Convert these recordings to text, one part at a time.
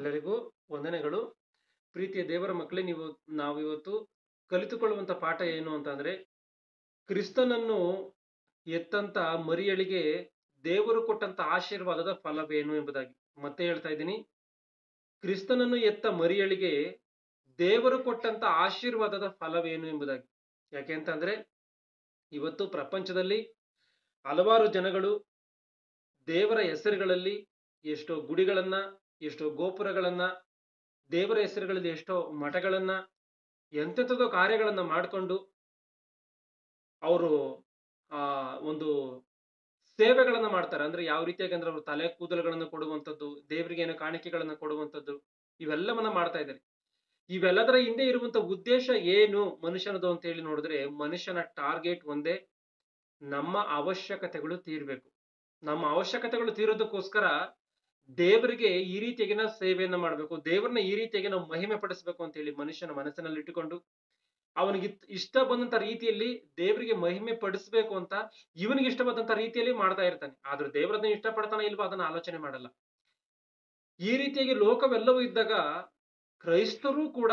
ಎಲ್ಲರಿಗೂ ವಂದನೆಗಳು. ಪ್ರೀತಿಯ ದೇವರ ಮಕ್ಕಳೇ, ನಾವಿವತ್ತು ಕಲಿತುಕೊಳ್ಳುವಂತ ಪಾಠ ಏನು ಅಂತಂದ್ರೆ, ಕ್ರಿಸ್ತನನ್ನು ಎತ್ತಂತ ಮರಿಯಳಿಗೆ ದೇವರು ಕೊಟ್ಟಂತ ಆಶೀರ್ವಾದದ ಫಲವೇನು ಎಂಬುದಾಗಿ. ಮತ್ತೆ ಹೇಳ್ತಾ ಇದ್ದೀನಿ, ಕ್ರಿಸ್ತನನ್ನು ಎತ್ತ ಮರಿಯಳಿಗೆ ದೇವರು ಕೊಟ್ಟಂತ ಆಶೀರ್ವಾದದ ಫಲವೇನು ಎಂಬುದಾಗಿ. ಯಾಕೆ ಅಂತಂದ್ರೆ, ಇವತ್ತು ಪ್ರಪಂಚದಲ್ಲಿ ಹಲವಾರು ಜನಗಳು ದೇವರ ಹೆಸರುಗಳಲ್ಲಿ ಎಷ್ಟೋ ಗುಡಿಗಳನ್ನ, ಎಷ್ಟೋ ಗೋಪುರಗಳನ್ನ, ದೇವರ ಹೆಸರುಗಳಲ್ಲಿ ಎಷ್ಟೋ ಮಠಗಳನ್ನ, ಎಂತೆಂಥದೋ ಕಾರ್ಯಗಳನ್ನ ಮಾಡಿಕೊಂಡು ಅವರು ಆ ಒಂದು ಸೇವೆಗಳನ್ನ ಮಾಡ್ತಾರೆ. ಅಂದ್ರೆ ಯಾವ ರೀತಿಯಾಗಿ ಅಂದ್ರೆ ಅವರು ತಲೆ ಕೂದಲುಗಳನ್ನು ಕೊಡುವಂಥದ್ದು, ದೇವರಿಗೆ ಏನೋ ಕಾಣಿಕೆಗಳನ್ನ ಕೊಡುವಂಥದ್ದು, ಇವೆಲ್ಲವನ್ನ ಮಾಡ್ತಾ ಇದ್ದಾರೆ. ಇವೆಲ್ಲದರ ಹಿಂದೆ ಇರುವಂತ ಉದ್ದೇಶ ಏನು ಮನುಷ್ಯನದು ಅಂತ ಹೇಳಿ ನೋಡಿದ್ರೆ, ಮನುಷ್ಯನ ಟಾರ್ಗೆಟ್ ಒಂದೇ, ನಮ್ಮ ಅವಶ್ಯಕತೆಗಳು ತೀರ್ಬೇಕು. ನಮ್ಮ ಅವಶ್ಯಕತೆಗಳು ತೀರೋದಕ್ಕೋಸ್ಕರ ದೇವರಿಗೆ ಈ ರೀತಿಯಾಗಿ ನಾವು ಸೇವೆಯನ್ನ ಮಾಡಬೇಕು, ದೇವರನ್ನ ಈ ರೀತಿಯಾಗಿ ನಾವು ಮಹಿಮೆ ಪಡಿಸ್ಬೇಕು ಅಂತ ಹೇಳಿ ಮನುಷ್ಯನ ಮನಸ್ಸಿನಲ್ಲಿ ಇಟ್ಟುಕೊಂಡು ಅವನಿಗೆ ಇಷ್ಟ ಬಂದಂತ ರೀತಿಯಲ್ಲಿ ದೇವರಿಗೆ ಮಹಿಮೆ ಪಡಿಸ್ಬೇಕು ಅಂತ ಇವನಿಗೆ ಇಷ್ಟ ಬಂದಂತ ರೀತಿಯಲ್ಲಿ ಮಾಡ್ತಾ ಇರ್ತಾನೆ. ಆದ್ರೆ ದೇವರನ್ನ ಇಷ್ಟ ಪಡ್ತಾನ ಇಲ್ವಾ ಅದನ್ನ ಆಲೋಚನೆ ಮಾಡಲ್ಲ. ಈ ರೀತಿಯಾಗಿ ಲೋಕವೆಲ್ಲವೂ ಇದ್ದಾಗ ಕ್ರೈಸ್ತರು ಕೂಡ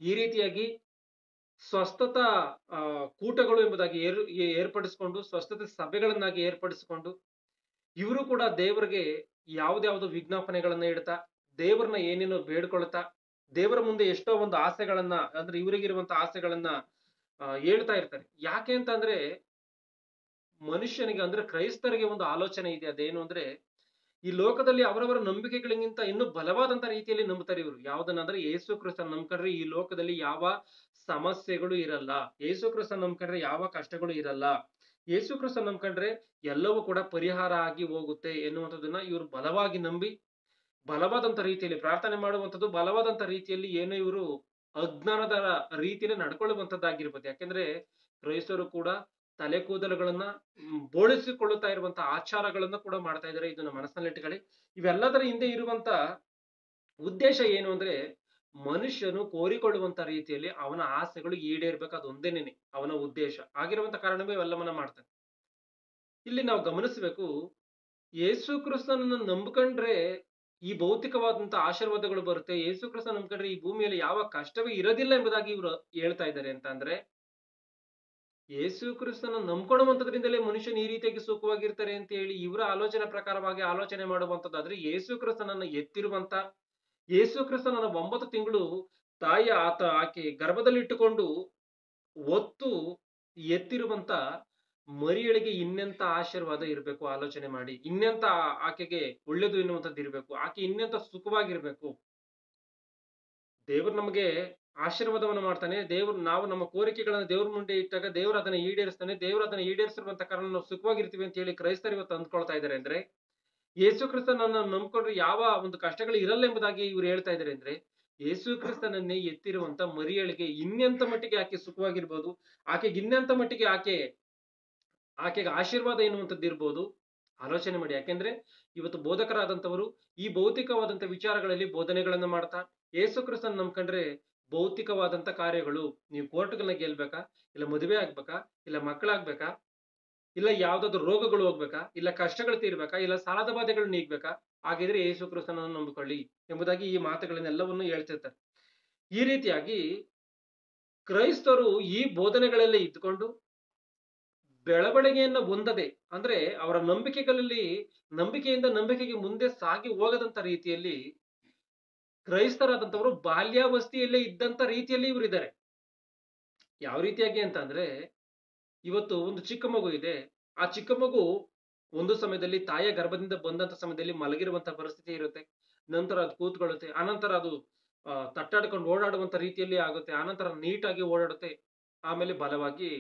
ಈ ರೀತಿಯಾಗಿ ಸ್ವಸ್ಥತಾ ಕೂಟಗಳು ಎಂಬುದಾಗಿ ಏರ್ಪಡಿಸಿಕೊಂಡು, ಸ್ವಸ್ಥತೆ ಸಭೆಗಳನ್ನಾಗಿ ಏರ್ಪಡಿಸಿಕೊಂಡು ಇವರು ಕೂಡ ದೇವರಿಗೆ ಯಾವ್ದಾವ್ದು ವಿಜ್ಞಾಪನೆಗಳನ್ನ ಇಡ್ತಾ, ದೇವರನ್ನ ಏನೇನೋ ಬೇಡ್ಕೊಳ್ತಾ, ದೇವರ ಮುಂದೆ ಎಷ್ಟೋ ಒಂದು ಆಸೆಗಳನ್ನ, ಅಂದ್ರೆ ಇವರಿಗಿರುವಂತ ಆಸೆಗಳನ್ನ ಹೇಳ್ತಾ ಇರ್ತಾರೆ. ಯಾಕೆ ಅಂತಂದ್ರೆ, ಮನುಷ್ಯನಿಗೆ ಅಂದ್ರೆ ಕ್ರೈಸ್ತರಿಗೆ ಒಂದು ಆಲೋಚನೆ ಇದೆ. ಅದೇನು ಅಂದ್ರೆ, ಈ ಲೋಕದಲ್ಲಿ ಅವರವರ ನಂಬಿಕೆಗಳಿಗಿಂತ ಇನ್ನೂ ಬಲವಾದಂತ ರೀತಿಯಲ್ಲಿ ನಂಬುತ್ತಾರೆ ಇವರು. ಯಾವ್ದನ್ನಂದ್ರೆ, ಯೇಸು ಕ್ರಿಸ್ತನ ನಂಬ್ಕೊಂಡ್ರೆ ಈ ಲೋಕದಲ್ಲಿ ಯಾವ ಸಮಸ್ಯೆಗಳು ಇರಲ್ಲ, ಯೇಸು ಕ್ರಿಸ್ತನ ನಂಬ್ಕೊಂಡ್ರೆ ಯಾವ ಕಷ್ಟಗಳು ಇರಲ್ಲ, ಯೇಸು ಕ್ರಿಸ್ತ ನಂಬ್ಕೊಂಡ್ರೆ ಎಲ್ಲವೂ ಕೂಡ ಪರಿಹಾರ ಆಗಿ ಹೋಗುತ್ತೆ ಎನ್ನುವಂಥದ್ದನ್ನ ಇವರು ಬಲವಾಗಿ ನಂಬಿ, ಬಲವಾದಂತ ರೀತಿಯಲ್ಲಿ ಪ್ರಾರ್ಥನೆ ಮಾಡುವಂಥದ್ದು, ಬಲವಾದಂತ ರೀತಿಯಲ್ಲಿ ಏನೋ ಇವರು ಅಜ್ಞಾನದ ರೀತಿಯಲ್ಲಿ ನಡ್ಕೊಳ್ಳುವಂಥದ್ದಾಗಿರ್ಬೋದು. ಯಾಕೆಂದ್ರೆ ಕ್ರೈಸ್ತರು ಕೂಡ ತಲೆ ಕೂದಲುಗಳನ್ನ ಬೋಳಿಸಿಕೊಳ್ಳುತ್ತಾ ಇರುವಂತ ಆಚಾರಗಳನ್ನ ಕೂಡ ಮಾಡ್ತಾ ಇದ್ದಾರೆ. ಇದನ್ನ ಮನಸ್ಸಿನಲ್ಲಿಟ್ಟುಕೊಳ್ಳಿ. ಇವೆಲ್ಲದರ ಹಿಂದೆ ಇರುವಂತ ಉದ್ದೇಶ ಏನು ಅಂದ್ರೆ, ಮನುಷ್ಯನು ಕೋರಿಕೊಳ್ಳುವಂತ ರೀತಿಯಲ್ಲಿ ಅವನ ಆಸೆಗಳು ಈಡೇರ್ಬೇಕು, ಅದೊಂದೇನೇನೆ ಅವನ ಉದ್ದೇಶ ಆಗಿರುವಂತ ಕಾರಣವೇ ಇವೆಲ್ಲವನ್ನ ಮಾಡ್ತಾನೆ. ಇಲ್ಲಿ ನಾವು ಗಮನಿಸಬೇಕು, ಯೇಸು ಕ್ರಿಸ್ತನನ್ನು ನಂಬ್ಕೊಂಡ್ರೆ ಈ ಭೌತಿಕವಾದಂತ ಆಶೀರ್ವಾದಗಳು ಬರುತ್ತೆ, ಯೇಸು ಕ್ರಿಸ್ತ ನಂಬ್ಕೊಂಡ್ರೆ ಈ ಭೂಮಿಯಲ್ಲಿ ಯಾವ ಕಷ್ಟವೇ ಇರೋದಿಲ್ಲ ಎಂಬುದಾಗಿ ಇವರು ಹೇಳ್ತಾ ಇದ್ದಾರೆ. ಅಂತ ಅಂದ್ರೆ, ಯೇಸು ಕ್ರಿಸ್ತನ ನಂಬ್ಕೊಳ್ಳುವಂತದ್ರಿಂದಲೇ ಮನುಷ್ಯನ ಈ ರೀತಿಯಾಗಿ ಸುಖವಾಗಿರ್ತಾರೆ ಅಂತ ಹೇಳಿ ಇವರ ಆಲೋಚನೆ ಪ್ರಕಾರವಾಗಿ ಆಲೋಚನೆ ಮಾಡುವಂತದ್ದಾದ್ರೆ, ಯೇಸು ಕ್ರಿಸ್ತನನ್ನ ಎತ್ತಿರುವಂತ, ಯೇಸು ಕ್ರಿಸ್ತನನ್ನ 9 ತಿಂಗಳು ಆಕೆ ಗರ್ಭದಲ್ಲಿಟ್ಟುಕೊಂಡು ಒತ್ತು ಎತ್ತಿರುವಂತ ಮರಿಯಳಿಗೆ ಇನ್ನೆಂತ ಆಶೀರ್ವಾದ ಇರಬೇಕು ಆಲೋಚನೆ ಮಾಡಿ. ಇನ್ನೆಂತ ಆಕೆಗೆ ಒಳ್ಳೇದು ಎನ್ನುವಂಥದ್ದು ಇರಬೇಕು, ಆಕೆ ಇನ್ನೆಂತ ಸುಖವಾಗಿರ್ಬೇಕು. ದೇವರು ನಮಗೆ ಆಶೀರ್ವಾದವನ್ನು ಮಾಡ್ತಾನೆ. ನಾವು ನಮ್ಮ ಕೋರಿಕೆಗಳನ್ನ ದೇವ್ರ ಮುಂದೆ ಇಟ್ಟಾಗ ದೇವರು ಅದನ್ನ ಈಡೇರಿಸ್ತಾನೆ. ದೇವರು ಅದನ್ನ ಈಡೇರಿಸಿರುವಂತ ಕಾರಣ ನಾವು ಸುಖವಾಗಿರ್ತೀವಿ ಅಂತ ಹೇಳಿ ಕ್ರೈಸ್ತರು ಇವತ್ತು ಅಂದ್ಕೊಳ್ತಾ ಇದ್ದಾರೆ. ಅಂದ್ರೆ, ಯೇಸು ಕ್ರಿಸ್ತನನ್ನ ನಂಬ್ಕೊಂಡ್ರೆ ಯಾವ ಒಂದು ಕಷ್ಟಗಳು ಇರಲ್ಲ ಎಂಬುದಾಗಿ ಇವ್ರು ಹೇಳ್ತಾ ಇದ್ದಾರೆ. ಅಂದ್ರೆ, ಯೇಸು ಕ್ರಿಸ್ತನನ್ನೇ ಎತ್ತಿರುವಂತ ಮರಿಯಳಿಗೆ ಇನ್ನೆಂತ ಮಟ್ಟಿಗೆ ಆಕೆ ಸುಖವಾಗಿರ್ಬೋದು, ಆಕೆಗೆ ಇನ್ನೆಂತ ಮಟ್ಟಿಗೆ ಆಕೆಗೆ ಆಶೀರ್ವಾದ ಎನ್ನುವಂಥದ್ದು ಇರ್ಬೋದು, ಆಲೋಚನೆ ಮಾಡಿ. ಯಾಕೆಂದ್ರೆ ಇವತ್ತು ಬೋಧಕರಾದಂಥವರು ಈ ಭೌತಿಕವಾದಂತ ವಿಚಾರಗಳಲ್ಲಿ ಬೋಧನೆಗಳನ್ನ ಮಾಡ್ತಾ, ಯೇಸು ಕ್ರಿಸ್ತನ ನಂಬ್ಕೊಂಡ್ರೆ ಭೌತಿಕವಾದಂತ ಕಾರ್ಯಗಳು, ನೀವು ಕೋರ್ಟ್ಗಳನ್ನ ಗೆಲ್ಬೇಕಾ, ಇಲ್ಲ ಮದುವೆ ಆಗ್ಬೇಕಾ, ಇಲ್ಲ ಮಕ್ಕಳಾಗ್ಬೇಕಾ, ಇಲ್ಲ ಯಾವ್ದಾದ್ರು ರೋಗಗಳು ಹೋಗ್ಬೇಕಾ, ಇಲ್ಲ ಕಷ್ಟಗಳು ತೀರ್ಬೇಕಾ, ಇಲ್ಲ ಸಾಲದ ಬಾಧೆಗಳು ನೀಗ್ಬೇಕಾ, ಹಾಗಿದ್ರೆ ಯೇಸು ಕ್ರಿಸ್ತನನ್ನು ನಂಬಿಕೊಳ್ಳಿ ಎಂಬುದಾಗಿ ಈ ಮಾತುಗಳನ್ನೆಲ್ಲವನ್ನು ಹೇಳ್ತಿರ್ತಾರೆ. ಈ ರೀತಿಯಾಗಿ ಕ್ರೈಸ್ತರು ಈ ಬೋಧನೆಗಳೆಲ್ಲ ಇದ್ದುಕೊಂಡು ಬೆಳವಣಿಗೆಯನ್ನ ಹೊಂದದೆ, ಅಂದ್ರೆ ಅವರ ನಂಬಿಕೆಯಿಂದ ನಂಬಿಕೆಗೆ ಮುಂದೆ ಸಾಗಿ ಹೋಗದಂತ ರೀತಿಯಲ್ಲಿ ಕ್ರೈಸ್ತರಾದಂಥವರು ಬಾಲ್ಯಾವಸ್ಥೆಯಲ್ಲೇ ಇದ್ದಂತ ರೀತಿಯಲ್ಲಿ ಇವರಿದ್ದಾರೆ. ಯಾವ ರೀತಿಯಾಗಿ ಅಂತ ಅಂದ್ರೆ, ಇವತ್ತು ಒಂದು ಚಿಕ್ಕ ಮಗು ಇದೆ, ಆ ಚಿಕ್ಕ ಮಗು ಒಂದು ಸಮಯದಲ್ಲಿ ತಾಯಿಯ ಗರ್ಭದಿಂದ ಬಂದಂತ ಸಮಯದಲ್ಲಿ ಮಲಗಿರುವಂತ ಪರಿಸ್ಥಿತಿ ಇರುತ್ತೆ. ನಂತರ ಅದು ಕೂತ್ಕೊಳ್ಳುತ್ತೆ, ಆನಂತರ ಅದು ತಟ್ಟಾಡ್ಕೊಂಡು ಓಡಾಡುವಂತ ರೀತಿಯಲ್ಲಿ ಆಗುತ್ತೆ, ಆನಂತರ ನೀಟಾಗಿ ಓಡಾಡುತ್ತೆ, ಆಮೇಲೆ ಬಲವಾಗಿ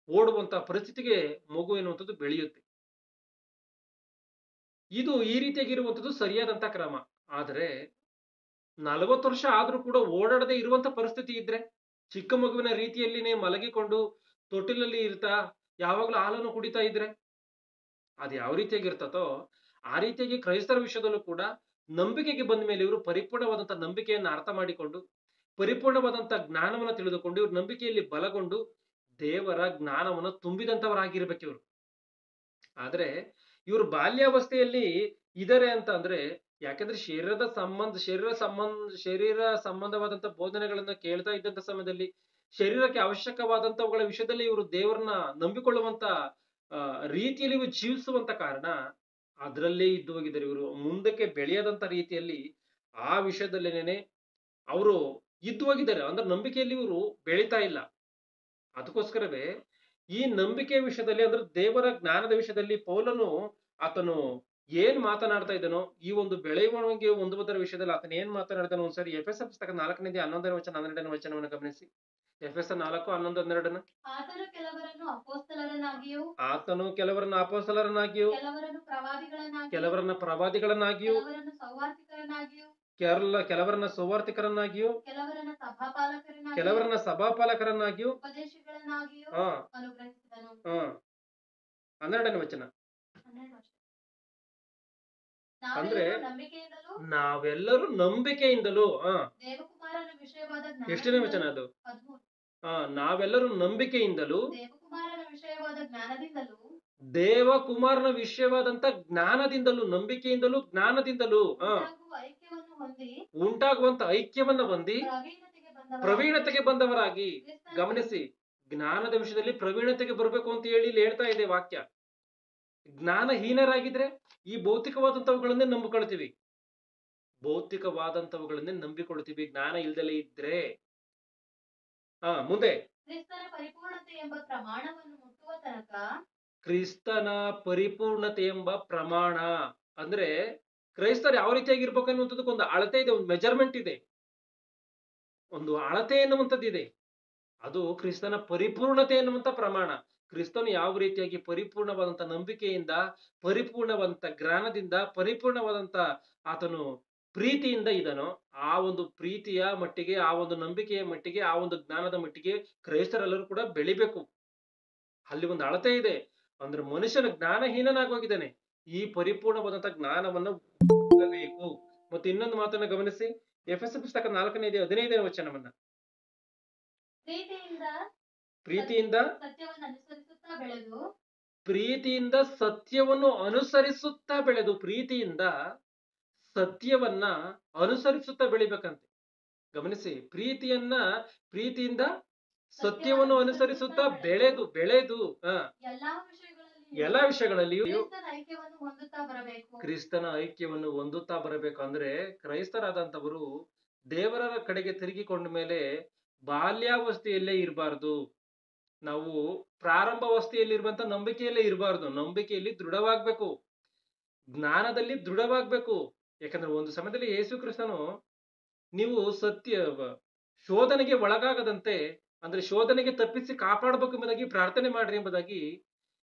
ಓಡುವಂತ ಪರಿಸ್ಥಿತಿಗೆ ಮಗು ಎನ್ನುವಂಥದ್ದು ಬೆಳೆಯುತ್ತೆ. ಇದು ಈ ರೀತಿಯಾಗಿರುವಂಥದ್ದು ಸರಿಯಾದಂತ ಕ್ರಮ. ಆದ್ರೆ 40 ವರ್ಷ ಆದ್ರೂ ಕೂಡ ಓಡಾಡದೆ ಇರುವಂತ ಪರಿಸ್ಥಿತಿ ಇದ್ರೆ, ಚಿಕ್ಕ ಮಗುವಿನ ರೀತಿಯಲ್ಲಿನೇ ಮಲಗಿಕೊಂಡು ತೊಟ್ಟಿಲಲ್ಲಿ ಇರ್ತಾ ಯಾವಾಗ್ಲೂ ಹಾಲನ್ನು ಕುಡಿತಾ ಇದ್ರೆ ಅದು ಯಾವ ರೀತಿಯಾಗಿ ಇರ್ತತೋ ಆ ರೀತಿಯಾಗಿ ಕ್ರೈಸ್ತರ ವಿಷಯದಲ್ಲೂ ಕೂಡ ನಂಬಿಕೆಗೆ ಬಂದ ಮೇಲೆ ಇವರು ಪರಿಪೂರ್ಣವಾದಂತ ನಂಬಿಕೆಯನ್ನು ಅರ್ಥ ಮಾಡಿಕೊಂಡು, ಪರಿಪೂರ್ಣವಾದಂತ ಜ್ಞಾನವನ್ನು ತಿಳಿದುಕೊಂಡು, ಇವ್ರ ನಂಬಿಕೆಯಲ್ಲಿ ಬಲಗೊಂಡು ದೇವರ ಜ್ಞಾನವನ್ನು ತುಂಬಿದಂತವರಾಗಿರ್ಬೇಕು ಇವರು. ಆದ್ರೆ ಇವರು ಬಾಲ್ಯಾವಸ್ಥೆಯಲ್ಲಿ ಇದಾರೆ ಅಂತ ಅಂದ್ರೆ ಯಾಕಂದ್ರೆ ಶರೀರ ಸಂಬಂಧವಾದಂತ ಬೋಧನೆಗಳನ್ನ ಕೇಳ್ತಾ ಇದ್ದಂತ ಸಮಯದಲ್ಲಿ ಶರೀರಕ್ಕೆ ಅವಶ್ಯಕವಾದಂತವುಗಳ ವಿಷಯದಲ್ಲಿ ಇವರು ದೇವರನ್ನ ನಂಬಿಕೊಳ್ಳುವಂತ ರೀತಿಯಲ್ಲಿ ಇವರು ಜೀವಿಸುವಂತ ಕಾರಣ ಅದರಲ್ಲೇ ಇದ್ದು ಹೋಗಿದ್ದಾರೆ. ಇವರು ಮುಂದಕ್ಕೆ ಬೆಳೆಯದಂತ ರೀತಿಯಲ್ಲಿ ಆ ವಿಷಯದಲ್ಲೇನೆ ಅವರು ಇದ್ದು ಹೋಗಿದ್ದಾರೆ. ಅಂದ್ರೆ ನಂಬಿಕೆಯಲ್ಲಿ ಇವರು ಬೆಳೀತಾ ಇಲ್ಲ. ಅದಕ್ಕೋಸ್ಕರವೇ ಈ ನಂಬಿಕೆಯ ವಿಷಯದಲ್ಲಿ ಅಂದ್ರೆ ದೇವರ ಜ್ಞಾನದ ವಿಷಯದಲ್ಲಿ ಪೌಲನು ಆತನು ಏನ್ ಮಾತನಾಡ್ತಾ ಇದ್ದಾನೋ ಈ ಒಂದು ಬೆಳವಣಿಗೆ ಹೊಂದುವುದರ ವಿಷಯದಲ್ಲಿ ಆತನ ಏನ್ ಮಾತನಾಡ್ತಾನೋ ಒಂದ್ಸರಿ ಎಫೆಸ ಪುಸ್ತಕ 4ನೇ 11ನೇ ವಚನ 12ನೇ ವಚನವನ್ನು ಗಮನಿಸಿ. ಎಫೆಸ 4:11-12. ಆತನು ಕೆಲವರನ್ನು ಅಪೊಸ್ತಲರನ್ನಾಗಿಯೂ ಕೆಲವರನ್ನ ಪ್ರವಾದಿಗಳನ್ನಾಗಿಯೂ ಕೆಲವರನ್ನ ಸೌವಾರ್ತಿಕರನ್ನಾಗಿಯೂ ಕೆಲವರನ್ನ ಸಭಾಪಾಲಕರನ್ನಾಗಿಯೂ ಉಪದೇಶಗಳನ್ನಾಗಿಯೂ ಅನುಗ್ರಹಿಸಿದನು. 12ನೇ ವಚನ. ಅಂದ್ರೆ ನಾವೆಲ್ಲರೂ ನಂಬಿಕೆಯಿಂದಲೂ ದೇವಕುಮಾರನ ವಿಷಯವಾದ ಎಷ್ಟನೇ ವಚನ ಅದು? ನಾವೆಲ್ಲರೂ ನಂಬಿಕೆಯಿಂದಲೂ ದೇವಕುಮಾರನ ವಿಷಯವಾದ ಜ್ಞಾನದಿಂದಲೂ ದೇವಕುಮಾರನ ವಿಷಯವಾದಂತ ಜ್ಞಾನದಿಂದಲೂ ನಂಬಿಕೆಯಿಂದಲೂ ಜ್ಞಾನದಿಂದಲೂ ಉಂಟಾಗುವಂತ ಐಕ್ಯವನ್ನ ಹೊಂದಿ ಪ್ರವೀಣತೆಗೆ ಬಂದವರಾಗಿ. ಗಮನಿಸಿ, ಜ್ಞಾನದ ವಿಷಯದಲ್ಲಿ ಪ್ರವೀಣತೆಗೆ ಬರಬೇಕು ಅಂತ ಹೇಳಿ ಇಲ್ಲಿ ಹೇಳ್ತಾ ಇದೆ ವಾಕ್ಯ. ಜ್ಞಾನಹೀನರಾಗಿದ್ರೆ ಈ ಭೌತಿಕವಾದಂತವುಗಳನ್ನೇ ನಂಬಿಕೊಳ್ತೀವಿ. ಜ್ಞಾನ ಇಲ್ದಲೇ ಇದ್ರೆ ಮುಂದೆ ಕ್ರಿಸ್ತನ ಪರಿಪೂರ್ಣತೆ ಎಂಬ ಪ್ರಮಾಣವನ್ನು ಮುಟ್ಟುವ ತನಕ. ಕ್ರಿಸ್ತನ ಪರಿಪೂರ್ಣತೆ ಎಂಬ ಪ್ರಮಾಣ ಅಂದ್ರೆ ಕ್ರೈಸ್ತರು ಯಾವ ರೀತಿಯಾಗಿರ್ಬೇಕು ಅನ್ನುವಂಥದ್ದಕ್ಕೆ ಒಂದು ಅಳತೆ ಇದೆ, ಒಂದು ಮೆಜರ್ಮೆಂಟ್ ಇದೆ, ಒಂದು ಅಳತೆ ಎನ್ನುವಂಥದ್ದಿದೆ. ಅದು ಕ್ರಿಸ್ತನ ಪರಿಪೂರ್ಣತೆ ಎನ್ನುವಂತ ಪ್ರಮಾಣ. ಕ್ರಿಸ್ತನು ಯಾವ ರೀತಿಯಾಗಿ ಪರಿಪೂರ್ಣವಾದಂತ ನಂಬಿಕೆಯಿಂದ, ಪರಿಪೂರ್ಣವಾದಂತ ಜ್ಞಾನದಿಂದ, ಪರಿಪೂರ್ಣವಾದಂತ ಆತನು ಪ್ರೀತಿಯಿಂದ ಇದನೋ ಆ ಒಂದು ಪ್ರೀತಿಯ ಮಟ್ಟಿಗೆ, ಆ ಒಂದು ನಂಬಿಕೆಯ ಮಟ್ಟಿಗೆ, ಆ ಒಂದು ಜ್ಞಾನದ ಮಟ್ಟಿಗೆ ಕ್ರೈಸ್ತರೆಲ್ಲರೂ ಕೂಡ ಬೆಳಿಬೇಕು. ಅಲ್ಲಿ ಒಂದು ಅಳತೆ ಇದೆ. ಅಂದ್ರೆ ಮನುಷ್ಯನ ಜ್ಞಾನಹೀನನಾಗೋಗಿದ್ದಾನೆ, ಈ ಪರಿಪೂರ್ಣವಾದಂತ ಜ್ಞಾನವನ್ನು ಬೇಕು. ಮತ್ತೆ ಇನ್ನೊಂದು ಮಾತನ್ನ ಗಮನಿಸಿ, ಎಫೆಸ ಪುಸ್ತಕ 4ನೇ 15ನೇ ವಚನವನ್ನ. ಪ್ರೀತಿಯಿಂದ ಸತ್ಯವನ್ನು ಅನುಸರಿಸುತ್ತಾ ಬೆಳಿಬೇಕಂತೆ. ಗಮನಿಸಿ, ಪ್ರೀತಿಯಿಂದ ಸತ್ಯವನ್ನು ಅನುಸರಿಸುತ್ತಾ ಬೆಳೆದು ಎಲ್ಲಾ ವಿಷಯಗಳಲ್ಲಿಯೂ ಕ್ರಿಸ್ತನ ಐಕ್ಯವನ್ನು ಹೊಂದುತ್ತಾ ಬರಬೇಕು. ಅಂದ್ರೆ ಕ್ರೈಸ್ತರಾದಂತವರು ದೇವರ ಕಡೆಗೆ ತಿರುಗಿಕೊಂಡ ಮೇಲೆ ಬಾಲ್ಯಾವಸ್ಥೆಯಲ್ಲೇ ಇರಬಾರ್ದು. ನಾವು ಪ್ರಾರಂಭಾವಸ್ಥೆಯಲ್ಲಿ ಇರುವಂತ ನಂಬಿಕೆಯಲ್ಲೇ ಇರಬಾರ್ದು. ನಂಬಿಕೆಯಲ್ಲಿ ದೃಢವಾಗ್ಬೇಕು, ಜ್ಞಾನದಲ್ಲಿ ದೃಢವಾಗ್ಬೇಕು. ಯಾಕಂದ್ರೆ ಒಂದು ಸಮಯದಲ್ಲಿ ಯೇಸು ಕ್ರಿಸ್ತನು ನೀವು ಶೋಧನೆಗೆ ಒಳಗಾಗದಂತೆ, ಅಂದ್ರೆ ಶೋಧನೆಗೆ ತಪ್ಪಿಸಿ ಕಾಪಾಡಬೇಕು ಎಂಬುದಾಗಿ ಪ್ರಾರ್ಥನೆ ಮಾಡ್ರಿ ಎಂಬುದಾಗಿ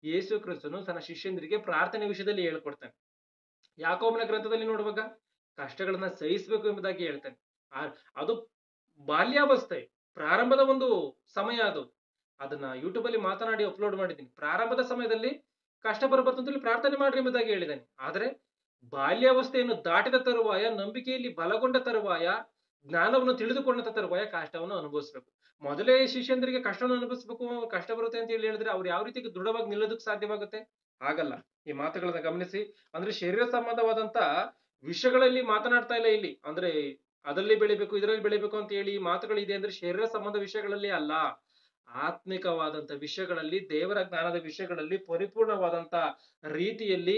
ಯೇಸು ಕ್ರಿಸ್ತನು ತನ್ನ ಶಿಷ್ಯಂದ್ರಿಗೆ ಪ್ರಾರ್ಥನೆ ವಿಷಯದಲ್ಲಿ ಹೇಳ್ಕೊಡ್ತಾನೆ. ಯಾಕೋಬನ ಗ್ರಂಥದಲ್ಲಿ ನೋಡುವಾಗ ಕಷ್ಟಗಳನ್ನ ಸಹಿಸಬೇಕು ಎಂಬುದಾಗಿ ಹೇಳ್ತಾನೆ. ಅದು ಬಾಲ್ಯಾವಸ್ಥೆ, ಪ್ರಾರಂಭದ ಒಂದು ಸಮಯ. ಅದನ್ನ ಯೂಟ್ಯೂಬ್ ಅಲ್ಲಿ ಮಾತನಾಡಿ ಅಪ್ಲೋಡ್ ಮಾಡಿದ್ದೀನಿ. ಪ್ರಾರಂಭದ ಸಮಯದಲ್ಲಿ ಕಷ್ಟ ಬರಬಾರ್ದು ಅಂತ ಪ್ರಾರ್ಥನೆ ಮಾಡ್ರಿ ಎಂಬುದಾಗಿ ಹೇಳಿದ್ದಾನೆ. ಆದ್ರೆ ಬಾಲ್ಯಾವಸ್ಥೆಯನ್ನು ದಾಟಿದ ತರುವಾಯ, ನಂಬಿಕೆಯಲ್ಲಿ ಬಲಗೊಂಡ ತರುವಾಯ, ಜ್ಞಾನವನ್ನು ತಿಳಿದುಕೊಂಡ ತರುವಾಯ ಕಷ್ಟವನ್ನು ಅನುಭವಿಸ್ಬೇಕು. ಮೊದಲೇ ಶಿಷ್ಯಂದ್ರಿಗೆ ಕಷ್ಟವನ್ನು ಅನುಭವಿಸ್ಬೇಕು, ಕಷ್ಟ ಬರುತ್ತೆ ಅಂತ ಹೇಳಿದ್ರೆ ಅವ್ರು ಯಾವ ರೀತಿ ದೃಢವಾಗಿ ನಿಲ್ಲೋದಕ್ಕೆ ಸಾಧ್ಯವಾಗುತ್ತೆ? ಆಗಲ್ಲ. ಈ ಮಾತುಗಳನ್ನ ಗಮನಿಸಿ. ಅಂದ್ರೆ ಶರೀರ ಸಂಬಂಧವಾದಂತ ವಿಷಯಗಳಲ್ಲಿ ಮಾತನಾಡ್ತಾ ಇಲ್ಲ ಇಲ್ಲಿ. ಅಂದ್ರೆ ಅದರಲ್ಲಿ ಬೆಳಿಬೇಕು, ಇದರಲ್ಲಿ ಬೆಳಿಬೇಕು ಅಂತ ಹೇಳಿ ಮಾತುಗಳಿದೆ ಅಂದ್ರೆ ಶರೀರ ಸಂಬಂಧ ವಿಷಯಗಳಲ್ಲಿ ಅಲ್ಲ, ಆತ್ಮಿಕವಾದಂತ ವಿಷಯಗಳಲ್ಲಿ, ದೇವರ ಜ್ಞಾನದ ವಿಷಯಗಳಲ್ಲಿ ಪರಿಪೂರ್ಣವಾದಂತ ರೀತಿಯಲ್ಲಿ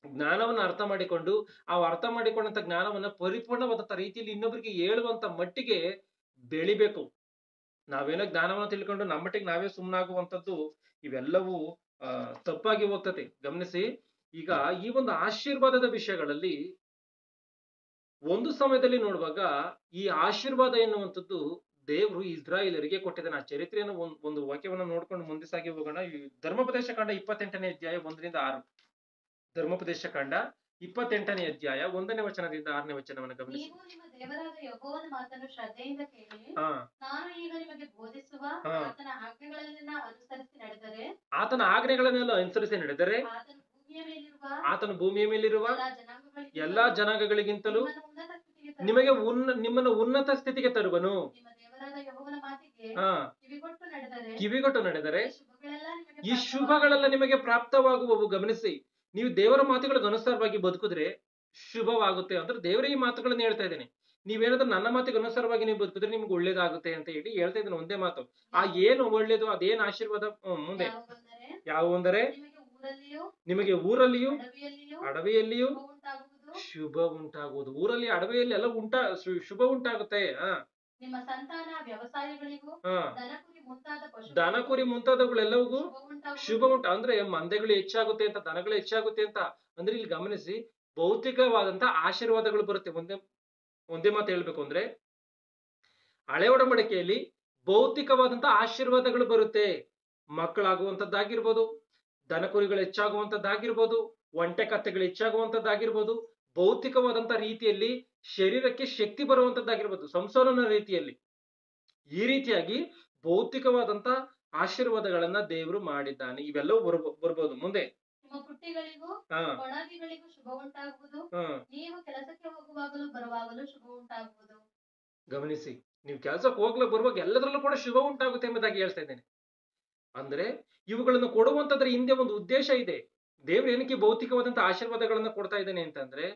ಜ್ಞಾನವನ್ನ ಅರ್ಥ ಮಾಡಿಕೊಂಡು, ಆ ಅರ್ಥ ಮಾಡಿಕೊಂಡಂತ ಜ್ಞಾನವನ್ನ ಪರಿಪೂರ್ಣವಾದಂತ ರೀತಿಯಲ್ಲಿ ಇನ್ನೊಬ್ಬರಿಗೆ ಹೇಳುವಂತ ಮಟ್ಟಿಗೆ ಬೆಳಿಬೇಕು. ನಾವೇನೋ ಜ್ಞಾನವನ್ನ ತಿಳ್ಕೊಂಡು ನಮ್ಮ ಮಟ್ಟಿಗೆ ನಾವೇ ಸುಮ್ಮನಾಗುವಂಥದ್ದು, ಇವೆಲ್ಲವೂ ತಪ್ಪಾಗಿ ಹೋಗ್ತದೆ. ಗಮನಿಸಿ, ಈಗ ಈ ಒಂದು ಆಶೀರ್ವಾದದ ವಿಷಯಗಳಲ್ಲಿ ಒಂದು ಸಮಯದಲ್ಲಿ ನೋಡುವಾಗ ಈ ಆಶೀರ್ವಾದ ಎನ್ನುವಂಥದ್ದು ದೇವರು ಇಸ್ರಾಯೇಲರಿಗೆ ಕೊಟ್ಟಿದ್ದಾನೆ. ಆ ಚರಿತ್ರೆಯನ್ನು ಒಂದು ವಾಕ್ಯವನ್ನು ನೋಡ್ಕೊಂಡು ಮುಂದೆ ಸಾಗಿ ಹೋಗೋಣ. ಧರ್ಮೋಪದೇಶ ಕಾಂಡ 28ನೇ ಅಧ್ಯಾಯ 1-6. ಧರ್ಮೋಪದೇಶ ಕಾಂಡ 28ನೇ ಅಧ್ಯಾಯ 1ನೇ ವಚನದಿಂದ 6ನೇ ವಚನವನ್ನು ಗಮನಿಸಿ. ನೀವು ನಿಮ್ಮ ದೇವರಾದ ಯೆಹೋವನ ಮಾತನ್ನು ಶ್ರದ್ಧೆಯಿಂದ ಕೇಳಿ, ನಾನು ಈಗ ನಿಮಗೆ ಬೋಧಿಸುವ ಆತನ ಆಜ್ಞೆಗಳನ್ನೆಲ್ಲ ಅನುಸರಿಸಿ ನಡೆದರೆ ಆತನು ಭೂಮಿಯ ಮೇಲಿರುವ ಎಲ್ಲಾ ಜನಾಂಗಗಳಿಗಿಂತಲೂ ನಿಮ್ಮನ್ನು ಉನ್ನತ ಸ್ಥಿತಿಗೆ ತರುವನು. ಕಿವಿಗೊಟ್ಟು ನಡೆದರೆ ಈ ಶುಭಗಳೆಲ್ಲ ನಿಮಗೆ ಪ್ರಾಪ್ತವಾಗುವವು. ಗಮನಿಸಿ, ನೀವು ದೇವರ ಮಾತುಗಳಿಗೆ ಅನುಸಾರವಾಗಿ ಬದುಕಿದ್ರೆ ಶುಭವಾಗುತ್ತೆ ಅಂದ್ರೆ ದೇವರೇ ಈ ಮಾತುಗಳನ್ನ ಹೇಳ್ತಾ ಇದ್ದೇನೆ. ನೀವೇನಾದ್ರೂ ನನ್ನ ಮಾತಿಗೆ ಅನುಸಾರವಾಗಿ ನೀವು ಬದುಕಿದ್ರೆ ನಿಮ್ಗೆ ಒಳ್ಳೇದಾಗುತ್ತೆ ಅಂತ ಹೇಳಿ ಹೇಳ್ತಾ ಇದ್ದೇನೆ. ಒಂದೇ ಮಾತು. ಆ ಏನು ಒಳ್ಳೇದು, ಅದೇನು ಆಶೀರ್ವಾದ, ಮುಂದೆ ಯಾವ ಅಂದರೆ ನಿಮಗೆ ಊರಲ್ಲಿಯೂ ಅಡವಿಯಲ್ಲಿಯೂ ಶುಭ ಉಂಟಾಗುವುದು. ಊರಲ್ಲಿ ಅಡವಿಯಲ್ಲಿ ಎಲ್ಲ ಶುಭ ಉಂಟಾಗುತ್ತೆ. ನಿಮ್ಮ ಸಂತಾನ ವ್ಯವಸಾಯಗಳಿಗೂ ದನ ಕುರಿ ಮುಂತಾದವುಗಳೆಲ್ಲವೂ ಶುಭ ಅಂದ್ರೆ ಮಂದೆಗಳು ಹೆಚ್ಚಾಗುತ್ತೆ ಅಂತ, ದನಗಳು ಹೆಚ್ಚಾಗುತ್ತೆ ಅಂತ. ಅಂದ್ರೆ ಇಲ್ಲಿ ಗಮನಿಸಿ, ಭೌತಿಕವಾದಂತ ಆಶೀರ್ವಾದಗಳು ಬರುತ್ತೆ. ಒಂದೇ ಮಾತು ಹೇಳ್ಬೇಕು ಅಂದ್ರೆ ಹಳೆ ಒಡಂಬಡಿಕೆಯಲ್ಲಿ ಭೌತಿಕವಾದಂತ ಆಶೀರ್ವಾದಗಳು ಬರುತ್ತೆ. ಮಕ್ಕಳಾಗುವಂತದ್ದಾಗಿರ್ಬೋದು, ದನ ಕುರಿಗಳು ಹೆಚ್ಚಾಗುವಂತದ್ದಾಗಿರ್ಬೋದು, ಒಂಟೆ ಕತ್ತೆಗಳು ಹೆಚ್ಚಾಗುವಂತದ್ದಾಗಿರ್ಬೋದು, ಭೌತಿಕವಾದಂತ ರೀತಿಯಲ್ಲಿ ಶರೀರಕ್ಕೆ ಶಕ್ತಿ ಬರುವಂತದ್ದಾಗಿರ್ಬೋದು, ಸಂಸೋನನ ರೀತಿಯಲ್ಲಿ. ಈ ರೀತಿಯಾಗಿ ಭೌತಿಕವಾದಂತ ಆಶೀರ್ವಾದಗಳನ್ನ ದೇವರು ಮಾಡಿದ್ದಾನೆ. ಇವೆಲ್ಲವೂ ಬರ್ಬೋದು. ಮುಂದೆ ಗಮನಿಸಿ, ನೀವು ಕೆಲಸಕ್ಕೆ ಹೋಗ್ಲೂ ಬರುವಾಗ ಎಲ್ಲದರಲ್ಲೂ ಕೂಡ ಶುಭ ಉಂಟಾಗುತ್ತೆ ಎಂಬುದಾಗಿ ಹೇಳ್ತಾ ಇದ್ದೇನೆ. ಅಂದ್ರೆ ಇವುಗಳನ್ನು ಕೊಡುವಂತದ್ರ ಹಿಂದೆ ಒಂದು ಉದ್ದೇಶ ಇದೆ. ದೇವ್ರು ಏನಕ್ಕೆ ಭೌತಿಕವಾದಂತ ಆಶೀರ್ವಾದಗಳನ್ನ ಕೊಡ್ತಾ ಇದ್ದಾನೆ ಅಂತಂದ್ರೆ,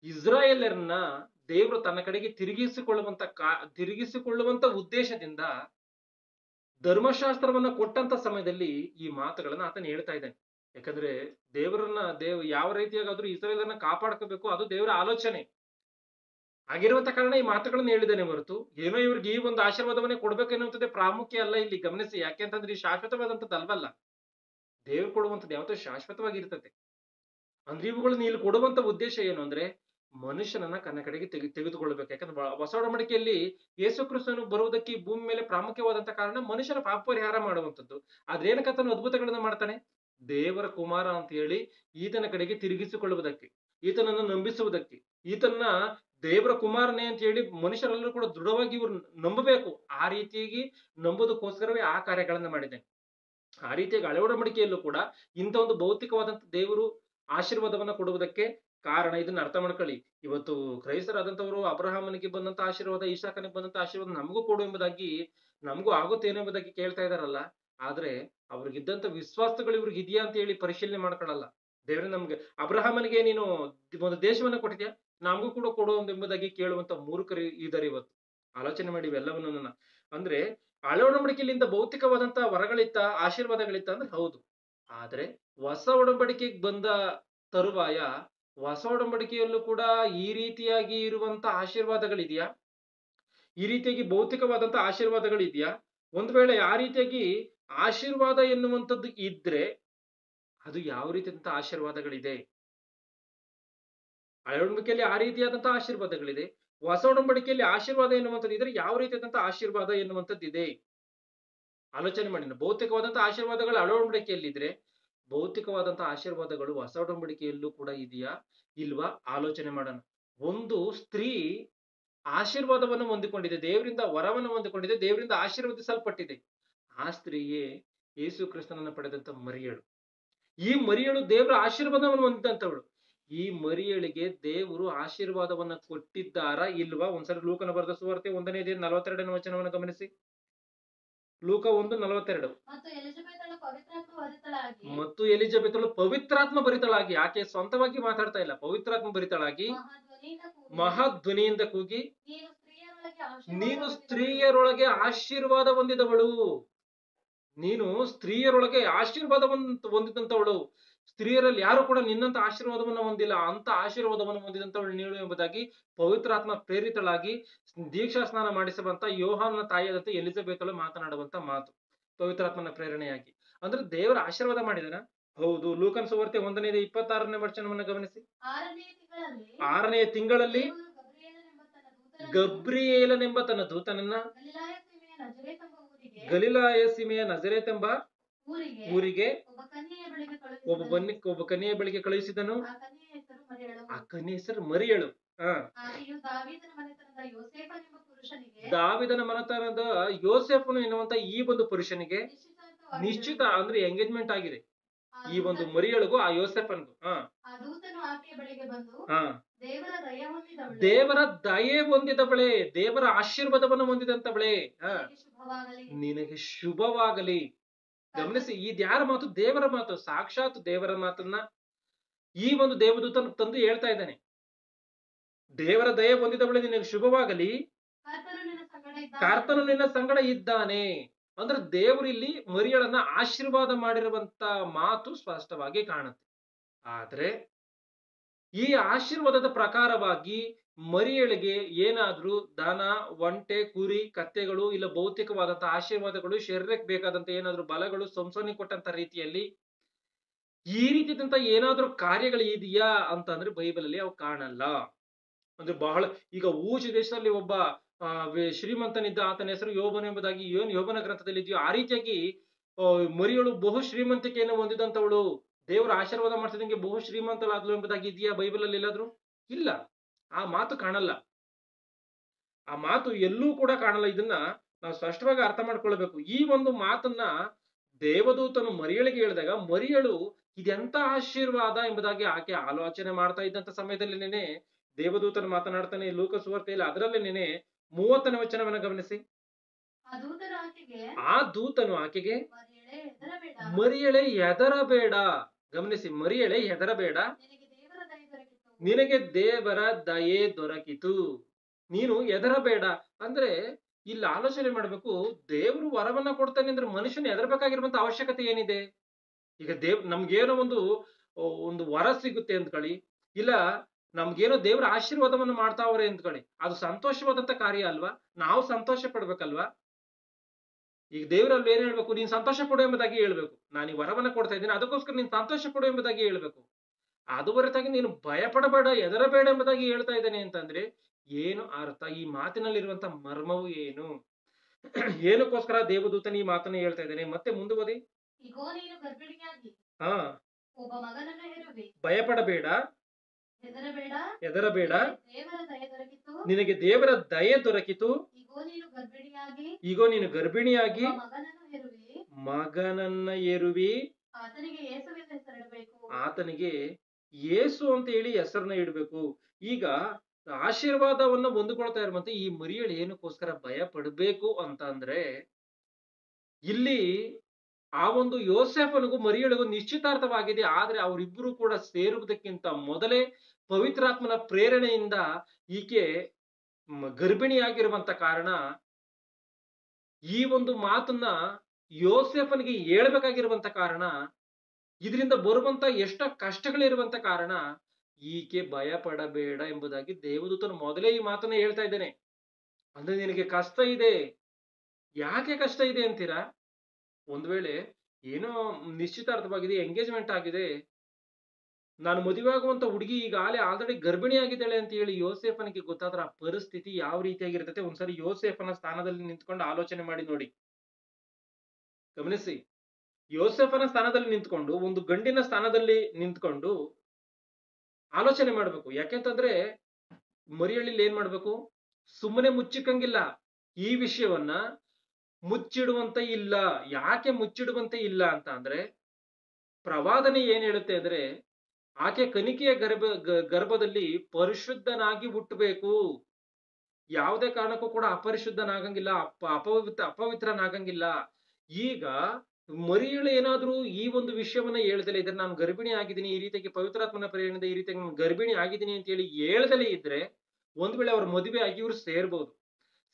ಇಸ್ರಾಯೇಲರನ್ನ ದೇವರು ತನ್ನ ಕಡೆಗೆ ತಿರುಗಿಸಿಕೊಳ್ಳುವಂತ ಉದ್ದೇಶದಿಂದ ಧರ್ಮಶಾಸ್ತ್ರವನ್ನ ಕೊಟ್ಟಂತ ಸಮಯದಲ್ಲಿ ಈ ಮಾತುಗಳನ್ನ ಆತನ ಹೇಳ್ತಾ ಇದ್ದಾನೆ. ಯಾಕಂದ್ರೆ ಯಾವ ರೀತಿಯಾಗಾದ್ರೂ ಇಸ್ರಾಯೇಲರನ್ನ ಕಾಪಾಡ್ಕೋಬೇಕು, ಅದು ದೇವರ ಆಲೋಚನೆ ಆಗಿರುವಂತ ಕಾರಣ ಈ ಮಾತುಗಳನ್ನ ಹೇಳಿದ್ದೇನೆ ಹೊರತು ಏನೋ ಇವ್ರಿಗೆ ಈ ಒಂದು ಆಶೀರ್ವಾದವನ್ನೇ ಕೊಡ್ಬೇಕೆನ್ನುವಂಥದ್ದೇ ಪ್ರಾಮುಖ್ಯ ಅಲ್ಲ ಇಲ್ಲಿ. ಗಮನಿಸಿ, ಯಾಕೆಂತಂದ್ರೆ ಈ ಶಾಶ್ವತವಾದಂಥದ್ದು ಅಲ್ವಲ್ಲ. ದೇವ್ರು ಕೊಡುವಂಥದ್ದು ಯಾವತ್ತೂ ಶಾಶ್ವತವಾಗಿರ್ತದೆ. ಅಂದ್ರೆ ಇವುಗಳನ್ನ ಇಲ್ಲಿ ಕೊಡುವಂತ ಉದ್ದೇಶ ಏನು ಅಂದ್ರೆ ಮನುಷ್ಯನನ್ನ ತನ್ನ ಕಡೆಗೆ ತೆಗೆದುಕೊಳ್ಬೇಕು. ಯಾಕಂದ್ರೆ ಹೊಸ ಒಡಂಬಡಿಕೆಯಲ್ಲಿ ಯೇಸು ಕ್ರಿಸ್ತನು ಬರುವುದಕ್ಕೆ ಈ ಭೂಮಿ ಮೇಲೆ ಪ್ರಾಮುಖ್ಯವಾದಂತ ಕಾರಣ ಮನುಷ್ಯನ ಪಾಪ ಪರಿಹಾರ ಮಾಡುವಂಥದ್ದು. ಆದ್ರೆ ಏನಕ್ಕಂತ ಅದ್ಭುತಗಳನ್ನ ಮಾಡ್ತಾನೆ, ದೇವರ ಕುಮಾರ ಅಂತ ಹೇಳಿ ಈತನ ಕಡೆಗೆ ತಿರುಗಿಸಿಕೊಳ್ಳುವುದಕ್ಕೆ, ಈತನನ್ನು ನಂಬಿಸುವುದಕ್ಕೆ, ಈತನ್ನ ದೇವರ ಕುಮಾರನೇ ಅಂತ ಹೇಳಿ ಮನುಷ್ಯರೆಲ್ಲರೂ ಕೂಡ ದೃಢವಾಗಿ ಇವ್ರು ನಂಬಬೇಕು. ಆ ರೀತಿಯಾಗಿ ನಂಬೋದಕ್ಕೋಸ್ಕರವೇ ಆ ಕಾರ್ಯಗಳನ್ನ ಮಾಡಿದ್ದೇನೆ. ಆ ರೀತಿಯಾಗಿ ಹಳೆ ಒಡಂಬಡಿಕೆಯಲ್ಲೂ ಕೂಡ ಇಂಥ ಒಂದು ಭೌತಿಕವಾದಂತ ದೇವರು ಆಶೀರ್ವಾದವನ್ನ ಕೊಡುವುದಕ್ಕೆ ಕಾರಣ. ಇದನ್ನ ಅರ್ಥ ಮಾಡ್ಕೊಳ್ಳಿ. ಇವತ್ತು ಕ್ರೈಸ್ತರಾದಂತವರು ಅಬ್ರಹಾಮನಿಗೆ ಬಂದಂತ ಆಶೀರ್ವಾದ, ಇಸಾಕನಿಗೆ ಬಂದಂತ ಆಶೀರ್ವಾದ ನಮಗೂ ಕೊಡು ಎಂಬುದಾಗಿ, ನಮಗೂ ಆಗುತ್ತೇನೋ ಎಂಬುದಾಗಿ ಕೇಳ್ತಾ ಇದಾರಲ್ಲ. ಆದ್ರೆ ಅವ್ರಿಗಿದ್ದಂತ ವಿಶ್ವಾಸಗಳು ಇವ್ರಿಗೆ ಇದೆಯಾ ಅಂತ ಹೇಳಿ ಪರಿಶೀಲನೆ ಮಾಡ್ಕೊಳ್ಳಲ್ಲ. ದೇವ್ರೆ ನಮ್ಗೆ ಅಬ್ರಹಾಮನಿಗೆ ನೀನು ಒಂದು ದೇಶವನ್ನ ಕೊಟ್ಟಿದ್ಯಾ, ನಮಗೂ ಕೂಡ ಕೊಡು ಎಂಬುದಾಗಿ ಕೇಳುವಂತ ಮೂರ್ಖರು ಇದ್ದಾರೆ ಇವತ್ತು. ಆಲೋಚನೆ ಮಾಡಿ ಇವೆಲ್ಲವನ್ನ. ಅಂದ್ರೆ ಹಳೆ ಒಡಂಬಡಿಕೆಯಿಂದ ಭೌತಿಕವಾದಂತ ವರಗಳಿತ್ತ, ಆಶೀರ್ವಾದಗಳಿತ್ತ ಅಂದ್ರೆ ಹೌದು. ಆದ್ರೆ ಹೊಸ ಒಡಂಬಡಿಕೆಗೆ ಬಂದ ತರುವಾಯ ಹೊಸ ಒಡಂಬಡಿಕೆಯಲ್ಲೂ ಕೂಡ ಈ ರೀತಿಯಾಗಿ ಇರುವಂತ ಆಶೀರ್ವಾದಗಳಿದೆಯಾ, ಈ ರೀತಿಯಾಗಿ ಭೌತಿಕವಾದಂತ ಆಶೀರ್ವಾದಗಳಿದೆಯಾ? ಒಂದ್ ವೇಳೆ ಆ ರೀತಿಯಾಗಿ ಆಶೀರ್ವಾದ ಎನ್ನುವಂಥದ್ದು ಇದ್ರೆ ಅದು ಯಾವ ರೀತಿಯಾದಂತ ಆಶೀರ್ವಾದಗಳಿದೆ? ಹಳೆ ಒಡಂಬಡಿಕೆಯಲ್ಲಿ ಆ ರೀತಿಯಾದಂತಹ ಆಶೀರ್ವಾದಗಳಿದೆ. ಹೊಸ ಒಡಂಬಡಿಕೆಯಲ್ಲಿ ಆಶೀರ್ವಾದ ಎನ್ನುವಂಥದ್ದು ಇದ್ರೆ ಯಾವ ರೀತಿಯಾದಂತಹ ಆಶೀರ್ವಾದ ಎನ್ನುವಂಥದ್ದು ಇದೆ? ಆಲೋಚನೆ ಮಾಡಿ. ಭೌತಿಕವಾದಂತಹ ಆಶೀರ್ವಾದಗಳು ಹಳೆ ಒಡಂಬಡಿಕೆಯಲ್ಲಿ ಇದ್ರೆ ಭೌತಿಕವಾದಂತಹ ಆಶೀರ್ವಾದಗಳು ಹೊಸ ಒಡಂಬಡಿಕೆಯಲ್ಲೂ ಕೂಡ ಇದೆಯಾ ಇಲ್ವಾ ಆಲೋಚನೆ ಮಾಡೋಣ. ಒಂದು ಸ್ತ್ರೀ ಆಶೀರ್ವಾದವನ್ನು ಹೊಂದಿಕೊಂಡಿದೆ, ದೇವರಿಂದ ವರವನ್ನು ಹೊಂದಿಕೊಂಡಿದೆ, ದೇವರಿಂದ ಆಶೀರ್ವದಿಸಲ್ಪಟ್ಟಿದೆ. ಆ ಸ್ತ್ರೀಯೇ ಯೇಸು ಕ್ರಿಸ್ತನನ್ನ ಪಡೆದಂತ ಮರಿಯಳು. ಈ ಮರಿಯಳು ದೇವರ ಆಶೀರ್ವಾದವನ್ನು ಹೊಂದಿದಂತವಳು. ಈ ಮರಿಯಳಿಗೆ ದೇವರು ಆಶೀರ್ವಾದವನ್ನ ಕೊಟ್ಟಿದ್ದಾರಾ ಇಲ್ವಾ? ಒಂದ್ಸರಿ ಲೂಕನ ಬರೆದ ಸುವಾರ್ತೆ 1ನೇ ಅಧ್ಯಾಯ 42ನೇ ವಚನವನ್ನು ಗಮನಿಸಿ. ಲೂಕ 1:42. ಮತ್ತು ಎಲಿಜಬೆತಳು ಪವಿತ್ರಾತ್ಮ ಭರಿತಳಾಗಿ, ಆಕೆ ಸ್ವಂತವಾಗಿ ಮಾತಾಡ್ತಾ ಇಲ್ಲ, ಪವಿತ್ರಾತ್ಮ ಭರಿತಳಾಗಿ ಮಹಾಧ್ವನಿಯಿಂದ ಕೂಗಿ, ನೀನು ಸ್ತ್ರೀಯರೊಳಗೆ ಆಶೀರ್ವಾದ ಹೊಂದಿದವಳು, ನೀನು ಸ್ತ್ರೀಯರೊಳಗೆ ಆಶೀರ್ವಾದವನ್ನು ಹೊಂದಿದಂತವಳು, ಸ್ತ್ರೀಯರಲ್ಲಿ ಯಾರು ಕೂಡ ನಿನ್ನಂತ ಆಶೀರ್ವಾದವನ್ನು ಹೊಂದಿಲ್ಲ, ಅಂತ ಆಶೀರ್ವಾದವನ್ನು ಹೊಂದಿದಂತವಳು ನೀಳು ಎಂಬುದಾಗಿ ಪವಿತ್ರಾತ್ಮ ಪ್ರೇರಿತಳಾಗಿ ದೀಕ್ಷಾ ಸ್ನಾನ ಮಾಡಿಸುವಂತ ಯೋಹಾನನ ತಾಯಿಯಾದಂತ ಎಲಿಜಬೆತಳು ಮಾತನಾಡುವಂತ ಮಾತು, ಪವಿತ್ರಾತ್ಮನ ಪ್ರೇರಣೆಯಾಗಿ. ಅಂದ್ರೆ ದೇವರ ಆಶೀರ್ವಾದ ಮಾಡಿದಾನ? ಹೌದು. ಲೂಕನ ಸುವಾರ್ತೆ 1ನೇ ಅಧ್ಯಾಯ 26ನೇ ವಚನವನ್ನು ಗಮನಿಸಿ. 6ನೇ ತಿಂಗಳಲ್ಲಿ ಗಬ್ರಿಯೇಲನೆಂಬ ತನ್ನ ದೂತನನ್ನ ಗಲಿಲಾಯ ಸೀಮೆಯ ನಜರೇತ್ ಎಂಬ ಊರಿಗೆ ಒಬ್ಬ ಕನ್ಯೆಯ ಬಳಿಗೆ ಕಳುಹಿಸಿದನು. ಆ ಕನ್ಯೆ ಹೆಸರು ಮರಿಯಳು. ದಾವಿದನ ಮನೆತನದ ಯೋಸೇಫನು ಎನ್ನುವಂತ ಈ ಒಂದು ಪುರುಷನಿಗೆ ನಿಶ್ಚಿತ ಅಂದ್ರೆ ಎಂಗೇಜ್ಮೆಂಟ್ ಆಗಿದೆ. ಈ ಒಂದು ಮರಿಯಳಿಗೂ ಆ ಯೋಸೇಫನ್ಗೂ ದೇವರ ದಯೆ ಹೊಂದಿದವಳೆ, ದೇವರ ಆಶೀರ್ವಾದವನ್ನು ಹೊಂದಿದಂತವಳೆ, ನಿನಗೆ ಶುಭವಾಗಲಿ. ಗಮನಿಸಿ, ಇದ್ಯಾರ ಮಾತು? ದೇವರ ಮಾತು. ಸಾಕ್ಷಾತ್ ದೇವರ ಮಾತನ್ನ ಈ ಒಂದು ದೇವದೂತನ ತಂದು ಹೇಳ್ತಾ ಇದ್ದಾನೆ. ದೇವರ ದಯೆ ಹೊಂದಿದವಳೆ ನಿನಗೆ ಶುಭವಾಗಲಿ, ಕರ್ತನು ನಿನ್ನ ಸಂಗಡ ಇದ್ದಾನೆ. ಅಂದ್ರೆ ದೇವರು ಇಲ್ಲಿ ಮರಿಯಳನ್ನ ಆಶೀರ್ವಾದ ಮಾಡಿರುವಂತ ಮಾತು ಸ್ಪಷ್ಟವಾಗಿ ಕಾಣುತ್ತೆ. ಆದ್ರೆ ಈ ಆಶೀರ್ವಾದದ ಪ್ರಕಾರವಾಗಿ ಮರಿಯಳಿಗೆ ಏನಾದ್ರೂ ದನ, ಒಂಟೆ, ಕುರಿ, ಕತ್ತೆಗಳು ಇಲ್ಲ ಭೌತಿಕವಾದಂತಹ ಆಶೀರ್ವಾದಗಳು, ಶರೀರಕ್ಕೆ ಬೇಕಾದಂತ ಏನಾದ್ರೂ ಬಲಗಳು ಸಂಸೋನಿ ಕೊಟ್ಟಂತ ರೀತಿಯಲ್ಲಿ ಈ ರೀತಿಯಾದಂತ ಏನಾದ್ರೂ ಕಾರ್ಯಗಳು ಇದೆಯಾ ಅಂತಂದ್ರೆ ಬೈಬಲ್ ಅಲ್ಲಿ ಅವು ಕಾಣಲ್ಲ. ಅಂದ್ರೆ ಬಹಳ ಈಗ ಊಜ್ ದೇಶದಲ್ಲಿ ಒಬ್ಬ ಶ್ರೀಮಂತನಿದ್ದ, ಆತನ ಹೆಸರು ಯೋಬನು ಎಂಬುದಾಗಿ ಏನು ಯೋಬನ ಗ್ರಂಥದಲ್ಲಿ ಇದೆಯೋ ಆ ರೀತಿಯಾಗಿ ಮರಿಯಳು ಬಹು ಶ್ರೀಮಂತಿಕೆಯನ್ನು ಹೊಂದಿದಂತವಳು, ದೇವರ ಆಶೀರ್ವಾದ ಮಾಡ್ತಿದಂಗೆ ಬಹು ಶ್ರೀಮಂತಳಾದ್ಲು ಎಂಬುದಾಗಿ ಇದೆಯಾ ಬೈಬಲ್ ಅಲ್ಲಿ ಎಲ್ಲಾದ್ರೂ? ಇಲ್ಲ, ಆ ಮಾತು ಕಾಣಲ್ಲ. ಆ ಮಾತು ಎಲ್ಲೂ ಕೂಡ ಕಾಣಲ್ಲ. ಇದನ್ನ ನಾವು ಸ್ಪಷ್ಟವಾಗಿ ಅರ್ಥ ಮಾಡ್ಕೊಳ್ಬೇಕು. ಈ ಒಂದು ಮಾತನ್ನ ದೇವದೂತನು ಮರಿಯಳಿಗೆ ಹೇಳಿದಾಗ ಮರಿಯಳು ಇದೆಂತ ಆಶೀರ್ವಾದ ಎಂಬುದಾಗಿ ಆಕೆ ಆಲೋಚನೆ ಮಾಡ್ತಾ ಇದ್ದಂತ ಸಮಯದಲ್ಲಿ ದೇವದೂತನು ಮಾತನಾಡ್ತಾನೆ ಲೂಕ ಸುವಾರ್ತೆಯಲ್ಲಿ. ಅದರಲ್ಲೇನೆ 30ನೇ ವಚನವನ್ನ ಗಮನಿಸಿ. ಆ ದೂತನು ಆಕೆಗೆ, ಮರಿಯಳೆ ಹೆದರಬೇಡ. ಗಮನಿಸಿ, ಮರಿಯಳೆ ಹೆದರಬೇಡ, ನಿನಗೆ ದೇವರ ದಯೆ ದೊರಕಿತು. ನೀನು ಹೆದರಬೇಡ ಅಂದ್ರೆ ಇಲ್ಲಿ ಆಲೋಚನೆ ಮಾಡ್ಬೇಕು, ದೇವರು ವರವನ್ನ ಕೊಡ್ತಾನೆ ಅಂದ್ರೆ ಮನುಷ್ಯನ ಹೆದರ್ಬೇಕಾಗಿರುವಂತ ಅವಶ್ಯಕತೆ ಏನಿದೆ? ಈಗ ನಮ್ಗೇನೋ ಒಂದು ವರ ಸಿಗುತ್ತೆ ಅಂದ್ಕೊಳ್ಳಿ, ಇಲ್ಲ ನಮ್ಗೇನೋ ದೇವರ ಆಶೀರ್ವಾದವನ್ನು ಮಾಡ್ತಾವ್ರೆ ಅಂದ್ಕೊಳ್ಳಿ, ಅದು ಸಂತೋಷವಾದಂತ ಕಾರ್ಯ ಅಲ್ವಾ? ನಾವು ಸಂತೋಷ ಪಡ್ಬೇಕಲ್ವಾ? ಈಗ ದೇವರಲ್ಲಿ ಏನ್ ಹೇಳ್ಬೇಕು? ನೀನ್ ಸಂತೋಷ ಪಡು ಎಂಬುದಾಗಿ ಹೇಳ್ಬೇಕು. ನಾನು ಈ ವರವನ್ನ ಕೊಡ್ತಾ ಇದ್ದೀನಿ, ಅದಕ್ಕೋಸ್ಕರ ನೀನ್ ಸಂತೋಷ ಪಡು ಎಂಬುದಾಗಿ ಹೇಳ್ಬೇಕು. ಅದು ಹೊರತಾಗಿ ನೀನು ಭಯ ಪಡಬೇಡ, ಹೆದರಬೇಡ ಎಂಬುದಾಗಿ ಹೇಳ್ತಾ ಇದ್ದೇನೆ ಅಂತಂದ್ರೆ ಏನು ಅರ್ಥ? ಈ ಮಾತಿನಲ್ಲಿರುವಂತ ಮರ್ಮವು ಏನು? ಏನಕ್ಕೋಸ್ಕರ ದೇವದೂತನ ಈ ಮಾತನ್ನ ಹೇಳ್ತಾ ಇದ್ದೇನೆ? ಮತ್ತೆ ಮುಂದುವರಿ. ಹಾ, ಭಯಪಡಬೇಡ, ಹೆದರಬೇಡ, ನಿನಗೆ ದೇವರ ದಯೆ ದೊರಕಿತು. ಈಗ ನೀನು ಗರ್ಭಿಣಿಯಾಗಿ ಮಗನನ್ನ ಹೆರುವಿ, ಆತನಿಗೆ ಯೇಸು ಅಂತ ಹೇಳಿ ಹೆಸರನ್ನ ಇಡಬೇಕು. ಈಗ ಆಶೀರ್ವಾದವನ್ನ ಹೊಂದಿಕೊಳ್ತಾ ಇರುವಂತೆ ಈ ಮರಿಯಳು ಏನಕ್ಕೋಸ್ಕರ ಭಯ ಪಡಬೇಕು ಅಂತ ಅಂದ್ರೆ, ಇಲ್ಲಿ ಆ ಒಂದು ಯೋಸೇಫನಿಗೂ ಮರಿಯಳಿಗೂ ನಿಶ್ಚಿತಾರ್ಥವಾಗಿದೆ. ಆದ್ರೆ ಅವರಿಬ್ಬರು ಕೂಡ ಸೇರುವುದಕ್ಕಿಂತ ಮೊದಲೇ ಪವಿತ್ರಾತ್ಮನ ಪ್ರೇರಣೆಯಿಂದ ಈಕೆ ಗರ್ಭಿಣಿಯಾಗಿರುವಂತ ಕಾರಣ ಈ ಒಂದು ಮಾತನ್ನ ಯೋಸೇಫನಿಗೆ ಹೇಳ್ಬೇಕಾಗಿರುವಂತ ಕಾರಣ, ಇದರಿಂದ ಬರುವಂತ ಎಷ್ಟೋ ಕಷ್ಟಗಳಿರುವಂತ ಕಾರಣ ಈಕೆ ಭಯ ಪಡಬೇಡ ಎಂಬುದಾಗಿ ದೇವದೂತನು ಮೊದಲೇ ಈ ಮಾತನ್ನ ಹೇಳ್ತಾ ಇದ್ದೇನೆ. ಅಂದ್ರೆ ನಿನಗೆ ಕಷ್ಟ ಇದೆ. ಯಾಕೆ ಕಷ್ಟ ಇದೆ ಅಂತೀರಾ? ಒಂದ್ ವೇಳೆ ಏನೋ ನಿಶ್ಚಿತಾರ್ಥವಾಗಿದೆ, ಎಂಗೇಜ್ಮೆಂಟ್ ಆಗಿದೆ, ನಾನು ಮದುವೆ ಆಗುವಂತ ಹುಡುಗಿ ಈಗಾಗಲೇ ಆಲ್ರೆಡಿ ಗರ್ಭಿಣಿ ಆಗಿದ್ದಾಳೆ ಅಂತ ಹೇಳಿ ಯೋಸೇಫನಿಗೆ ಗೊತ್ತಾದ್ರೆ ಆ ಪರಿಸ್ಥಿತಿ ಯಾವ ರೀತಿಯಾಗಿರ್ತದೆ? ಒಂದ್ಸರಿ ಯೋಸೇಫನ ಸ್ಥಾನದಲ್ಲಿ ನಿಂತ್ಕೊಂಡು ಆಲೋಚನೆ ಮಾಡಿ ನೋಡಿ. ಗಮನಿಸಿ, ಯೋಸೇಫನ ಸ್ಥಾನದಲ್ಲಿ ನಿಂತ್ಕೊಂಡು, ಒಂದು ಗಂಡಿನ ಸ್ಥಾನದಲ್ಲಿ ನಿಂತ್ಕೊಂಡು ಆಲೋಚನೆ ಮಾಡ್ಬೇಕು. ಯಾಕೆಂತಂದ್ರೆ ಮರಿಯಳಿಲ್ ಏನ್ ಮಾಡ್ಬೇಕು? ಸುಮ್ಮನೆ ಮುಚ್ಚಿಕ್ಕಂಗಿಲ್ಲ. ಈ ವಿಷಯವನ್ನ ಮುಚ್ಚಿಡುವಂತ ಇಲ್ಲ. ಯಾಕೆ ಮುಚ್ಚಿಡುವಂತೆ ಇಲ್ಲ ಅಂತ ಅಂದ್ರೆ, ಪ್ರವಾದನೆ ಏನ್ ಹೇಳುತ್ತೆ ಅಂದ್ರೆ, ಆಕೆ ಕನಿಕೆಯ ಗರ್ಭದಲ್ಲಿ ಪರಿಶುದ್ಧನಾಗಿ ಹುಟ್ಟಬೇಕು. ಯಾವುದೇ ಕಾರಣಕ್ಕೂ ಕೂಡ ಅಪರಿಶುದ್ಧನಾಗಂಗಿಲ್ಲ, ಅಪವಿತ್ರನಾಗಂಗಿಲ್ಲ. ಈಗ ಮರಿಯಳು ಏನಾದ್ರೂ ಈ ಒಂದು ವಿಷಯವನ್ನ ಹೇಳ್ದಲೇ ಇದ್ರೆ, ನಾನು ಗರ್ಭಿಣಿ ಆಗಿದ್ದೀನಿ, ಈ ರೀತಿಯಾಗಿ ಪವಿತ್ರಾತ್ಮನ ಪ್ರೇರಣೆಯಿಂದ ಈ ರೀತಿಯಾಗಿ ನಾನು ಗರ್ಭಿಣಿ ಆಗಿದ್ದೀನಿ ಅಂತ ಹೇಳಿ ಹೇಳ್ದಲೇ ಇದ್ರೆ, ಒಂದ್ ವೇಳೆ ಅವ್ರ ಮದುವೆ ಆಗಿ ಇವ್ರು ಸೇರ್ಬೋದು.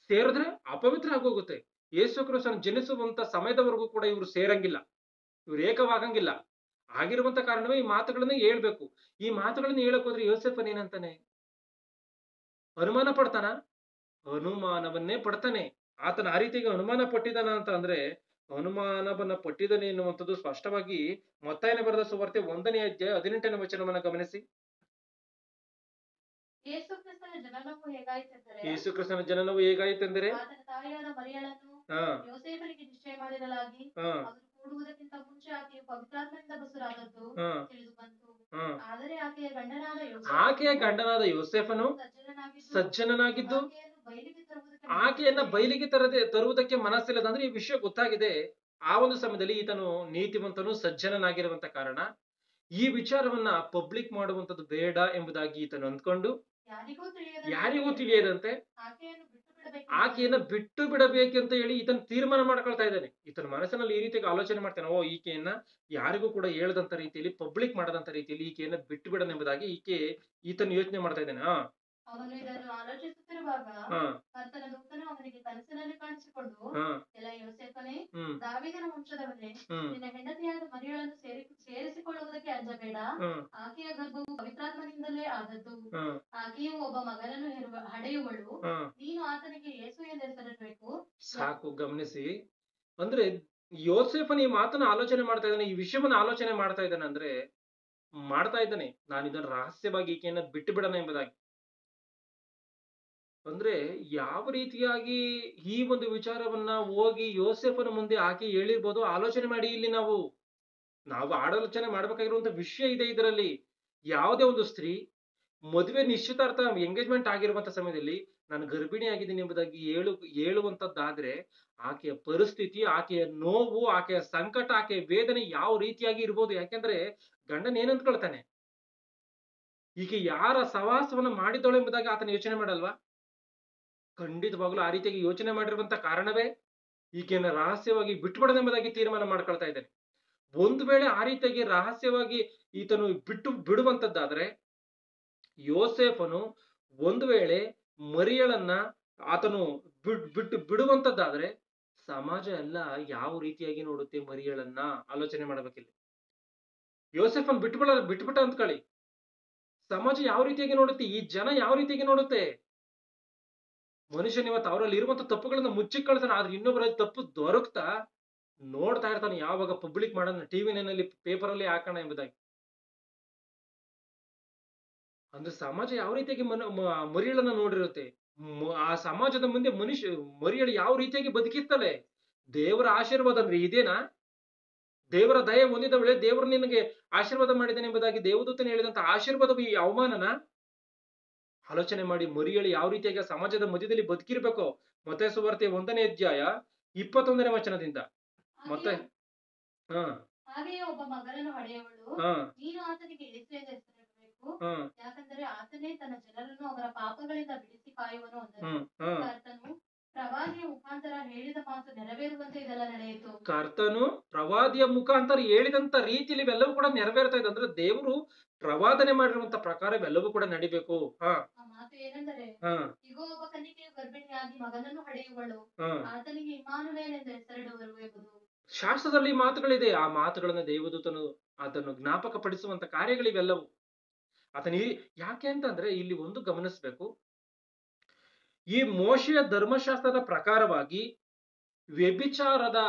ಸೇರಿದ್ರೆ ಅಪವಿತ್ರ ಆಗೋಗುತ್ತೆ. ಯೇಸು ಕ್ರಿಸ್ತನ ಜನಿಸುವಂತ ಸಮಯದವರೆಗೂ ಕೂಡ ಇವ್ರು ಸೇರಂಗಿಲ್ಲ, ಇವ್ರು ಏಕವಾಗಂಗಿಲ್ಲ. ಆಗಿರುವಂತ ಕಾರಣವೇ ಈ ಮಾತುಗಳನ್ನ ಹೇಳ್ಬೇಕು. ಈ ಮಾತುಗಳನ್ನ ಹೇಳಕ್ ಹೋದ್ರೆ ಯೋಸೇಫನ್ ಏನಂತಾನೆ? ಅನುಮಾನ ಪಡ್ತಾನ? ಅನುಮಾನವನ್ನೇ ಪಡ್ತಾನೆ. ಆತನ ಆ ರೀತಿಗೆ ಅನುಮಾನ ಪಟ್ಟಿದಾನ ಅಂತ ಅಂದ್ರೆ, ಅನುಮಾನವನ್ನ ಪಟ್ಟಿದ್ದಾನೆ ಎನ್ನುವಂಥದ್ದು ಸ್ಪಷ್ಟವಾಗಿ ಮತ್ತಾಯನ ಬರೆದ ಸುವಾರ್ತೆ 1ನೇ ಅಧ್ಯಾಯ 18ನೇ ವಚನವನ್ನ ಗಮನಿಸಿ. ಯೇಸು ಕ್ರಿಸ್ತನ ಜನನವು ಹೇಗಾಯಿತೆಂದರೆ, ಯೋಸೇಫನಿಗೆ ನಿಶ್ಚಯ ಮಾಡಿರಲಾಗಿ ಕೂಡುವುದಕ್ಕಿಂತ ಮುಂಚೆ ಆಕೆಯು ಪವಿತ್ರಾತ್ಮನಿಂದ ಬಸುರಾದದ್ದು ತಿಳಿದು ಬಂತು. ಆದರೆ ಆಕೆಯ ಗಂಡನಾದ ಯೋಸೇಫನು ಸಜ್ಜನನಾಗಿದ್ದು ಆಕೆಯನ್ನ ಬಯಲಿಗೆ ತರುವುದಕ್ಕೆ ಮನಸ್ಸಿಲ್ಲದ. ಅಂದ್ರೆ ಈ ವಿಷಯ ಗೊತ್ತಾಗಿದೆ. ಆ ಒಂದು ಸಮಯದಲ್ಲಿ ಈತನು ನೀತಿವಂತನು, ಸಜ್ಜನನಾಗಿರುವಂತ ಕಾರಣ ಈ ವಿಚಾರವನ್ನ ಪಬ್ಲಿಕ್ ಮಾಡುವಂತದ್ದು ಬೇಡ ಎಂಬುದಾಗಿ ಈತನು ಅಂದ್ಕೊಂಡು, ಯಾರಿಗೂ ತಿಳಿಯದಂತೆ ಆಕೆಯನ್ನ ಬಿಟ್ಟು ಬಿಡಬೇಕಂತ ಹೇಳಿ ಈತನ ತೀರ್ಮಾನ ಮಾಡ್ಕೊಳ್ತಾ ಇದ್ದಾನೆ. ಈತನ ಮನಸ್ಸಿನಲ್ಲಿ ಈ ರೀತಿಯಾಗಿ ಆಲೋಚನೆ ಮಾಡ್ತಾನೆ, ಈಕೆಯನ್ನ ಯಾರಿಗೂ ಕೂಡ ಹೇಳದಂತ ರೀತಿಯಲ್ಲಿ, ಪಬ್ಲಿಕ್ ಮಾಡದಂತ ರೀತಿಯಲ್ಲಿ ಈಕೆಯನ್ನ ಬಿಟ್ಟು ಬಿಡೋಣ ಎಂಬುದಾಗಿ ಈತನ ಯೋಚನೆ ಮಾಡ್ತಾ ಇದ್ದಾನೆ. ಅವನು ಇದನ್ನು ಆಲೋಚಿಸುತ್ತಿರುವಾಗ ಕರ್ತನ ದೂತನು ಅವನಿಗೆ ಕನಸಿನಲ್ಲಿ ಕಾಣಿಸಿಕೊಂಡು, ಎಲ್ಲ ಯೋಸೇಫನೇ, ದಾವೀದನ ವಂಶದವನೇ, ನಿನ್ನ ಹೆಂಡತಿಯಾದ ಮರಿಯಳನ್ನು ಸೇರಿಸಿಕೊಳ್ಳುವುದಕ್ಕೆ ಅಂಜಬೇಡ. ಆಕೆಯ ಗರ್ಭವು ಪವಿತ್ರಾತ್ಮನಿಂದಲೇ ಆದದ್ದು. ಆಕೆಯು ಒಬ್ಬ ಮಗನನ್ನು ಹಡೆಯುವಳು. ನೀನು ಆತನಿಗೆ ಯೇಸು ಎಂದು ಹೆಸರಿಡಬೇಕು. ಸಾಕು, ಗಮನಿಸಿ. ಅಂದ್ರೆ ಯೋಸೇಫನ್ ಈ ಮಾತನ್ನ ಆಲೋಚನೆ ಮಾಡ್ತಾ ಇದ್ದಾನೆ, ಈ ವಿಷಯವನ್ನ ಆಲೋಚನೆ ಮಾಡ್ತಾ ಇದ್ದಾನೆ. ಅಂದ್ರೆ ನಾನು ಇದನ್ನು ರಹಸ್ಯವಾಗಿ ಈಕೆಯನ್ನ ಬಿಟ್ಟು ಬಿಡೋಣ ಎಂಬುದಾಗಿ. ಅಂದ್ರೆ ಯಾವ ರೀತಿಯಾಗಿ ಈ ಒಂದು ವಿಚಾರವನ್ನ ಹೋಗಿ ಯೋಸೇಫನ ಮುಂದೆ ಆಕೆ ಹೇಳಿರ್ಬೋದು, ಆಲೋಚನೆ ಮಾಡಿ. ಇಲ್ಲಿ ನಾವು ಆಲೋಚನೆ ಮಾಡ್ಬೇಕಾಗಿರುವಂತ ವಿಷಯ ಇದೆ ಇದರಲ್ಲಿ. ಯಾವುದೇ ಒಂದು ಸ್ತ್ರೀ ಮದುವೆ ನಿಶ್ಚಿತಾರ್ಥ ಎಂಗೇಜ್ಮೆಂಟ್ ಆಗಿರುವಂತ ಸಮಯದಲ್ಲಿ ನಾನು ಗರ್ಭಿಣಿ ಆಗಿದ್ದೀನಿ ಎಂಬುದಾಗಿ ಹೇಳುವಂತದ್ದಾದ್ರೆ ಆಕೆಯ ಪರಿಸ್ಥಿತಿ, ಆಕೆಯ ನೋವು, ಆಕೆಯ ಸಂಕಟ, ಆಕೆಯ ವೇದನೆ ಯಾವ ರೀತಿಯಾಗಿ ಇರ್ಬೋದು. ಯಾಕೆಂದ್ರೆ ಗಂಡನ್ ಏನ್ ಅಂದ್ಕೊಳ್ತಾನೆ, ಈಕೆ ಯಾರ ಸವಾಸವನ್ನ ಮಾಡಿದಳು ಎಂಬುದಾಗಿ ಆತನ ಯೋಚನೆ ಮಾಡಲ್ವಾ? ಖಂಡಿತವಾಗ್ಲೂ ಆ ರೀತಿಯಾಗಿ ಯೋಚನೆ ಮಾಡಿರುವಂತ ಕಾರಣವೇ ಈಕೆಯನ್ನ ರಹಸ್ಯವಾಗಿ ಬಿಟ್ಟುಬಿಡದೆಂಬುದಾಗಿ ತೀರ್ಮಾನ ಮಾಡ್ಕೊಳ್ತಾ ಇದ್ದಾನೆ. ಒಂದು ವೇಳೆ ಆ ರೀತಿಯಾಗಿ ರಹಸ್ಯವಾಗಿ ಈತನು ಬಿಡುವಂತದ್ದಾದ್ರೆ, ಯೋಸೇಫನು ಒಂದು ವೇಳೆ ಮರಿಯಳನ್ನ ಆತನು ಬಿಡುವಂತದ್ದಾದ್ರೆ ಸಮಾಜ ಎಲ್ಲ ಯಾವ ರೀತಿಯಾಗಿ ನೋಡುತ್ತೆ ಮರಿಯಳನ್ನ? ಆಲೋಚನೆ ಮಾಡಬೇಕಿಲ್ಲ. ಯೋಸೇಫನ್ ಬಿಟ್ಬಿಟ್ಟ ಅಂತ್ಕೊಳ್ಳಿ, ಸಮಾಜ ಯಾವ ರೀತಿಯಾಗಿ ನೋಡುತ್ತೆ? ಈ ಜನ ಯಾವ ರೀತಿಯಾಗಿ ನೋಡುತ್ತೆ? ಮನುಷ್ಯನ ಇವತ್ತು ಅವರಲ್ಲಿ ಇರುವಂತ ತಪ್ಪುಗಳನ್ನ ಮುಚ್ಚಿಕೊಳ್ತಾನೆ, ಆದ್ರೆ ಇನ್ನೊಬ್ಬರಲ್ಲಿ ತಪ್ಪು ದೊರಕ್ತಾ ನೋಡ್ತಾ ಇರ್ತಾನೆ, ಯಾವಾಗ ಪಬ್ಲಿಕ್ ಮಾಡೋಣ, ಟಿವಿನಲ್ಲಿ, ಪೇಪರ್ ಅಲ್ಲಿ ಹಾಕೋಣ ಎಂಬುದಾಗಿ. ಅಂದ್ರೆ ಸಮಾಜ ಯಾವ ರೀತಿಯಾಗಿ ಮರಿಯಳನ್ನ ನೋಡಿರುತ್ತೆ, ಆ ಸಮಾಜದ ಮುಂದೆ ಮರಿಯಳು ಯಾವ ರೀತಿಯಾಗಿ ಬದುಕಿರ್ತಾಳೆ? ದೇವರ ಆಶೀರ್ವಾದ ಅಂದ್ರೆ ಇದೇನಾ? ದೇವರ ದಯೆ ಹೊಂದಿದವಳೆ, ದೇವರು ನಿನಗೆ ಆಶೀರ್ವಾದ ಮಾಡಿದ್ದೇನೆ ಎಂಬುದಾಗಿ ದೇವದೂತನ ಹೇಳಿದಂತ ಆಶೀರ್ವಾದ ಈ ಅವಮಾನನ? ಆಲೋಚನೆ ಮಾಡಿ. ಮರಿಯಳು ಯಾವ ರೀತಿಯಾಗಿ ಸಮಾಜದ ಮಧ್ಯದಲ್ಲಿ ಬದುಕಿರ್ಬೇಕು. ಮತ್ತಾಯ ಸುವಾರ್ತೆ 1ನೇ ಅಧ್ಯಾಯ 21ನೇ ವಚನದಿಂದ. ಮತ್ತೆ ಹಾಗೆಯೇ ಒಬ್ಬ ಮಗನನ್ನು ಹಡೆಯುವಳು. ನೀನು ಆತನಿಗೆ ಯೇಸು ಎಂದು ಹೆಸರಿಡಬೇಕು. ಯಾಕಂದರೆ ಆತನೇ ತನ್ನ ಜನರನ್ನು ಅವರ ಪಾಪಗಳಿಂದ ಬಿಡಿಸಿ ಕಾಯುವನು ಅಂದನು. ಕರ್ತನು ಪ್ರವಾದಿಯ ಮುಖಾಂತರ ಹೇಳಿದ ಮಾತು ನೆರವೇರುವಂತೆ ಇದೆಲ್ಲ ನಡೆಯಿತು. ಕರ್ತನು ಪ್ರವಾದಿಯ ಮುಖಾಂತರ ಹೇಳಿದಂತ ರೀತಿಯಲ್ಲಿ ಇವೆಲ್ಲವೂ ಕೂಡ ನೆರವೇರ್ತಾ ಇದೆ. ಅಂದ್ರೆ ದೇವರು ಪ್ರವಾದನೆ ಮಾಡಿರುವಂತ ಪ್ರಕಾರ ಇವೆಲ್ಲವೂ ಕೂಡ ನಡಿಬೇಕು. ಆ ಮಾತು ಏನೆಂದರೆ, ಇಗೋ ಒಬ್ಬ ಕನ್ನಿಕೆಯು ಗರ್ಭಿಣಿಯಾಗಿ ಮಗನನ್ನು ಹಡೆಯುವಳು, ಆತನಿಗೆ ಇಮ್ಮಾನುವೇಲ್ ಎಂದು ಹೆಸರಿಡುವರು ಎಂಬುದು. ಶಾಸ್ತ್ರದಲ್ಲಿ ಮಾತುಗಳಿದೆ. ಆ ಮಾತುಗಳನ್ನ ದೇವದೂತನು ಅದನ್ನು ಜ್ಞಾಪಕ ಪಡಿಸುವಂತ ಕಾರ್ಯಗಳಿವೆಲ್ಲವೂ. ಯಾಕೆ ಅಂತಂದ್ರೆ ಇಲ್ಲಿ ಒಂದು ಗಮನಿಸಬೇಕು, ಈ ಮೋಶೆಯ ಧರ್ಮಶಾಸ್ತ್ರದ ಪ್ರಕಾರವಾಗಿ ವ್ಯಭಿಚಾರದ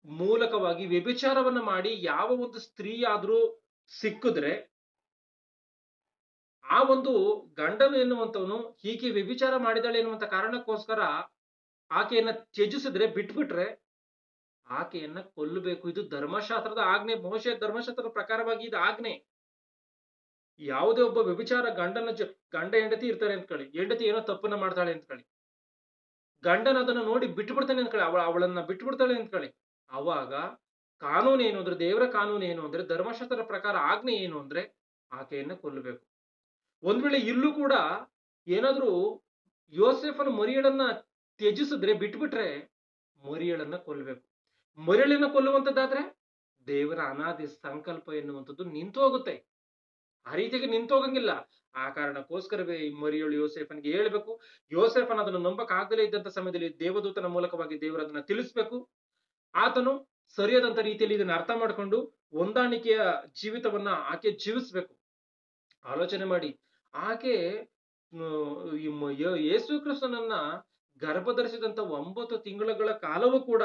ಮೂಲಕವಾಗಿ ವ್ಯಭಿಚಾರವನ್ನ ಮಾಡಿ ಯಾವ ಒಂದು ಸ್ತ್ರೀ ಆದ್ರೂ ಸಿಕ್ಕಿದ್ರೆ, ಆ ಒಂದು ಗಂಡನು ಎನ್ನುವಂತವನು ಹೀಗೆ ವ್ಯಭಿಚಾರ ಮಾಡಿದಾಳೆ ಎನ್ನುವಂತ ಕಾರಣಕ್ಕೋಸ್ಕರ ಆಕೆಯನ್ನ ತ್ಯಜಿಸಿದ್ರೆ, ಬಿಟ್ಬಿಟ್ರೆ ಆಕೆಯನ್ನ ಕೊಲ್ಲಬೇಕು. ಇದು ಧರ್ಮಶಾಸ್ತ್ರದ ಆಜ್ಞೆ. ಮೋಶೆಯ ಧರ್ಮಶಾಸ್ತ್ರದ ಪ್ರಕಾರವಾಗಿ ಇದು ಆಜ್ಞೆ. ಯಾವುದೇ ಒಬ್ಬ ವ್ಯಭಿಚಾರ ಗಂಡ ಹೆಂಡತಿ ಇರ್ತಾರೆ ಅಂತ್ಕೊಳ್ಳಿ, ಹೆಂಡತಿ ಏನೋ ತಪ್ಪನ್ನ ಮಾಡ್ತಾಳೆ ಅಂತ್ಕೊಳ್ಳಿ, ಗಂಡನ ಅದನ್ನ ನೋಡಿ ಬಿಟ್ಬಿಡ್ತಾನೆ ಅಂತ್ಕೊಳ್ಳಿ, ಅವಳನ್ನ ಬಿಟ್ಬಿಡ್ತಾಳೆ ಅಂತ್ಕೊಳ್ಳಿ. ಅವಾಗ ಕಾನೂನು ಏನು ಅಂದ್ರೆ, ದೇವರ ಕಾನೂನು ಏನು ಅಂದ್ರೆ, ಧರ್ಮಶಾಸ್ತ್ರದ ಪ್ರಕಾರ ಆಜ್ಞೆ ಏನು ಅಂದ್ರೆ ಆಕೆಯನ್ನ ಕೊಲ್ಲಬೇಕು. ಒಂದ್ ವೇಳೆ ಇಲ್ಲೂ ಕೂಡ ಏನಾದ್ರೂ ಯೋಸೇಫನ ಮರಿಯಳನ್ನ ತ್ಯಜಿಸಿದ್ರೆ, ಬಿಟ್ಬಿಟ್ರೆ ಮರಿಯಳನ್ನ ಕೊಲ್ಲಬೇಕು. ಮರಿಯಳನ್ನ ಕೊಲ್ಲುವಂತದ್ದಾದ್ರೆ ದೇವರ ಅನಾದಿ ಸಂಕಲ್ಪ ಎನ್ನುವಂಥದ್ದು ನಿಂತು ಹೋಗುತ್ತೆ. ಆ ರೀತಿಯಾಗಿ ನಿಂತು ಹೋಗಂಗಿಲ್ಲ. ಆ ಕಾರಣಕ್ಕೋಸ್ಕರವೇ ಮರಿಯಳು ಯೋಸೇಫನಿಗೆ ಹೇಳ್ಬೇಕು. ಯೋಸೇಫನ ಅದನ್ನು ನಂಬಕ್ ಆಗದೇ ಇದ್ದಂತ ಸಮಯದಲ್ಲಿ ದೇವದೂತನ ಮೂಲಕವಾಗಿ ದೇವರು ಅದನ್ನ ತಿಳಿಸ್ಬೇಕು. ಆತನು ಸರಿಯಾದಂತ ರೀತಿಯಲ್ಲಿ ಇದನ್ನ ಅರ್ಥ ಮಾಡ್ಕೊಂಡು ಹೊಂದಾಣಿಕೆಯ ಜೀವಿತವನ್ನ ಆಕೆ ಜೀವಿಸ್ಬೇಕು. ಆಲೋಚನೆ ಮಾಡಿ, ಆಕೆ ಯೇಸು ಕ್ರಿಸ್ತನನ್ನ ಗರ್ಭಧರಿಸಿದಂತ 9 ತಿಂಗಳ ಕಾಲವೂ ಕೂಡ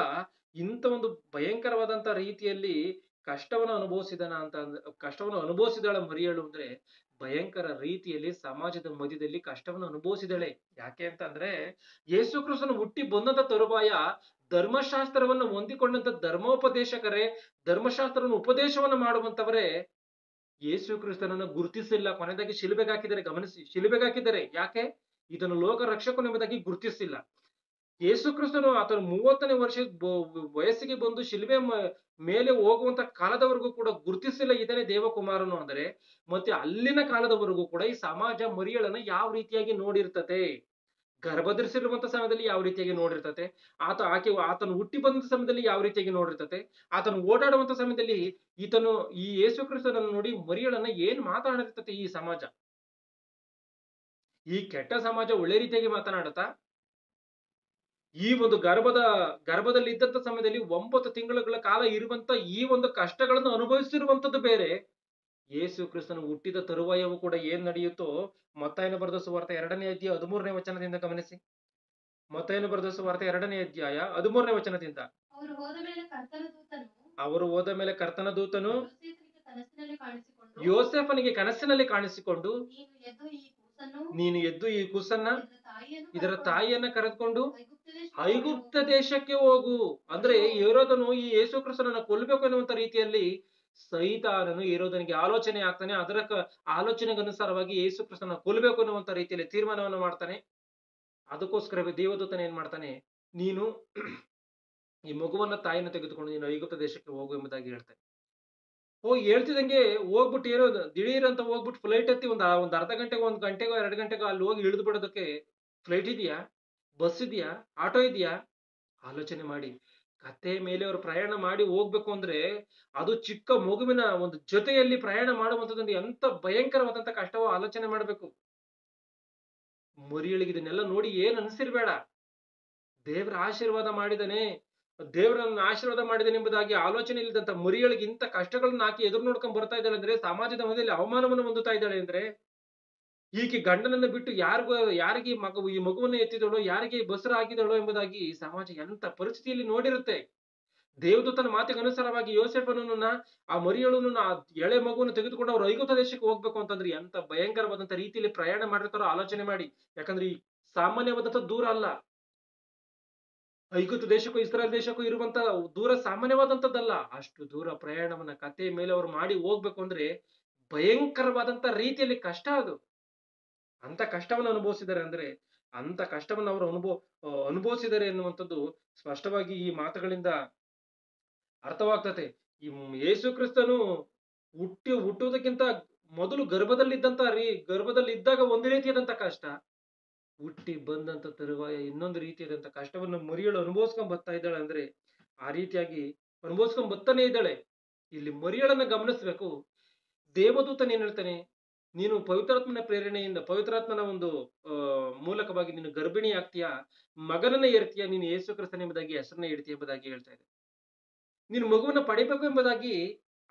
ಇಂಥ ಒಂದು ಭಯಂಕರವಾದಂತ ರೀತಿಯಲ್ಲಿ ಕಷ್ಟವನ್ನು ಅನುಭವಿಸಿದಾಳ ಮರಿಯಳು. ಅಂದ್ರೆ ಭಯಂಕರ ರೀತಿಯಲ್ಲಿ ಸಮಾಜದ ಮಧ್ಯದಲ್ಲಿ ಕಷ್ಟವನ್ನು ಅನುಭವಿಸಿದಾಳೆ. ಯಾಕೆ ಅಂತಂದ್ರೆ, ಯೇಸು ಕ್ರಿಸ್ತನು ಹುಟ್ಟಿ ಬಂದಂತ ತರುವಾಯ ಧರ್ಮಶಾಸ್ತ್ರವನ್ನು ಹೊಂದಿಕೊಂಡಂತ ಧರ್ಮೋಪದೇಶಕರೇ, ಧರ್ಮಶಾಸ್ತ್ರವನ್ನು ಉಪದೇಶವನ್ನು ಮಾಡುವಂತವರೇ ಯೇಸು ಕ್ರಿಸ್ತನನ್ನು ಗುರುತಿಸಿಲ್ಲ. ಕೊನೆಯದಾಗಿ ಶಿಲುಬೆಗೆ ಹಾಕಿದ್ದಾರೆ. ಗಮನಿಸಿ, ಶಿಲುಬೆಗೆ ಹಾಕಿದ್ದಾರೆ. ಯಾಕೆ? ಇದನ್ನು ಲೋಕ ರಕ್ಷಕನು ಎಂಬುದಾಗಿ ಗುರುತಿಸಿಲ್ಲ. ಯೇಸು ಕ್ರಿಸ್ತನು ಆತನು 30ನೇ ವರ್ಷ ವಯಸ್ಸಿಗೆ ಬಂದು ಶಿಲುಬೆ ಮೇಲೆ ಹೋಗುವಂತ ಕಾಲದವರೆಗೂ ಕೂಡ ಗುರುತಿಸಿಲ್ಲ ಇದನ್ನೇ ದೇವಕುಮಾರನು ಅಂದರೆ, ಮತ್ತೆ ಅಲ್ಲಿನ ಕಾಲದವರೆಗೂ ಕೂಡ ಈ ಸಮಾಜ ಮರಿಯಳನ್ನ ಯಾವ ರೀತಿಯಾಗಿ ನೋಡಿರ್ತತೆ, ಗರ್ಭಧರಿಸಿರುವಂತ ಸಮಯದಲ್ಲಿ ಯಾವ ರೀತಿಯಾಗಿ ನೋಡಿರ್ತತೆ, ಆತನು ಹುಟ್ಟಿ ಬಂದಂತ ಸಮಯದಲ್ಲಿ ಯಾವ ರೀತಿಯಾಗಿ ನೋಡಿರ್ತತೆ, ಆತನು ಓಡಾಡುವಂತ ಸಮಯದಲ್ಲಿ ಈ ಯೇಸು ಕ್ರಿಸ್ತನನ್ನು ನೋಡಿ ಮರಿಯಳನ್ನ ಏನ್ ಮಾತಾಡಿರ್ತತೆ ಈ ಸಮಾಜ. ಈ ಕೆಟ್ಟ ಸಮಾಜ ಒಳ್ಳೆ ರೀತಿಯಾಗಿ ಮಾತನಾಡುತ್ತಾ ಈ ಒಂದು ಗರ್ಭದಲ್ಲಿ ಇದ್ದಂತ ಸಮಯದಲ್ಲಿ 9 ತಿಂಗಳುಗಳ ಕಾಲ ಇರುವಂತ ಈ ಒಂದು ಕಷ್ಟಗಳನ್ನು ಅನುಭವಿಸಿರುವಂತದ್ದು ಬೇರೆ. ಯೇಸು ಕ್ರಿಸ್ತನು ಹುಟ್ಟಿದ ತರುವಾಯವು ಕೂಡ ಏನ್ ನಡೆಯುತ್ತೋ, ಮತ್ತಾಯನ ಬರೆದ ಸುವಾರ್ತೆ 2ನೇ ಅಧ್ಯಾಯ 13ನೇ ವಚನದಿಂದ ಗಮನಿಸಿ. ಮತ್ತಾಯನ ಬರೆದ ಸುವಾರ್ತೆ 2ನೇ ಅಧ್ಯಾಯ 13ನೇ ವಚನದಿಂದ, ಅವರು ಹೋದ ಮೇಲೆ ಕರ್ತನ ದೂತನು ಯೋಸೇಫನಿಗೆ ಕನಸಿನಲ್ಲಿ ಕಾಣಿಸಿಕೊಂಡು, ನೀನು ಎದ್ದು ಈ ಕೂಸನ್ನ ಇದರ ತಾಯಿಯನ್ನ ಕರೆದುಕೊಂಡು ಐಗುಪ್ತ ದೇಶಕ್ಕೆ ಹೋಗು. ಅಂದ್ರೆ ಹೇರೋದನು ಈ ಯೇಸು ಕ್ರಿಸ್ತನನ್ನ ಕೊಲ್ಲಬೇಕು ಎನ್ನುವಂತ ರೀತಿಯಲ್ಲಿ ಸೈತಾನನು ಹೇರೋದನಿಗೆ ಆಲೋಚನೆ ಆಗ್ತಾನೆ. ಅದರ ಆಲೋಚನೆಗೆ ಅನುಸಾರವಾಗಿ ಯೇಸು ಕ್ರಿಸ್ತನ ಕೊಲ್ಲಬೇಕು ಎನ್ನುವಂತ ರೀತಿಯಲ್ಲಿ ತೀರ್ಮಾನವನ್ನು ಮಾಡ್ತಾನೆ. ಅದಕ್ಕೋಸ್ಕರ ದೇವದೂತನ ಏನ್ ಮಾಡ್ತಾನೆ, ನೀನು ಈ ಮಗುವನ್ನ ತಾಯಿನ ತೆಗೆದುಕೊಂಡು ನೀನು ಐಗುಪ್ತ ದೇಶಕ್ಕೆ ಹೋಗು ಎಂಬುದಾಗಿ ಹೇಳ್ತಾನೆ. ಹೋಗಿ ಹೇಳ್ತಿದಂಗೆ ಹೋಗ್ಬಿಟ್ಟು ಏನೋ ದಿಢೀರ್ ಅಂತ ಹೋಗ್ಬಿಟ್ಟು ಫ್ಲೈಟ್ ಹತ್ತಿ ಒಂದು ಅರ್ಧ ಗಂಟೆಗೆ 1 ಗಂಟೆಗೋ 2 ಗಂಟೆಗೋ ಅಲ್ಲಿ ಹೋಗಿ ಇಳಿದು ಬಿಡೋದಕ್ಕೆ ಫ್ಲೈಟ್ ಇದೆಯಾ, ಬಸ್ ಇದೆಯಾ, ಆಟೋ ಇದೆಯಾ? ಆಲೋಚನೆ ಮಾಡಿ. ಕತ್ತೆ ಮೇಲೆ ಅವರು ಪ್ರಯಾಣ ಮಾಡಿ ಹೋಗ್ಬೇಕು ಅಂದ್ರೆ ಅದು ಚಿಕ್ಕ ಮಗುವಿನ ಒಂದು ಜೊತೆಯಲ್ಲಿ ಪ್ರಯಾಣ ಮಾಡುವಂತದ್ದು ಎಂತ ಭಯಂಕರವಾದಂತ ಕಷ್ಟವೋ ಆಲೋಚನೆ ಮಾಡ್ಬೇಕು. ಮರಿಯಳಿಗೆ ಇದನ್ನೆಲ್ಲ ನೋಡಿ ಏನ್ ಅನ್ಸಿರ್ಬೇಡ. ದೇವರ ಆಶೀರ್ವಾದ ಮಾಡಿದಾನೆ, ದೇವರನ್ನ ಆಶೀರ್ವಾದ ಮಾಡಿದಾನೆ ಎಂಬುದಾಗಿ ಆಲೋಚನೆ ಇಲ್ಲದಂತ ಮರಿಯಳಿಗೆ ಇಂತ ಕಷ್ಟಗಳನ್ನ ಹಾಕಿ ಎದುರು ನೋಡ್ಕೊಂಡ್ ಬರ್ತಾ ಇದ್ದಾಳೆ ಅಂದ್ರೆ, ಸಮಾಜದ ಮಧ್ಯದಲ್ಲಿ ಅವಮಾನವನ್ನು ಹೊಂದುತ್ತಾ ಇದ್ದಾಳೆ ಅಂದ್ರೆ, ಈಕೆ ಗಂಡನನ್ನ ಬಿಟ್ಟು ಯಾರಿಗೆ ಈ ಮಗುವನ್ನ ಎತ್ತಿದಳೋ, ಯಾರಿಗೆ ಬಸರ ಹಾಕಿದಳೋ ಎಂಬುದಾಗಿ ಸಮಾಜ ಎಂತ ಪರಿಸ್ಥಿತಿಯಲ್ಲಿ ನೋಡಿರುತ್ತೆ. ದೇವದೂತನ ಮಾತಿಗೆ ಅನುಸಾರವಾಗಿ ಯೋಸೇಫನನ್ನ ಆ ಮರಿಯಳನ್ನು ಆ ಎಳೆ ಮಗುವನ್ನು ತೆಗೆದುಕೊಂಡು ಅವ್ರು ಐಗುಪ್ತ ದೇಶಕ್ಕೆ ಹೋಗ್ಬೇಕು ಅಂತಂದ್ರೆ ಎಂತ ಭಯಂಕರವಾದಂತ ರೀತಿಯಲ್ಲಿ ಪ್ರಯಾಣ ಮಾಡಿರ್ತಾರೋ ಆಲೋಚನೆ ಮಾಡಿ. ಯಾಕಂದ್ರೆ ಈ ಸಾಮಾನ್ಯವಾದಂತ ದೂರ ಅಲ್ಲ. ಐಗುಪ್ತ ದೇಶಕ್ಕೂ ಇಸ್ರಾಯೇಲ್ ದೇಶಕ್ಕೂ ಇರುವಂತ ದೂರ ಸಾಮಾನ್ಯವಾದಂತದ್ದಲ್ಲ. ಅಷ್ಟು ದೂರ ಪ್ರಯಾಣವನ್ನ ಕಥೆಯ ಮೇಲೆ ಅವ್ರು ಮಾಡಿ ಹೋಗ್ಬೇಕು ಅಂದ್ರೆ ಭಯಂಕರವಾದಂತ ರೀತಿಯಲ್ಲಿ ಕಷ್ಟ ಅದು. ಅಂತ ಕಷ್ಟವನ್ನು ಅನುಭವಿಸಿದ್ದಾರೆ ಅಂದ್ರೆ, ಅಂತ ಕಷ್ಟವನ್ನು ಅವರು ಅನುಭವಿಸಿದ್ದಾರೆ ಎನ್ನುವಂಥದ್ದು ಸ್ಪಷ್ಟವಾಗಿ ಈ ಮಾತುಗಳಿಂದ ಅರ್ಥವಾಗ್ತದೆ. ಈ ಯೇಸು ಕ್ರಿಸ್ತನು ಹುಟ್ಟುವುದಕ್ಕಿಂತ ಮೊದಲು ಗರ್ಭದಲ್ಲಿ ಇದ್ದಾಗ ಒಂದು ರೀತಿಯಾದಂತ ಕಷ್ಟ, ಹುಟ್ಟಿ ಬಂದಂತ ತರುವಾಯ ಇನ್ನೊಂದು ರೀತಿಯಾದಂತ ಕಷ್ಟವನ್ನು ಮರಿಯಳು ಅನುಭವಿಸ್ಕೊಂಡ್ ಬರ್ತಾ ಇದ್ದಾಳೆ ಅಂದ್ರೆ, ಆ ರೀತಿಯಾಗಿ ಅನುಭವಿಸ್ಕೊಂಡ್ ಬರ್ತಾನೆ ಇದ್ದಾಳೆ. ಇಲ್ಲಿ ಮರಿಯಳನ್ನ ಗಮನಿಸ್ಬೇಕು. ದೇವದೂತನ ಏನ್ ಹೇಳ್ತಾನೆ, ನೀನು ಪವಿತ್ರಾತ್ಮನ ಪ್ರೇರಣೆಯಿಂದ, ಪವಿತ್ರಾತ್ಮನ ಒಂದು ಮೂಲಕವಾಗಿ ನೀನು ಗರ್ಭಿಣಿ ಆಗ್ತೀಯಾ, ಮಗನನ್ನ ಏರ್ತೀಯ, ನೀನು ಯೇಸು ಕ್ರಿಸ್ತನ ಎಂಬುದಾಗಿ ಹೆಸರನ್ನ ಇಡ್ತೀಯ ಎಂಬುದಾಗಿ ಹೇಳ್ತಾ ಇದೆ. ನೀನು ಮಗುವನ್ನ ಪಡಿಬೇಕು ಎಂಬುದಾಗಿ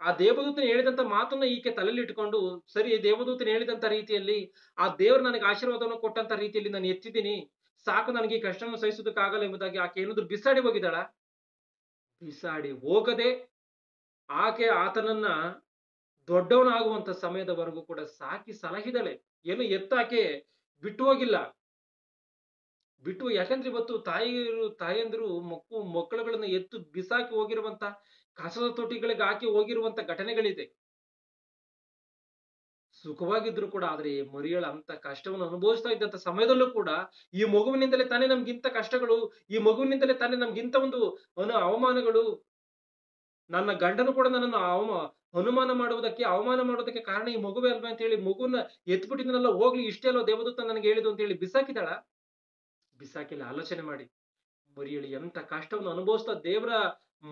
ಆ ದೇವದೂತನ ಹೇಳಿದಂತ ಮಾತನ್ನ ಈಕೆ ತಲೆಯಲ್ಲಿ ಇಟ್ಕೊಂಡು, ಸರಿ ದೇವದೂತನ ಹೇಳಿದಂತ ರೀತಿಯಲ್ಲಿ ಆ ದೇವರು ನನಗೆ ಆಶೀರ್ವಾದವನ್ನು ಕೊಟ್ಟಂತ ರೀತಿಯಲ್ಲಿ ನಾನು ಎತ್ತಿದ್ದೀನಿ, ಸಾಕು ನನಗೆ ಈ ಕಷ್ಟವನ್ನು ಸಹಿಸೋದಕ್ಕಾಗಲ್ಲ ಎಂಬುದಾಗಿ ಆಕೆ ಏನಾದ್ರು ಬಿಸಾಡಿ ಹೋಗಿದ್ದಾಳ? ಬಿಸಾಡಿ ಹೋಗದೆ ಆಕೆ ಆತನನ್ನ ದೊಡ್ಡವನಾಗುವಂತ ಸಮಯದವರೆಗೂ ಕೂಡ ಸಾಕಿ ಸಲಹಿದಳೆ. ಏನು ಎತ್ತಾಕೆ ಬಿಟ್ಟು ಹೋಗಿಲ್ಲ. ಯಾಕಂದ್ರೆ ಇವತ್ತು ತಾಯಂದಿರು ಮಕ್ಕಳುಗಳನ್ನ ಎತ್ತು ಬಿಸಾಕಿ ಹೋಗಿರುವಂತ, ಕಸದ ತೊಟ್ಟಿಗಳಿಗೆ ಹಾಕಿ ಹೋಗಿರುವಂತ ಘಟನೆಗಳಿದೆ. ಸುಖವಾಗಿದ್ರು ಕೂಡ. ಆದ್ರೆ ಮರಿಯಳ ಅಂತ ಕಷ್ಟವನ್ನು ಅನುಭವಿಸ್ತಾ ಇದ್ದಂತ ಸಮಯದಲ್ಲೂ ಕೂಡ ಈ ಮಗುವಿನಿಂದಲೇ ತಾನೇ ನಮ್ಗಿಂತ ಕಷ್ಟಗಳು, ಈ ಮಗುವಿನಿಂದಲೇ ತಾನೇ ನಮ್ಗಿಂತ ಒಂದು ಅವಮಾನಗಳು, ನನ್ನ ಗಂಡನು ಕೂಡ ನನ್ನನ್ನು ಅವಮಾನ ಮಾಡುವುದಕ್ಕೆ ಕಾರಣ ಈ ಮಗುವೇ ಅಲ್ವಾ ಅಂತ ಹೇಳಿ ಮಗುವನ್ನ ಎತ್ಬಿಟ್ಟಿದ್ನಲ್ಲ, ಹೋಗ್ಲಿ ಇಷ್ಟೇ ಅಲ್ವಾ ದೇವದೂತ ನನಗೆ ಹೇಳಿದ್ದು ಅಂತ ಹೇಳಿ ಬಿಸಾಕಿದಾಳ? ಬಿಸಾಕಿಲ್ಲ. ಆಲೋಚನೆ ಮಾಡಿ. ಮರಿಯಳು ಎಂತ ಕಷ್ಟವನ್ನು ಅನುಭವಿಸ್ತಾ ದೇವರ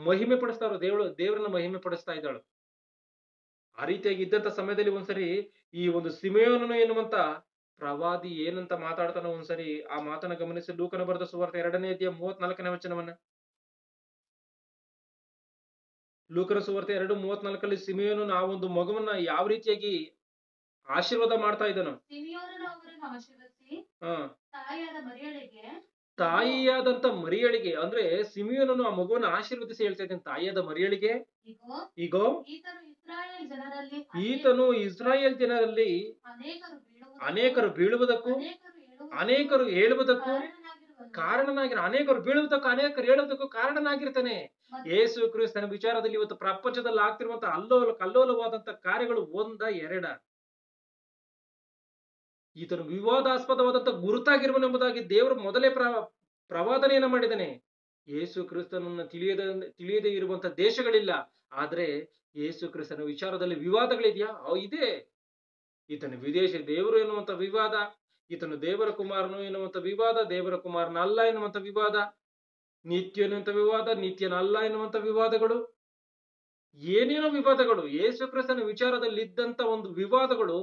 ಮಹಿಮೆ ಪಡಿಸ್ತಾರೋ, ದೇವರನ್ನ ಮಹಿಮೆ ಪಡಿಸ್ತಾ ಇದ್ದಾಳು. ಆ ರೀತಿಯಾಗಿ ಇದ್ದಂತ ಸಮಯದಲ್ಲಿ ಒಂದ್ಸರಿ ಈ ಒಂದು ಸಿಮೆಯೋನನು ಎನ್ನುವಂತ ಪ್ರವಾದಿ ಏನಂತ ಮಾತಾಡ್ತಾನೋ ಒಂದ್ಸರಿ ಆ ಮಾತನ್ನ ಗಮನಿಸಿ. ಲೂಕನ ಬರೆದ ಸುವಾರ್ತೆ 2ನೇ ಅಧ್ಯಾಯ 34ನೇ ವಚನವನ್ನ. ಲೂಕನ ಸುವಾರ್ತೆ 2:34 ಸಿಮೆಯೋನನು ಆ ಒಂದು ಮಗುವನ್ನ ಯಾವ ರೀತಿಯಾಗಿ ಆಶೀರ್ವಾದ ಮಾಡ್ತಾ ಇದ್ದಾನೋ, ತಾಯಿಯಾದಂತ ಮರಿಯಳಿಗೆ, ಅಂದ್ರೆ ಸಿಮೆಯೋನನು ಆ ಮಗುವನ್ನ ಆಶೀರ್ವದಿಸಿ ಹೇಳ್ತಾ ಇದ್ದಾನೆ, ತಾಯಿಯಾದ ಮರಿಯಳಿಗೆ, ಈಗೋ ಈತನು ಇಸ್ರಾಯೇಲ್ ಜನರಲ್ಲಿ ಅನೇಕರು ಬೀಳುವುದಕ್ಕೂ ಅನೇಕರು ಹೇಳುವುದಕ್ಕೂ ಕಾರಣನಾಗಿರ್ತಾನೆ. ಯೇಸು ಕ್ರಿಸ್ತನ ವಿಚಾರದಲ್ಲಿ ಇವತ್ತು ಪ್ರಪಂಚದಲ್ಲಿ ಆಗ್ತಿರುವಂತ ಕಲ್ಲೋಲವಾದಂತ ಕಾರ್ಯಗಳು 1-2. ಈತನು ವಿವಾದಾಸ್ಪದವಾದಂತ ಗುರುತಾಗಿರುವನೆಂಬುದಾಗಿ ದೇವರು ಮೊದಲೇ ಪ್ರವಾದನೆಯನ್ನ ಮಾಡಿದ್ದಾನೆ. ಯೇಸು ಕ್ರಿಸ್ತನನ್ನ ತಿಳಿಯದೇ ಇರುವಂತ ದೇಶಗಳಿಲ್ಲ. ಆದ್ರೆ ಯೇಸು ಕ್ರಿಸ್ತನ ವಿಚಾರದಲ್ಲಿ ವಿವಾದಗಳಿದೆಯಾ? ಇದೆ. ಈತನು ವಿದೇಶಿ ದೇವರು ಎನ್ನುವಂತ ವಿವಾದ, ಈತನು ದೇವರ ಕುಮಾರನು ಎನ್ನುವಂತ ವಿವಾದ, ದೇವರ ಕುಮಾರನ ಅಲ್ಲ ಎನ್ನುವಂತ ವಿವಾದ, ನಿತ್ಯ ಎನ್ನುವಂತ ವಿವಾದ, ನಿತ್ಯನಲ್ಲ ಎನ್ನುವಂತ ವಿವಾದಗಳು, ಏನೇನೋ ವಿವಾದಗಳು. ಯೇಸು ಕ್ರಿಸ್ತನ ವಿಚಾರದಲ್ಲಿ ಇದ್ದಂತ ಒಂದು ವಿವಾದಗಳು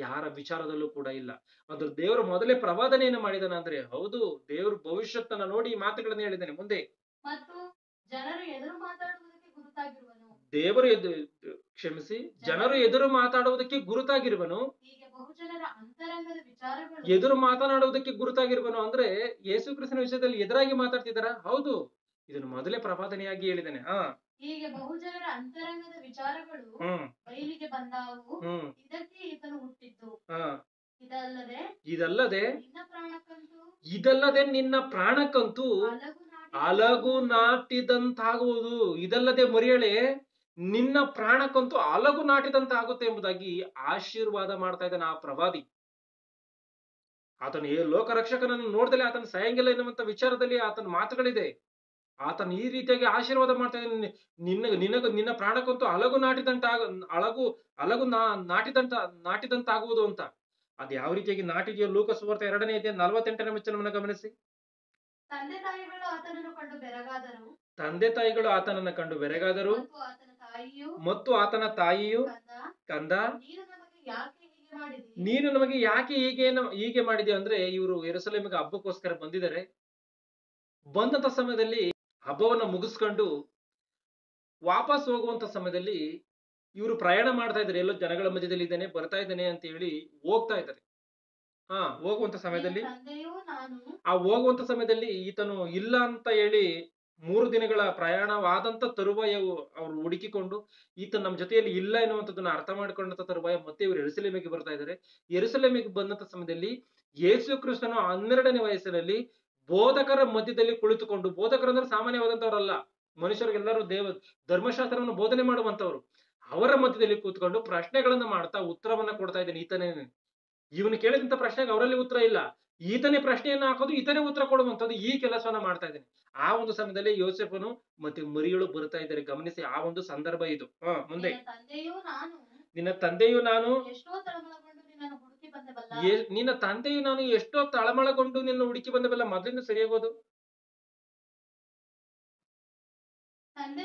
ಯಾರ ವಿಚಾರದಲ್ಲೂ ಕೂಡ ಇಲ್ಲ. ಅದು ದೇವರು ಮೊದಲೇ ಪ್ರವಾದನೆಯನ್ನು ಮಾಡಿದಾನ ಅಂದ್ರೆ ಹೌದು, ದೇವರು ಭವಿಷ್ಯತ್ತನ್ನ ನೋಡಿ ಈ ಮಾತುಗಳನ್ನು ಹೇಳಿದ್ದಾನೆ. ಮುಂದೆ ಮತ್ತು ಜನರು ಎದುರು ಮಾತಾಡುವುದಕ್ಕೆ ಗುರುತಾಗಿರುವನು. ದೇವರು ಕ್ಷಮಿಸಿ, ಜನರು ಎದುರು ಮಾತಾಡುವುದಕ್ಕೆ ಗುರುತಾಗಿರುವನು. ಹೀಗೆ ಬಹುಜನರ ಅಂತರಂಗದ ವಿಚಾರಗಳು ಎದುರು ಮಾತನಾಡುವುದಕ್ಕೆ ಗುರುತಾಗಿರುವನು ಅಂದ್ರೆ ಯೇಸು ಕ್ರಿಸ್ತನ ವಿಷಯದಲ್ಲಿ ಎದುರಾಗಿ ಮಾತಾಡ್ತಿದ್ದಾರ? ಹೌದು, ಇದನ್ನು ಮೊದಲೇ ಪ್ರವಾದನೆಯಾಗಿ ಹೇಳಿದ್ದಾನೆ. ಹೀಗೆ ಬಹುಜನರ ಅಂತರಂಗದ ವಿಚಾರಗಳು ಬಯಲಿಗೆ ಬಂದಾವು. ಇದಕ್ಕೆ ಈತನು ಹುಟ್ಟಿದ್ದು. ಇದಲ್ಲದೆ ನಿನ್ನ ಪ್ರಾಣಕ್ಕಂತೂ ಅಲಗು ನಾಟಿದಂತಾಗುವುದು. ಇದಲ್ಲದೆ ಮರಿಯಳೆ ನಿನ್ನ ಪ್ರಾಣಕ್ಕಂತೂ ಅಲಗು ನಾಟಿದಂತಾಗುತ್ತೆ ಎಂಬುದಾಗಿ ಆಶೀರ್ವಾದ ಮಾಡ್ತಾ ಇದ್ದಾನೆ ಆ ಪ್ರವಾದಿ. ಆತನು ಲೋಕರಕ್ಷಕನನ್ನು ನೋಡ್ದಲೆ ಆತನ ಸಾಯಂಗಿಲ್ಲ ಎನ್ನುವಂತ ವಿಚಾರದಲ್ಲಿ ಆತನ ಮಾತುಗಳಿದೆ. ಆತನ ಈ ರೀತಿಯಾಗಿ ಆಶೀರ್ವಾದ ಮಾಡ್ತಾ ಇದ್ದಾನೆ. ನಿನ್ನ ಪ್ರಾಣಕ್ಕಂತೂ ಅಲಗು ನಾಟಿದಂತಾಗುವುದು ಅಂತ. ಅದ್ ಯಾವ ರೀತಿಯಾಗಿ ನಾಟಿದೆಯೋ ಲೂಕ ಸುವಾರ್ತೆ 2ನೇ ಅಧ್ಯಾಯ 48ನೇ ವಚನವನ್ನು ಗಮನಿಸಿ. ತಂದೆ ತಾಯಿಗಳು ಆತನನ್ನು ಕಂಡು ಬೆರಗಾದರು ಮತ್ತು ಆತನ ತಾಯಿಯು ಕಂದ, ನೀನು ನಮಗೆ ಯಾಕೆ ಹೀಗೆ ಮಾಡಿದೆ ಅಂದ್ರೆ, ಇವರು ಯೆರೂಸಲೇಮಿಗೆ ಹಬ್ಬಕ್ಕೋಸ್ಕರ ಬಂದಿದ್ದಾರೆ. ಬಂದಂತ ಸಮಯದಲ್ಲಿ ಹಬ್ಬವನ್ನ ಮುಗಿಸ್ಕೊಂಡು ವಾಪಸ್ ಹೋಗುವಂತ ಸಮಯದಲ್ಲಿ ಇವರು ಪ್ರಯಾಣ ಮಾಡ್ತಾ ಇದ್ದಾರೆ. ಎಲ್ಲೋ ಜನಗಳ ಮಧ್ಯದಲ್ಲಿ ಇದ್ದೇನೆ, ಬರ್ತಾ ಇದ್ದೇನೆ ಅಂತ ಹೇಳಿ ಹೋಗ್ತಾ ಇದ್ದಾರೆ. ಹೋಗುವಂತ ಸಮಯದಲ್ಲಿ ಈತನು ಇಲ್ಲ ಅಂತ ಹೇಳಿ 3 ದಿನಗಳ ಪ್ರಯಾಣವಾದಂತ ತರುವಾಯ ಅವರು ಹುಡುಕಿಕೊಂಡು ಈತ ನಮ್ಮ ಜೊತೆಯಲ್ಲಿ ಇಲ್ಲ ಎನ್ನುವಂಥದ್ದನ್ನ ಅರ್ಥ ಮಾಡಿಕೊಂಡಂತ ತರುವಾಯ ಮತ್ತೆ ಇವರು ಯೆರೂಸಲೇಮಿಗೆ ಬರ್ತಾ ಇದ್ದಾರೆ. ಯೆರೂಸಲೇಮಿಗೆ ಬಂದಂತ ಸಮಯದಲ್ಲಿ ಯೇಸು ಕ್ರಿಸ್ತನು 12ನೇ ವಯಸ್ಸಿನಲ್ಲಿ ಬೋಧಕರ ಮಧ್ಯದಲ್ಲಿ ಕುಳಿತುಕೊಂಡು, ಬೋಧಕರಂದ್ರೆ ಸಾಮಾನ್ಯವಾದಂತವರಲ್ಲ, ಮನುಷ್ಯರಿಗೆಲ್ಲರೂ ಧರ್ಮಶಾಸ್ತ್ರವನ್ನು ಬೋಧನೆ ಮಾಡುವಂತವ್ರು, ಅವರ ಮಧ್ಯದಲ್ಲಿ ಕೂತ್ಕೊಂಡು ಪ್ರಶ್ನೆಗಳನ್ನ ಮಾಡ್ತಾ ಉತ್ತರವನ್ನ ಕೊಡ್ತಾ ಇದ್ದಾನೆ. ಇವನು ಕೇಳಿದಂತ ಪ್ರಶ್ನೆಗೆ ಅವರಲ್ಲಿ ಉತ್ತರ ಇಲ್ಲ, ಈತನೇ ಪ್ರಶ್ನೆಯನ್ನ ಹಾಕೋದು, ಈತನೇ ಉತ್ತರ ಕೊಡುವಂತದ್ದು, ಈ ಕೆಲಸವನ್ನ ಮಾಡ್ತಾ ಇದ್ದಾನೆ. ಆ ಒಂದು ಸಮಯದಲ್ಲಿ ಯೋಸೇಫನು ಮತ್ತೆ ಮರಿಯಳು ಬರ್ತಾ ಇದ್ದಾರೆ. ಗಮನಿಸಿ, ಆ ಒಂದು ಸಂದರ್ಭ ಇದು. ಮುಂದೆ, ನಿನ್ನ ತಂದೆಯು ನಾನು ಎಷ್ಟೋ ತಳಮಳಗೊಂಡು ನಿನ್ನ ಹುಡುಕಿ ಬಂದವಲ್ಲ. ಮೊದಲಿಂದ ಸರಿಯಾಗೋದು. ತಂದೆ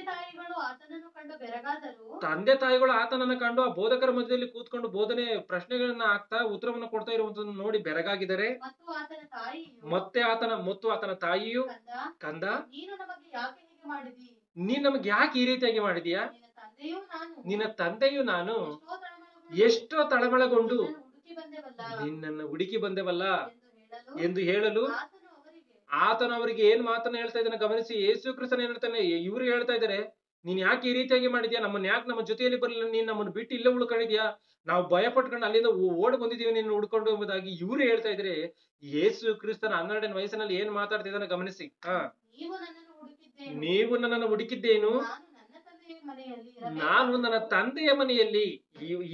ತಾಯಿಗಳು ಆತನನ್ನು ಕಂಡು ಆ ಬೋಧಕರ ಮಧ್ಯದಲ್ಲಿ ಕೂತ್ಕೊಂಡು ಬೋಧನೆ ಪ್ರಶ್ನೆಗಳನ್ನ ಹಾಕ್ತಾ ಉತ್ತರವನ್ನು ಕೊಡ್ತಾ ಇರುವಂತದ್ದು ನೋಡಿ ಬೆರಗಾಗಿದ್ದಾರೆ. ಮತ್ತು ಆತನ ತಾಯಿಯು ಕಂದ, ನೀನ್ ನಮಗೆ ಯಾಕೆ ಈ ರೀತಿಯಾಗಿ ಮಾಡಿದೀಯಾ? ನಿನ್ನ ತಂದೆಯು ನಾನು ಎಷ್ಟೋ ತಳಮಳಗೊಂಡು ನಿನ್ನನ್ನು ಹುಡುಕಿ ಬಂದೆವಲ್ಲ ಎಂದು ಹೇಳಲು ಆತನ ಅವರಿಗೆ ಏನ್ ಮಾತನ್ನ ಹೇಳ್ತಾ ಇದ್ದಾನೆ ಗಮನಿಸಿ. ಯೇಸು ಕ್ರಿಸ್ತನ ಏನ್ ಹೇಳ್ತಾನೆ, ಇವ್ರು ಹೇಳ್ತಾ ಇದ್ದಾರೆ, ನೀನ್ ಯಾಕೆ ಈ ರೀತಿಯಾಗಿ ಮಾಡಿದ್ಯಾ? ನಮ್ಮನ್ನ ಯಾಕೆ ನಮ್ಮ ಜೊತೆಯಲ್ಲಿ ಬರಲಿಲ್ಲ? ನೀನ್ ನಮ್ಮನ್ನು ಬಿಟ್ಟು ಇಲ್ಲೇ ಉಳ್ಕೊಂಡಿದ್ಯಾ? ನಾವು ಭಯ ಪಟ್ಕೊಂಡು ಅಲ್ಲಿಂದ ಓಡ್ ಬಂದಿದೀವಿ ನಿನ್ನ ಹುಡ್ಕೊಂಡು ಎಂಬುದಾಗಿ ಇವ್ರು ಹೇಳ್ತಾ ಇದ್ರೆ, ಯೇಸು ಕ್ರಿಸ್ತನ 12ನೇ ವಯಸ್ಸಿನಲ್ಲಿ ಏನ್ ಮಾತಾಡ್ತಿದ್ದಾನೆ ಗಮನಿಸಿ. ನೀವು ನನ್ನನ್ನು ಹುಡುಕಿದ್ದೇನು, ನಾನು ನನ್ನ ತಂದೆಯ ಮನೆಯಲ್ಲಿ.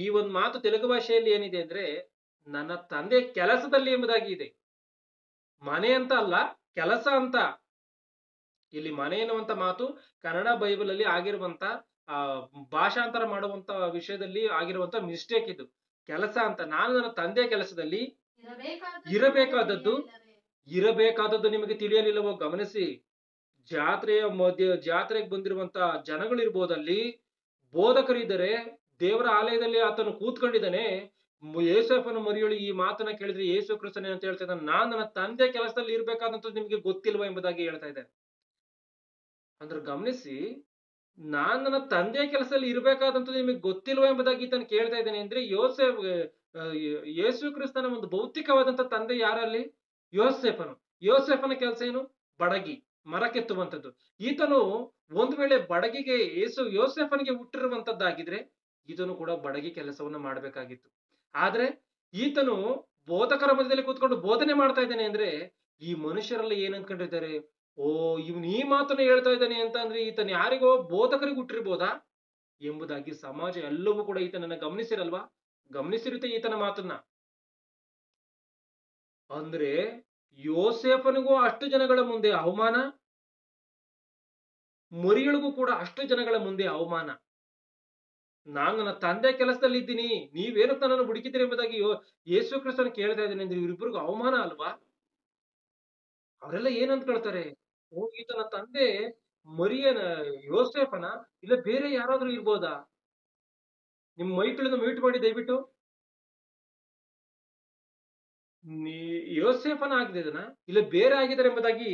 ಈ ಒಂದು ಮಾತು ತೆಲುಗು ಭಾಷೆಯಲ್ಲಿ ಏನಿದೆ ಅಂದ್ರೆ, ನನ್ನ ತಂದೆ ಕೆಲಸದಲ್ಲಿ ಎಂಬುದಾಗಿ ಇದೆ. ಮನೆ ಅಂತ ಅಲ್ಲ, ಕೆಲಸ ಅಂತ. ಇಲ್ಲಿ ಮನೆ ಎನ್ನುವಂತ ಮಾತು ಕನ್ನಡ ಬೈಬಲ್ ಅಲ್ಲಿ ಆಗಿರುವಂತ ಭಾಷಾಂತರ ಮಾಡುವಂತ ವಿಷಯದಲ್ಲಿ ಆಗಿರುವಂತ ಮಿಸ್ಟೇಕ್ ಇದು. ಕೆಲಸ ಅಂತ. ನಾನು ನನ್ನ ತಂದೆಯ ಕೆಲಸದಲ್ಲಿ ಇರಬೇಕಾದದ್ದು ನಿಮಗೆ ತಿಳಿಯಲಿಲ್ಲವೋ? ಗಮನಿಸಿ, ಜಾತ್ರೆಗೆ ಬಂದಿರುವಂತ ಜನಗಳಿರ್ಬೋದಲ್ಲಿ, ಬೋಧಕರಿದ್ದಾರೆ, ದೇವರ ಆಲಯದಲ್ಲಿ ಆತನು ಕೂತ್ಕೊಂಡಿದ್ದಾನೆ. ಯೋಸೇಫನ ಮರಿಯಳು ಈ ಮಾತನ್ನ ಕೇಳಿದ್ರೆ ಯೇಸು ಕ್ರಿಸ್ತನೇ ಅಂತ ಹೇಳ್ತಾ ಇದ್ದಾನೆ, ನಾನ್ ನನ್ನ ತಂದೆ ಕೆಲಸದಲ್ಲಿ ಇರ್ಬೇಕಾದಂತದ್ದು ನಿಮ್ಗೆ ಗೊತ್ತಿಲ್ವಾ ಎಂಬುದಾಗಿ ಹೇಳ್ತಾ ಇದ್ದಾರೆ. ಅಂದ್ರೆ ಗಮನಿಸಿ, ನಾನ್ ನನ್ನ ತಂದೆಯ ಕೆಲಸದಲ್ಲಿ ಇರ್ಬೇಕಾದಂತದ್ದು ನಿಮಗೆ ಗೊತ್ತಿಲ್ವಾ ಎಂಬುದಾಗಿ ಈತನ ಕೇಳ್ತಾ ಇದ್ದಾನೆ ಅಂದ್ರೆ, ಯೇಸು ಕ್ರಿಸ್ತನ ಒಂದು ಭೌತಿಕವಾದಂತ ತಂದೆ ಯಾರಲ್ಲಿ? ಯೋಸೇಫನ ಕೆಲಸ ಏನು? ಬಡಗಿ, ಮರ ಕೆತ್ತುವಂಥದ್ದು. ಈತನು ಒಂದು ವೇಳೆ ಬಡಗಿಗೆ ಯೋಸೇಫನಿಗೆ ಹುಟ್ಟಿರುವಂತದ್ದಾಗಿದ್ರೆ ಈತನು ಕೂಡ ಬಡಗಿ ಕೆಲಸವನ್ನ ಮಾಡ್ಬೇಕಾಗಿತ್ತು. ಆದ್ರೆ ಈತನು ಬೋಧಕರ ಮಧ್ಯದಲ್ಲಿ ಕೂತ್ಕೊಂಡು ಬೋಧನೆ ಮಾಡ್ತಾ ಇದ್ದಾನೆ ಅಂದ್ರೆ, ಈ ಮನುಷ್ಯರೆಲ್ಲ ಏನ್ ಅನ್ಕೊಂಡಿದ್ದಾರೆ, ಇವನು ಈ ಮಾತನ್ನ ಹೇಳ್ತಾ ಇದ್ದಾನೆ ಅಂತ ಅಂದ್ರೆ ಈತನ ಯಾರಿಗೋ ಬೋಧಕರಿಗೆ ಹುಟ್ಟಿರ್ಬೋದಾ ಎಂಬುದಾಗಿ ಸಮಾಜ ಎಲ್ಲವೂ ಕೂಡ ಈತನನ್ನ ಗಮನಿಸಿರಲ್ವಾ? ಗಮನಿಸಿರುತ್ತೆ ಈತನ ಮಾತನ್ನ. ಅಂದ್ರೆ ಯೋಸೇಫನಿಗೂ ಅಷ್ಟು ಜನಗಳ ಮುಂದೆ ಅವಮಾನ, ಮರಿಯಳಿಗೂ ಕೂಡ ಅಷ್ಟು ಜನಗಳ ಮುಂದೆ ಅವಮಾನ. ನಾನು ನನ್ನ ತಂದೆ ಕೆಲಸದಲ್ಲಿ ಇದ್ದೀನಿ, ನೀವೇನಕ್ಕೆ ನನ್ನನ್ನು ಹುಡುಕಿದ್ದೀರಿ ಎಂಬುದಾಗಿ ಯೇಸು ಕ್ರಿಸ್ತನ ಕೇಳ್ತಾ ಇದ್ದೀನಿ ಅಂದ್ರೆ ಇವರಿಬ್ಬರಿಗೂ ಅವಮಾನ ಅಲ್ವಾ? ಅವರೆಲ್ಲ ಏನ್ ಅಂದ್ಕೊಳ್ತಾರೆ, ಈತನ ತಂದೆ ಯೋಸೇಫನ, ಇಲ್ಲ ಬೇರೆ ಯಾರಾದ್ರೂ ಇರ್ಬೋದಾ? ನಿಮ್ ಮೈಕ್ಳನ್ನು ಮ್ಯೂಟ್ ಮಾಡಿ ದಯವಿಟ್ಟು. ಯೋಸೇಫನ ಆಗಿದ್ದಾನ ಇಲ್ಲ ಬೇರೆ ಆಗಿದ್ದಾರೆ ಎಂಬುದಾಗಿ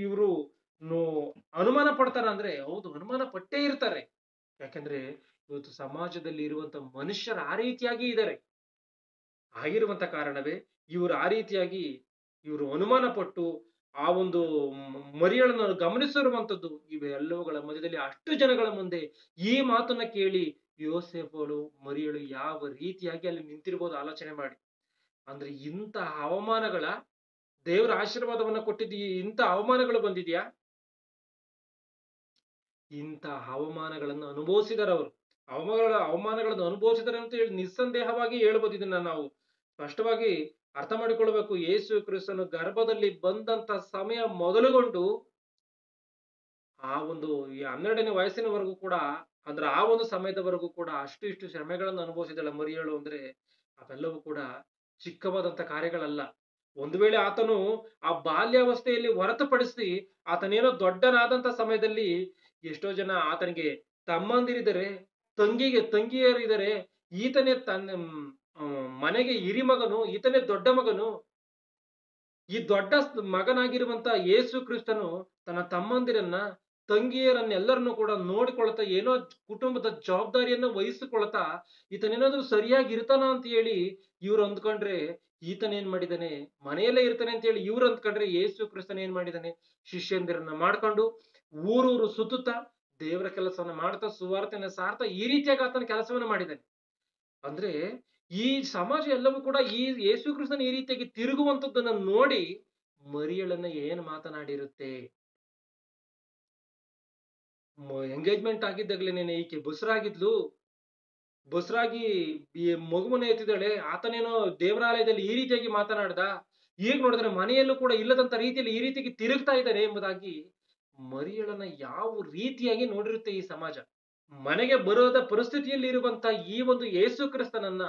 ಇವರು ಅನುಮಾನ ಪಡ್ತಾರ ಅಂದ್ರೆ ಹೌದು, ಅನುಮಾನ ಪಟ್ಟೇ ಇರ್ತಾರೆ. ಯಾಕಂದ್ರೆ ಇವತ್ತು ಸಮಾಜದಲ್ಲಿ ಇರುವಂತ ಮನುಷ್ಯರು ಆ ರೀತಿಯಾಗಿ ಇದ್ದಾರೆ. ಆಗಿರುವಂತ ಕಾರಣವೇ ಇವರು ಆ ರೀತಿಯಾಗಿ ಇವರು ಅನುಮಾನ ಪಟ್ಟು ಆ ಒಂದು ಮರಿಯಳನ್ನು ಗಮನಿಸಿರುವಂತದ್ದು. ಇವೆಲ್ಲವುಗಳ ಮಧ್ಯದಲ್ಲಿ ಅಷ್ಟು ಜನಗಳ ಮುಂದೆ ಈ ಮಾತನ್ನ ಕೇಳಿ ಯೋಸೇಫಳು ಮರಿಯಳು ಯಾವ ರೀತಿಯಾಗಿ ಅಲ್ಲಿ ನಿಂತಿರ್ಬೋದು ಆಲೋಚನೆ ಮಾಡಿ. ಅಂದ್ರೆ ಇಂಥ ಅವಮಾನಗಳ ದೇವರ ಆಶೀರ್ವಾದವನ್ನ ಕೊಟ್ಟಿದ್ದೀ, ಇಂಥ ಅವಮಾನಗಳು ಬಂದಿದ್ಯಾ? ಇಂಥ ಅವಮಾನಗಳನ್ನು ಅನುಭವಿಸಿದಾರೆ ಅವರು. ಅವಮಾನಗಳನ್ನು ಅನುಭವಿಸಿದಾರೆ ಅಂತ ಹೇಳಿ ನಿಸ್ಸಂದೇಹವಾಗಿ ಹೇಳ್ಬೋದು. ಇದನ್ನ ನಾವು ಸ್ಪಷ್ಟವಾಗಿ ಅರ್ಥ ಮಾಡಿಕೊಳ್ಬೇಕು. ಯೇಸು ಕ್ರಿಸ್ತನು ಗರ್ಭದಲ್ಲಿ ಬಂದಂತ ಸಮಯ ಮೊದಲುಗೊಂಡು ಆ ಒಂದು 12ನೇ ವಯಸ್ಸಿನವರೆಗೂ ಕೂಡ, ಅಂದ್ರೆ ಆ ಒಂದು ಸಮಯದವರೆಗೂ ಕೂಡ ಅಷ್ಟು ಇಷ್ಟು ಶ್ರಮೆಗಳನ್ನು ಅನುಭವಿಸಿದಳ ಮರಿಯಳು. ಅಂದ್ರೆ ಅವೆಲ್ಲವೂ ಕೂಡ ಚಿಕ್ಕವಾದಂತ ಕಾರ್ಯಗಳಲ್ಲ. ಒಂದು ವೇಳೆ ಆತನು ಆ ಬಾಲ್ಯಾವಸ್ಥೆಯಲ್ಲಿ ಹೊರತುಪಡಿಸಿ ಆತನೇನೋ ದೊಡ್ಡನಾದಂತ ಸಮಯದಲ್ಲಿ ಎಷ್ಟೋ ಜನ ಆತನಿಗೆ ತಮ್ಮಂದಿರಿದ್ದಾರೆ, ತಂಗಿಯರಿದ್ದಾರೆ. ಈತನೇ ತನ್ನ ಮನೆಗೆ ಹಿರಿ ಮಗನು, ಈತನೇ ದೊಡ್ಡ ಮಗನು. ಈ ದೊಡ್ಡ ಮಗನಾಗಿರುವಂತ ಯೇಸು ಕ್ರಿಸ್ತನು ತನ್ನ ತಮ್ಮಂದಿರನ್ನ, ತಂಗಿಯರನ್ನೆಲ್ಲರನ್ನು ಕೂಡ ನೋಡಿಕೊಳ್ತಾ, ಏನೋ ಕುಟುಂಬದ ಜವಾಬ್ದಾರಿಯನ್ನ ವಹಿಸಿಕೊಳ್ತಾ ಈತನೇನಾದ್ರೂ ಸರಿಯಾಗಿ ಇರ್ತಾನ ಅಂತ ಹೇಳಿ ಇವ್ರು ಅಂದ್ಕೊಂಡ್ರೆ, ಈತನೇನ್ ಮಾಡಿದಾನೆ ಮನೆಯಲ್ಲೇ ಇರ್ತಾನೆ ಅಂತ ಹೇಳಿ ಇವ್ರು ಅಂದ್ಕೊಂಡ್ರೆ, ಯೇಸು ಕ್ರಿಸ್ತನ ಏನ್ ಮಾಡಿದಾನೆ, ಶಿಷ್ಯಂದಿರನ್ನ ಮಾಡ್ಕೊಂಡು ಊರೂರು ಸುತ್ತುತ್ತಾ ದೇವರ ಕೆಲಸವನ್ನ ಮಾಡ್ತಾ ಸುವಾರ್ತೆಯನ್ನ ಸಾರ್ತಾ ಈ ರೀತಿಯಾಗಿ ಆತನ ಕೆಲಸವನ್ನ ಮಾಡಿದ್ದಾನೆ. ಅಂದ್ರೆ ಈ ಸಮಾಜ ಎಲ್ಲವೂ ಕೂಡ ಈ ಯೇಸು ಕ್ರಿಸ್ತನ ಈ ರೀತಿಯಾಗಿ ತಿರುಗುವಂತದ್ದನ್ನ ನೋಡಿ ಮರಿಯಳನ್ನ ಏನ್ ಮಾತನಾಡಿರುತ್ತೆ. ಎಂಗೇಜ್ಮೆಂಟ್ ಆಗಿದ್ದಾಗ್ಲೇನೆ ಈಕೆ ಬಸರಾಗಿ ಈ ಮಗುವನ್ನ ಎತ್ತಿದ್ದಾಳೆ. ಆತನೇನೋ ದೇವರಾಲಯದಲ್ಲಿ ಈ ರೀತಿಯಾಗಿ ಮಾತನಾಡ್ದ. ಈಗ ನೋಡಿದ್ರೆ ಮನೆಯಲ್ಲೂ ಕೂಡ ಇಲ್ಲದಂತ ರೀತಿಯಲ್ಲಿ ಈ ರೀತಿಯಾಗಿ ತಿರುಗ್ತಾ ಇದ್ದಾರೆ ಎಂಬುದಾಗಿ ಮರಿಯಳನ್ನ ಯಾವ ರೀತಿಯಾಗಿ ನೋಡಿರುತ್ತೆ ಈ ಸಮಾಜ. ಮನೆಗೆ ಬರೋದ ಪರಿಸ್ಥಿತಿಯಲ್ಲಿ ಇರುವಂತ ಈ ಒಂದು ಯೇಸು ಕ್ರಿಸ್ತನನ್ನ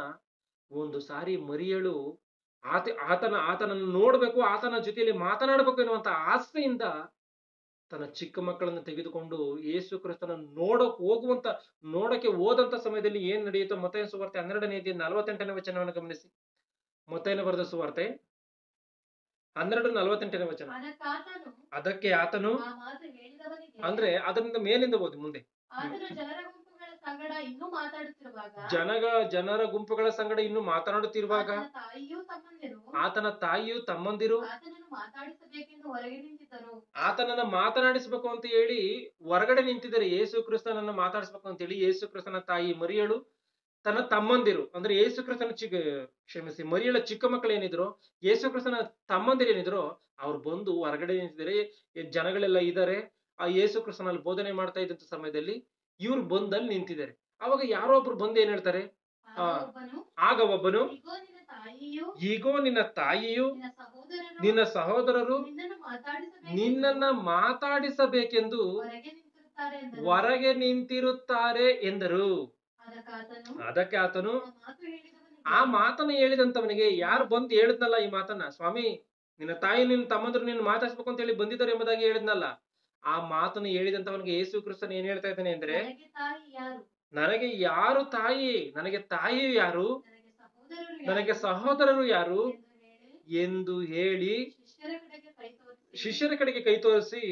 ಒಂದು ಸಾರಿ ಮರಿಯಳು ಆತನನ್ನು ನೋಡ್ಬೇಕು, ಆತನ ಜೊತೆಯಲ್ಲಿ ಮಾತನಾಡಬೇಕು ಎನ್ನುವಂತ ಆಸೆಯಿಂದ ತನ್ನ ಚಿಕ್ಕ ಮಕ್ಕಳನ್ನು ತೆಗೆದುಕೊಂಡು ಯೇಸು ಕ್ರಿಸ್ತನ ನೋಡಕ್ಕೆ ಹೋದಂತ ಸಮಯದಲ್ಲಿ ಏನ್ ನಡೆಯುತ್ತೋ, ಮತ್ತಾಯನ ಸುವಾರ್ತೆ 12ನೇ ಅಧ್ಯಾಯ 48ನೇ ವಚನವನ್ನು ಗಮನಿಸಿ. ಮತ್ತಾಯನ ಬರೆದ ಸುವಾರ್ತೆ 12:48ನೇ ವಚನ. ಅದಕ್ಕೆ ಆತನು, ಅಂದ್ರೆ ಅದರಿಂದ ಮೇಲಿಂದ ಓದಿ ಮುಂದೆ. ಜನರ ಗುಂಪುಗಳ ಸಂಗಡ ಇನ್ನೂ ಮಾತನಾಡುತ್ತಿರುವಾಗ ಆತನ ತಾಯಿಯು ತಮ್ಮಂದಿರು ಆತನನ್ನ ಮಾತನಾಡಿಸ್ಬೇಕು ಅಂತ ಹೇಳಿ ಹೊರಗಡೆ ನಿಂತಿದ್ದಾರೆ. ಯೇಸು ಕ್ರಿಸ್ತನನ್ನ ಮಾತಾಡಿಸ್ಬೇಕು ಅಂತ ಹೇಳಿ ಯೇಸು ಕ್ರಿಸ್ತನ ತಾಯಿ ಮರಿಯಳು ತನ್ನ ತಮ್ಮಂದಿರು, ಅಂದ್ರೆ ಯೇಸು ಕ್ರಿಸ್ತನ ಮರಿಯಳ ಚಿಕ್ಕ ಮಕ್ಕಳು ಏನಿದ್ರು, ಯೇಸು ಕ್ರಿಸ್ತನ ತಮ್ಮಂದಿರು ಏನಿದ್ರು, ಅವ್ರು ಬಂದು ಹೊರಗಡೆ ನಿಂತಿದ್ದಾರೆ. ಜನಗಳೆಲ್ಲ ಇದ್ದಾರೆ. ಆ ಯೇಸು ಕ್ರಿಸ್ತನಲ್ಲಿ ಬೋಧನೆ ಮಾಡ್ತಾ ಇದ್ದಂತ ಸಮಯದಲ್ಲಿ ಇವ್ರು ಬಂದಲ್ಲಿ ನಿಂತಿದ್ದಾರೆ. ಅವಾಗ ಯಾರೋ ಒಬ್ರು ಬಂದು ಏನ್ ಹೇಳ್ತಾರೆ, ಆಗ ಒಬ್ಬನು, ಈಗೋ ನಿನ್ನ ತಾಯಿಯು ನಿನ್ನ ಸಹೋದರರು ನಿನ್ನನ್ನ ಮಾತಾಡಿಸಬೇಕೆಂದು ಹೊರಗೆ ನಿಂತಿರುತ್ತಾರೆ ಎಂದರು. ಅದಕ್ಕೆ ಆತನು, ಆ ಮಾತನ್ನ ಹೇಳಿದಂತವನಿಗೆ, ಯಾರು ಬಂದು ಹೇಳಿದ್ನಲ್ಲ ಈ ಮಾತನ್ನ, ಸ್ವಾಮಿ ನಿನ್ನ ತಾಯಿ ನಿನ್ನ ತಮ್ಮಂದ್ರು ನಿನ್ನ ಮಾತಾಡಿಸ್ಬೇಕು ಅಂತ ಹೇಳಿ ಬಂದಿದ್ದಾರೆ ಎಂಬುದಾಗಿ ಹೇಳಿದ್ನಲ್ಲ, ಆ ಮಾತನ್ನು ಹೇಳಿದಂತವನಿಗೆ ಯೇಸು ಕ್ರಿಸ್ತನು ಏನ್ ಹೇಳ್ತಾ ಇದ್ದಾನೆ ಅಂದ್ರೆ, ನನಗೆ ಯಾರು ತಾಯಿ, ನನಗೆ ತಾಯಿಯು ಯಾರು, ನನಗೆ ಸಹೋದರರು ಯಾರು ಎಂದು ಹೇಳಿ ಶಿಷ್ಯರ ಕಡೆಗೆ ಕೈ ತೋರಿಸಿ,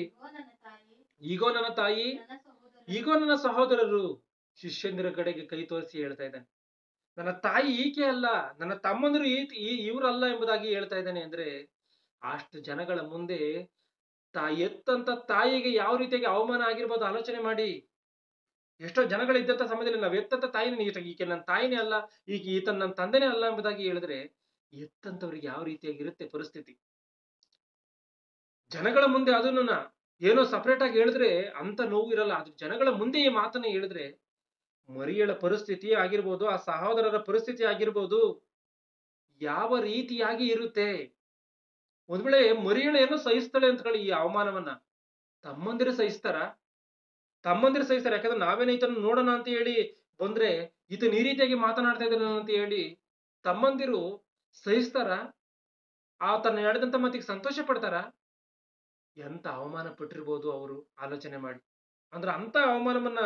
ಈಗೋ ನನ್ನ ತಾಯಿ, ಈಗೋ ನನ್ನ ಸಹೋದರರು, ಶಿಷ್ಯಂದಿರ ಕಡೆಗೆ ಕೈ ತೋರಿಸಿ ಹೇಳ್ತಾ ಇದ್ದಾನೆ. ನನ್ನ ತಾಯಿ ಈಕೆ ಅಲ್ಲ, ನನ್ನ ತಮ್ಮಂದರು ಇವರಲ್ಲ ಎಂಬುದಾಗಿ ಹೇಳ್ತಾ ಇದ್ದಾನೆ. ಅಂದ್ರೆ ಅಷ್ಟು ಜನಗಳ ಮುಂದೆ ಎತ್ತಂತ ತಾಯಿಗೆ ಯಾವ ರೀತಿಯಾಗಿ ಅವಮಾನ ಆಗಿರ್ಬೋದು ಆಲೋಚನೆ ಮಾಡಿ. ಎಷ್ಟೋ ಜನಗಳಿದ್ದಂತ ಸಮಯದಲ್ಲಿ ನಾವು ಎತ್ತಂತ ತಾಯಿನೇ, ಈಕೆ ನನ್ನ ತಾಯಿನೇ ಅಲ್ಲ, ಈತ ನನ್ನ ತಂದೆನೇ ಅಲ್ಲ ಎಂಬುದಾಗಿ ಹೇಳಿದ್ರೆ ಎತ್ತಂತವ್ರಿಗೆ ಯಾವ ರೀತಿಯಾಗಿರುತ್ತೆ ಪರಿಸ್ಥಿತಿ. ಜನಗಳ ಮುಂದೆ ಅದನ್ನ ಏನೋ ಸಪರೇಟ್ ಆಗಿ ಹೇಳಿದ್ರೆ ಅಂತ ನೋವು ಇರಲ್ಲ. ಅದು ಜನಗಳ ಮುಂದೆ ಈ ಮಾತನ್ನ ಹೇಳಿದ್ರೆ ಮರಿಯಳ ಪರಿಸ್ಥಿತಿ ಆಗಿರ್ಬೋದು, ಆ ಸಹೋದರರ ಪರಿಸ್ಥಿತಿ ಆಗಿರ್ಬೋದು, ಯಾವ ರೀತಿಯಾಗಿ ಇರುತ್ತೆ. ಒಂದ್ ವೇಳೆ ಮರಿಯಳ ಏನೋ ಸಹಿಸ್ತಾಳೆ ಅಂತೇಳಿ ಈ ಅವಮಾನವನ್ನ ತಮ್ಮಂದಿರು ಸಹಿಸ್ತಾರ? ಯಾಕಂದ್ರೆ ನಾವೇನ ಈತನ ನೋಡೋಣ ಅಂತ ಹೇಳಿ ಬಂದ್ರೆ ಈತನ ಈ ರೀತಿಯಾಗಿ ಮಾತನಾಡ್ತಾ ಇದ್ದಾನೆ ಅಂತ ಹೇಳಿ ತಮ್ಮಂದಿರು ಸಹಿಸ್ತಾರ? ಆತನ ಹೇಳಿದಂತ ಮಾತಿಗೆ ಸಂತೋಷ ಪಡ್ತಾರ? ಎಂತ ಅವಮಾನ ಪಟ್ಟಿರ್ಬೋದು ಅವರು, ಆಲೋಚನೆ ಮಾಡಿ. ಅಂದ್ರೆ ಅಂತ ಅವಮಾನವನ್ನ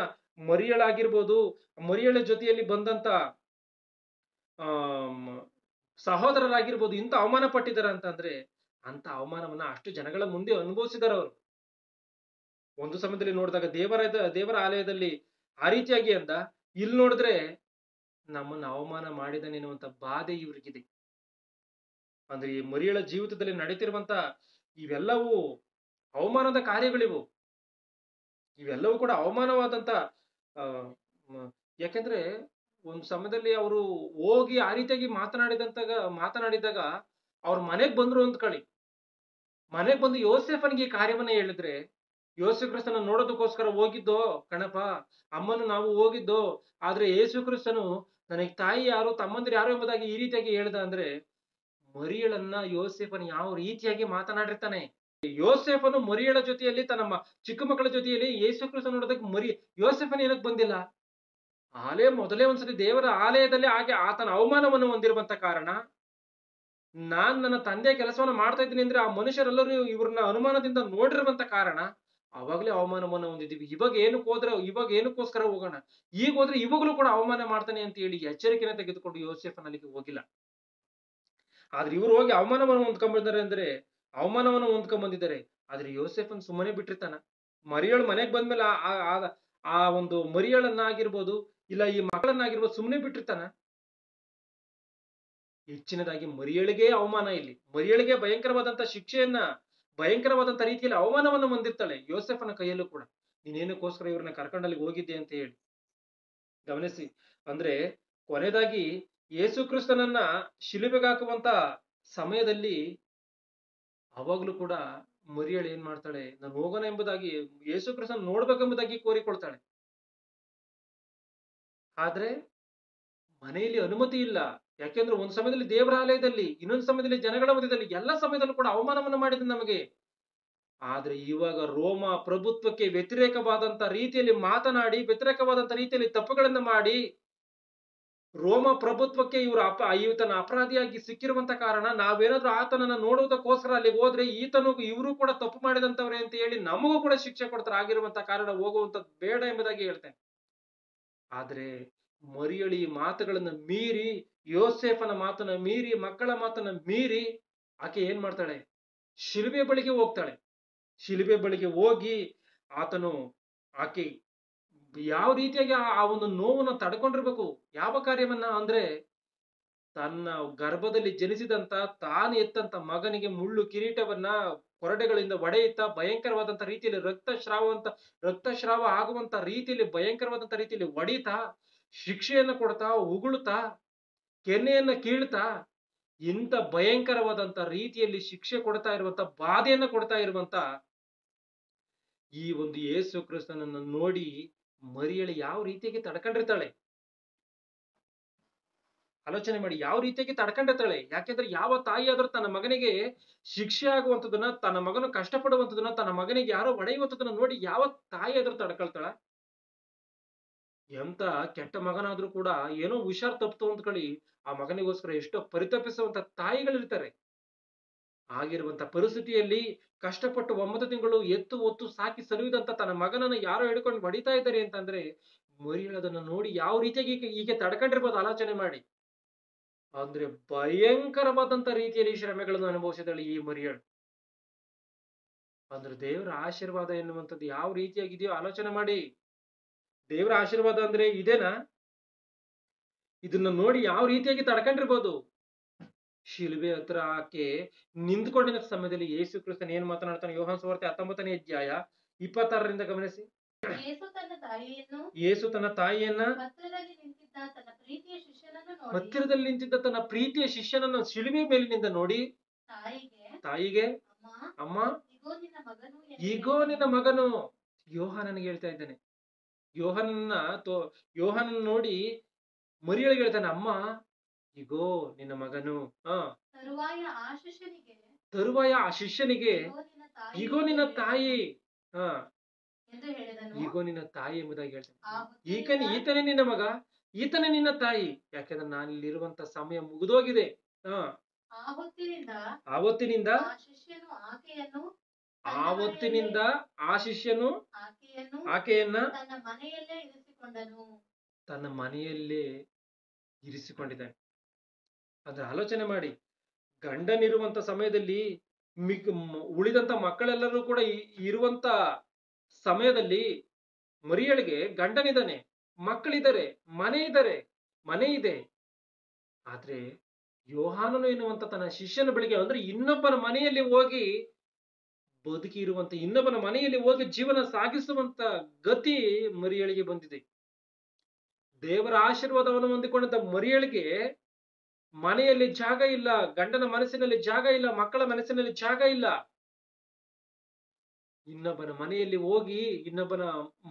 ಮರಿಯಳಾಗಿರ್ಬೋದು, ಮರಿಯಳ ಜೊತೆಯಲ್ಲಿ ಬಂದಂತ ಸಹೋದರರಾಗಿರ್ಬೋದು ಇಂಥ ಅವಮಾನ ಪಟ್ಟಿದಾರ ಅಂತಂದ್ರೆ ಅಂತ ಅವಮಾನವನ್ನ ಅಷ್ಟು ಜನಗಳ ಮುಂದೆ ಅನುಭವಿಸಿದಾರ ಅವರು. ಒಂದು ಸಮಯದಲ್ಲಿ ನೋಡಿದಾಗ ದೇವರ ಆಲಯದಲ್ಲಿ ಆ ರೀತಿಯಾಗಿ ಅಂದ, ಇಲ್ಲಿ ನೋಡಿದ್ರೆ ನಮ್ಮನ್ನು ಅವಮಾನ ಮಾಡಿದನೆನ್ನುವಂತ ಬಾಧೆ ಇವ್ರಿಗಿದೆ. ಅಂದ್ರೆ ಈ ಮರಿಯಳ ಜೀವಿತದಲ್ಲಿ ನಡೀತಿರುವಂತ ಇವೆಲ್ಲವೂ ಅವಮಾನದ ಕಾರ್ಯಗಳಿವು. ಇವೆಲ್ಲವೂ ಕೂಡ ಅವಮಾನವಾದಂತ ಯಾಕೆಂದ್ರೆ ಒಂದು ಸಮಯದಲ್ಲಿ ಅವರು ಹೋಗಿ ಆ ರೀತಿಯಾಗಿ ಮಾತನಾಡಿದಾಗ ಅವ್ರ ಮನೆಗ್ ಬಂದ್ರು ಅಂದ್ಕೊಳ್ಳಿ. ಮನೆಗ್ ಬಂದು ಯೋಸೇಫನಿಗೆ ಈ ಕಾರ್ಯವನ್ನ ಹೇಳಿದ್ರೆ, ಯೇಸು ಕ್ರಿಸ್ತನ ನೋಡೋದಕ್ಕೋಸ್ಕರ ಹೋಗಿದ್ದೋ ಕಣಪ್ಪ, ಅಮ್ಮನು ನಾವು ಹೋಗಿದ್ದೋ, ಆದ್ರೆ ಯೇಸು ಕ್ರಿಸ್ತನು ನನಗೆ ತಾಯಿ ಯಾರು ತಮ್ಮಂದಿರು ಯಾರು ಎಂಬುದಾಗಿ ಈ ರೀತಿಯಾಗಿ ಹೇಳ್ದ ಅಂದ್ರೆ, ಮರಿಯಳನ್ನ ಯೋಸೇಫನ್ ಯಾವ ರೀತಿಯಾಗಿ ಮಾತನಾಡಿರ್ತಾನೆ. ಯೋಸೇಫನು ಮರಿಯಳ ಜೊತೆಯಲ್ಲಿ ತನ್ನ ಚಿಕ್ಕ ಮಕ್ಕಳ ಜೊತೆಯಲ್ಲಿ ಯೇಸು ಕ್ರಿಸ್ತ ನೋಡೋದಕ್ಕೆ ಯೋಸೇಫನ್ ಏನಕ್ಕೆ ಬಂದಿಲ್ಲ? ಮೊದಲೇ ಒಂದ್ಸತಿ ದೇವರ ಆಲಯದಲ್ಲಿ ಹಾಗೆ ಆತನ ಅವಮಾನವನ್ನು ಹೊಂದಿರುವಂತ ಕಾರಣ, ನಾನ್ ನನ್ನ ತಂದೆಯ ಕೆಲಸವನ್ನು ಮಾಡ್ತಾ ಇದ್ದೀನಿ ಅಂದ್ರೆ ಆ ಮನುಷ್ಯರೆಲ್ಲರೂ ಇವ್ರನ್ನ ಅನುಮಾನದಿಂದ ನೋಡಿರುವಂತ ಕಾರಣ ಅವಾಗ್ಲೇ ಅವಮಾನವನ್ನು ಹೊಂದಿದ್ದೀವಿ. ಇವಾಗ ಏನಕ್ಕೋಸ್ಕರ ಹೋಗೋಣ, ಈಗ ಹೋದ್ರೆ ಇವಾಗಲೂ ಕೂಡ ಅವಮಾನ ಮಾಡ್ತಾನೆ ಅಂತ ಹೇಳಿ ಎಚ್ಚರಿಕೆನ ತೆಗೆದುಕೊಂಡು ಯೋಸೇಫನ್ ಅಲ್ಲಿಗೆ ಹೋಗಿಲ್ಲ. ಆದ್ರೆ ಇವ್ರು ಹೋಗಿ ಅವಮಾನವನ್ನು ಹೊಂದ್ಕೊಂಡ್ಬಂದಿದ್ದಾರೆ. ಆದ್ರೆ ಯೋಸೇಫನ್ ಸುಮ್ಮನೆ ಬಿಟ್ಟಿರ್ತಾನ? ಮರಿಯಳು ಮನೆಗ್ ಬಂದ್ಮೇಲೆ ಆ ಒಂದು ಮರಿಯಳನ್ನಾಗಿರ್ಬೋದು ಇಲ್ಲ ಈ ಮಕ್ಕಳನ್ನಾಗಿರ್ಬೋದು ಸುಮ್ಮನೆ ಬಿಟ್ಟಿರ್ತಾನ? ಹೆಚ್ಚಿನದಾಗಿ ಮರಿಯಳಿಗೆ ಅವಮಾನ, ಇಲ್ಲಿ ಮರಿಯಳಿಗೆ ಭಯಂಕರವಾದಂತ ಶಿಕ್ಷೆಯನ್ನ, ಭಯಂಕರವಾದಂತ ರೀತಿಯಲ್ಲಿ ಅವಮಾನವನ್ನು ಹೊಂದಿರ್ತಾಳೆ ಯೋಸೇಫನ ಕೈಯಲ್ಲೂ ಕೂಡ. ನೀನೇನಕ್ಕೋಸ್ಕರ ಇವ್ರನ್ನ ಕರ್ಕೊಂಡಲ್ಲಿ ಹೋಗಿದ್ದೆ ಅಂತ ಹೇಳಿ ಗಮನಿಸಿ. ಅಂದ್ರೆ ಕೊನೆಯದಾಗಿ ಯೇಸು ಕ್ರಿಸ್ತನನ್ನ ಶಿಲುಬೆಗೆ ಹಾಕುವಂತ ಸಮಯದಲ್ಲಿ ಅವಾಗ್ಲೂ ಕೂಡ ಮರಿಯಳು ಏನ್ ಮಾಡ್ತಾಳೆ, ನಾನು ಹೋಗೋಣ ಎಂಬುದಾಗಿ ಯೇಸು ಕ್ರಿಸ್ತನ ನೋಡ್ಬೇಕೆಂಬುದಾಗಿ ಕೋರಿಕೊಳ್ತಾಳೆ. ಆದ್ರೆ ಮನೆಯಲ್ಲಿ ಅನುಮತಿ ಇಲ್ಲ. ಯಾಕೆಂದ್ರೆ ಒಂದ್ ಸಮಯದಲ್ಲಿ ದೇವರ ಆಲಯದಲ್ಲಿ, ಇನ್ನೊಂದು ಸಮಯದಲ್ಲಿ ಜನಗಳ ಮಧ್ಯದಲ್ಲಿ, ಎಲ್ಲ ಸಮಯದಲ್ಲೂ ಕೂಡ ಅವಮಾನವನ್ನು ಮಾಡಿದ ನಮಗೆ. ಆದ್ರೆ ಇವಾಗ ರೋಮ ಪ್ರಭುತ್ವಕ್ಕೆ ವ್ಯತಿರೇಕವಾದಂತ ರೀತಿಯಲ್ಲಿ ಮಾತನಾಡಿ, ವ್ಯತಿರೇಕವಾದಂತ ರೀತಿಯಲ್ಲಿ ತಪ್ಪುಗಳನ್ನ ಮಾಡಿ, ರೋಮ ಪ್ರಭುತ್ವಕ್ಕೆ ಈತನ ಅಪರಾಧಿಯಾಗಿ ಸಿಕ್ಕಿರುವಂತ ಕಾರಣ ನಾವೇನಾದ್ರೂ ಆತನನ್ನ ನೋಡುವುದಕ್ಕೋಸ್ಕರ ಅಲ್ಲಿಗೆ ಹೋದ್ರೆ ಇವರು ಕೂಡ ತಪ್ಪು ಮಾಡಿದಂತವ್ರೆ ಅಂತ ಹೇಳಿ ನಮಗೂ ಕೂಡ ಶಿಕ್ಷೆ ಕೊಡ್ತಾರೆ. ಆಗಿರುವಂತ ಕಾರಣ ಹೋಗುವಂತದ್ದು ಬೇಡ ಎಂಬುದಾಗಿ ಹೇಳ್ತೇನೆ. ಆದ್ರೆ ಮರಿಯಳಿ ಮಾತುಗಳನ್ನ ಮೀರಿ, ಯೋಸೇಫನ ಮಾತನ್ನ ಮೀರಿ, ಮಕ್ಕಳ ಮಾತನ್ನ ಮೀರಿ ಆಕೆ ಏನ್ ಮಾಡ್ತಾಳೆ, ಶಿಲುಬೆ ಬಳಿಗೆ ಹೋಗ್ತಾಳೆ. ಶಿಲುಬೆ ಬಳಿಗೆ ಹೋಗಿ ಆಕೆ ಯಾವ ರೀತಿಯಾಗಿ ಆ ಒಂದು ನೋವನ್ನು ತಡ್ಕೊಂಡಿರ್ಬೇಕು, ಯಾವ ಕಾರ್ಯವನ್ನ ಅಂದ್ರೆ, ತನ್ನ ಗರ್ಭದಲ್ಲಿ ಜನಿಸಿದಂತ ತಾನು ಎತ್ತಂತ ಮಗನಿಗೆ ಮುಳ್ಳು ಕಿರೀಟವನ್ನ ಕೊರಡೆಗಳಿಂದ ಹೊಡೆಯುತ್ತಾ ಭಯಂಕರವಾದಂತ ರೀತಿಯಲ್ಲಿ ರಕ್ತಸ್ರಾವ ಆಗುವಂತ ರೀತಿಯಲ್ಲಿ ಭಯಂಕರವಾದಂತ ರೀತಿಯಲ್ಲಿ ಹೊಡೀತಾ, ಶಿಕ್ಷೆಯನ್ನು ಕೊಡ್ತಾ, ಉಗುಳುತ್ತಾ, ಕೆನ್ನೆಯನ್ನ ಕೀಳ್ತಾ, ಇಂಥ ಭಯಂಕರವಾದಂತ ರೀತಿಯಲ್ಲಿ ಶಿಕ್ಷೆ ಕೊಡ್ತಾ ಇರುವಂತ, ಬಾಧೆಯನ್ನ ಕೊಡ್ತಾ ಇರುವಂತ ಈ ಒಂದು ಯೇಸು ಕ್ರಿಸ್ತನನ್ನು ನೋಡಿ ಮರಿಯಳು ಯಾವ ರೀತಿಯಾಗಿ ತಡ್ಕೊಂಡಿರ್ತಾಳೆ ಆಲೋಚನೆ ಮಾಡಿ. ಯಾವ ರೀತಿಯಾಗಿ ತಡ್ಕೊಂಡಿರ್ತಾಳೆ? ಯಾಕೆಂದ್ರೆ ಯಾವ ತಾಯಿ ಆದ್ರೂ ತನ್ನ ಮಗನಿಗೆ ಶಿಕ್ಷೆ ಆಗುವಂಥದ್ದನ್ನ, ತನ್ನ ಮಗನು ಕಷ್ಟಪಡುವಂಥದ್ದನ್ನ, ತನ್ನ ಮಗನಿಗೆ ಯಾರೋ ಹೊಡೆಯುವಂಥದ್ದನ್ನ ನೋಡಿ ಯಾವ ತಾಯಿ ಆದ್ರೂ ತಡ್ಕೊಳ್ತಾಳ? ಎಂತ ಕೆಟ್ಟ ಮಗನಾದ್ರೂ ಕೂಡ ಏನೋ ಹುಷಾರ್ ತಪ್ಪಿತು ಅಂದ್ಕೊಳ್ಳಿ, ಆ ಮಗನಿಗೋಸ್ಕರ ಎಷ್ಟೋ ಪರಿತಪಿಸುವಂತ ತಾಯಿಗಳಿರ್ತಾರೆ. ಆಗಿರುವಂತ ಪರಿಸ್ಥಿತಿಯಲ್ಲಿ ಕಷ್ಟಪಟ್ಟು 9 ತಿಂಗಳು ಎತ್ತು ಒತ್ತು ಸಾಕಿ ಸಲುವಿದಂತ ತನ್ನ ಮಗನನ್ನ ಯಾರೋ ಹಿಡ್ಕೊಂಡು ಹೊಡಿತಾ ಇದ್ದಾರೆ ಅಂತಂದ್ರೆ ಮರಿಯಳು ಅದನ್ನ ನೋಡಿ ಯಾವ ರೀತಿಯಾಗಿ ಹೀಗೆ ತಡ್ಕೊಂಡಿರ್ಬೋದು ಆಲೋಚನೆ ಮಾಡಿ. ಅಂದ್ರೆ ಭಯಂಕರವಾದಂತ ರೀತಿಯಲ್ಲಿ ಶ್ರಮೆಗಳನ್ನು ಅನುಭವಿಸಿದಳು ಈ ಮರಿಯಳು. ಅಂದ್ರೆ ದೇವರ ಆಶೀರ್ವಾದ ಎನ್ನುವಂಥದ್ದು ಯಾವ ರೀತಿಯಾಗಿದೆಯೋ ಆಲೋಚನೆ ಮಾಡಿ. ದೇವರ ಆಶೀರ್ವಾದ ಅಂದ್ರೆ ಇದೇನಾ? ಇದನ್ನ ನೋಡಿ ಯಾವ ರೀತಿಯಾಗಿ ತಡ್ಕೊಂಡಿರ್ಬೋದು. ಶಿಲುಬೆ ಹತ್ರ ಆಕೆ ನಿಂತ್ಕೊಂಡಿದ್ದ ಸಮಯದಲ್ಲಿ ಯೇಸು ಕ್ರಿಸ್ತನ್ ಏನ್ ಮಾತನಾಡ್ತಾನೆ? ಯೋಹಾನ ಸುವಾರ್ತೆ 19ನೇ ಅಧ್ಯಾಯ 26ರಿಂದ ಗಮನಿಸಿ. ಯೇಸು ತನ್ನ ತಾಯಿಯನ್ನ ಹತ್ತಿರದಲ್ಲಿ ನಿಂತಿದ್ದ ತನ್ನ ಪ್ರೀತಿಯ ಶಿಷ್ಯನನ್ನು ಶಿಲುಬೆ ಮೇಲಿನಿಂದ ನೋಡಿ ತಾಯಿಗೆ, ಅಮ್ಮ ಈಗೋ ನಿನ್ನ ಮಗನು. ಯೋಹಾನನಿಗೆ ಹೇಳ್ತಾ ಇದ್ದಾನೆ. ಯೋಹಾನನ್ನ ನೋಡಿ ಮರಿಯಳಿಗೆ ಹೇಳ್ತಾನೆ, ಅಮ್ಮ ಈಗೋ ನಿನ್ನ ಮಗನು. ತರುವಾಯ ಆ ಶಿಷ್ಯನಿಗೆ ಈಗೋ ನಿನ್ನ ತಾಯಿ, ಈಗೋ ನಿನ್ನ ತಾಯಿ ಎಂಬುದಾಗಿ ಹೇಳ್ತಾನೆ. ಈತನೇ ನಿನ್ನ ಮಗ, ಈತನೇ ನಿನ್ನ ತಾಯಿ. ಯಾಕೆಂದ್ರೆ ನಾನಿಲ್ಲಿರುವಂತ ಸಮಯ ಮುಗಿದೋಗಿದೆ. ಆವತ್ತಿನಿಂದ ಆ ಶಿಷ್ಯನು ಆಕೆಯನ್ನ ತನ್ನ ಮನೆಯಲ್ಲೇ ಇರಿಸಿಕೊಂಡಿದ್ದಾನೆ. ಅದ್ರ ಆಲೋಚನೆ ಮಾಡಿ. ಗಂಡನಿರುವಂತ ಸಮಯದಲ್ಲಿ ಉಳಿದಂತ ಮಕ್ಕಳೆಲ್ಲರೂ ಕೂಡ ಇರುವಂತ ಸಮಯದಲ್ಲಿ ಮರಿಯಳಿಗೆ ಗಂಡನಿದ್ದಾನೆ, ಮಕ್ಕಳಿದ್ದಾರೆ, ಮನೆ ಇದೆ. ಆದ್ರೆ ಯೋಹಾನನು ಎನ್ನುವಂತ ತನ್ನ ಶಿಷ್ಯನ ಬಳಿಗೆ, ಅಂದ್ರೆ ಇನ್ನೊಬ್ಬನ ಮನೆಯಲ್ಲಿ ಹೋಗಿ ಬದುಕಿ ಇರುವಂತ, ಇನ್ನೊಬ್ಬನ ಮನೆಯಲ್ಲಿ ಹೋಗಿ ಜೀವನ ಸಾಗಿಸುವಂತ ಗತಿ ಮರಿಯಳಿಗೆ ಬಂದಿದೆ. ದೇವರ ಆಶೀರ್ವಾದವನ್ನು ಹೊಂದಿಕೊಂಡಂತ ಮರಿಯಳಿಗೆ ಮನೆಯಲ್ಲಿ ಜಾಗ ಇಲ್ಲ, ಗಂಡನ ಮನಸ್ಸಿನಲ್ಲಿ ಜಾಗ ಇಲ್ಲ, ಮಕ್ಕಳ ಮನಸ್ಸಿನಲ್ಲಿ ಜಾಗ ಇಲ್ಲ. ಇನ್ನೊಬ್ಬನ ಮನೆಯಲ್ಲಿ ಹೋಗಿ ಇನ್ನೊಬ್ಬನ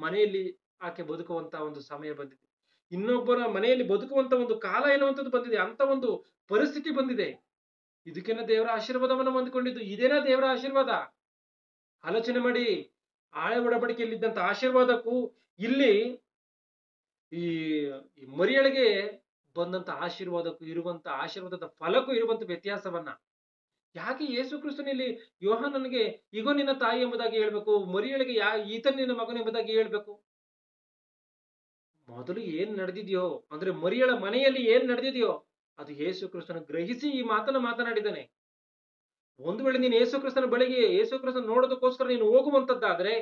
ಮನೆಯಲ್ಲಿ ಆಕೆ ಬದುಕುವಂತ ಒಂದು ಸಮಯ ಬಂದಿದೆ. ಇನ್ನೊಬ್ಬನ ಮನೆಯಲ್ಲಿ ಬದುಕುವಂತ ಒಂದು ಕಾಲ ಎನ್ನುವಂಥದ್ದು ಬಂದಿದೆ. ಅಂತ ಒಂದು ಪರಿಸ್ಥಿತಿ ಬಂದಿದೆ. ಇದಕ್ಕೇನ ದೇವರ ಆಶೀರ್ವಾದವನ್ನು ಹೊಂದಿಕೊಂಡಿದ್ದು? ಇದೇನಾ ದೇವರ ಆಶೀರ್ವಾದ? ಆಲೋಚನೆ ಮಾಡಿ. ಹಳೆ ಒಡಂಬಡಿಕೆಯಲ್ಲಿದ್ದಂತ ಆಶೀರ್ವಾದಕ್ಕೂ ಇಲ್ಲಿ ಈ ಮರಿಯಳಿಗೆ ಬಂದಂತ ಆಶೀರ್ವಾದಕ್ಕೂ ಇರುವಂತ ಆಶೀರ್ವಾದದ ಫಲಕ್ಕೂ ಇರುವಂತ ವ್ಯತ್ಯಾಸವನ್ನ ಯಾಕೆ ಯೇಸು ಕ್ರಿಸ್ತನಲ್ಲಿ ಯೋಹಾನನಿಗೆ ಇಗೋ ನಿನ್ನ ತಾಯಿ ಎಂಬುದಾಗಿ ಹೇಳ್ಬೇಕು, ಮರಿಯಳಿಗೆ ಈತನ ನಿನ್ನ ಮಗನು ಎಂಬುದಾಗಿ ಹೇಳ್ಬೇಕು? ಮೊದಲು ಏನ್ ನಡೆದಿದೆಯೋ, ಅಂದ್ರೆ ಮರಿಯಳ ಮನೆಯಲ್ಲಿ ಏನ್ ನಡೆದಿದೆಯೋ ಅದು ಯೇಸು ಕ್ರಿಸ್ತನ ಗ್ರಹಿಸಿ ಈ ಮಾತನ್ನ ಮಾತನಾಡಿದ್ದಾನೆ. ಒಂದು ವೇಳೆ ನೀನು ಯೇಸು ಕ್ರಿಸ್ತನ ಬಳಿಗೆ ಯೇಸು ಕ್ರಿಸ್ತನ ನೋಡೋದಕ್ಕೋಸ್ಕರ ನೀನು ಹೋಗುವಂತದ್ದಾದ್ರೆ,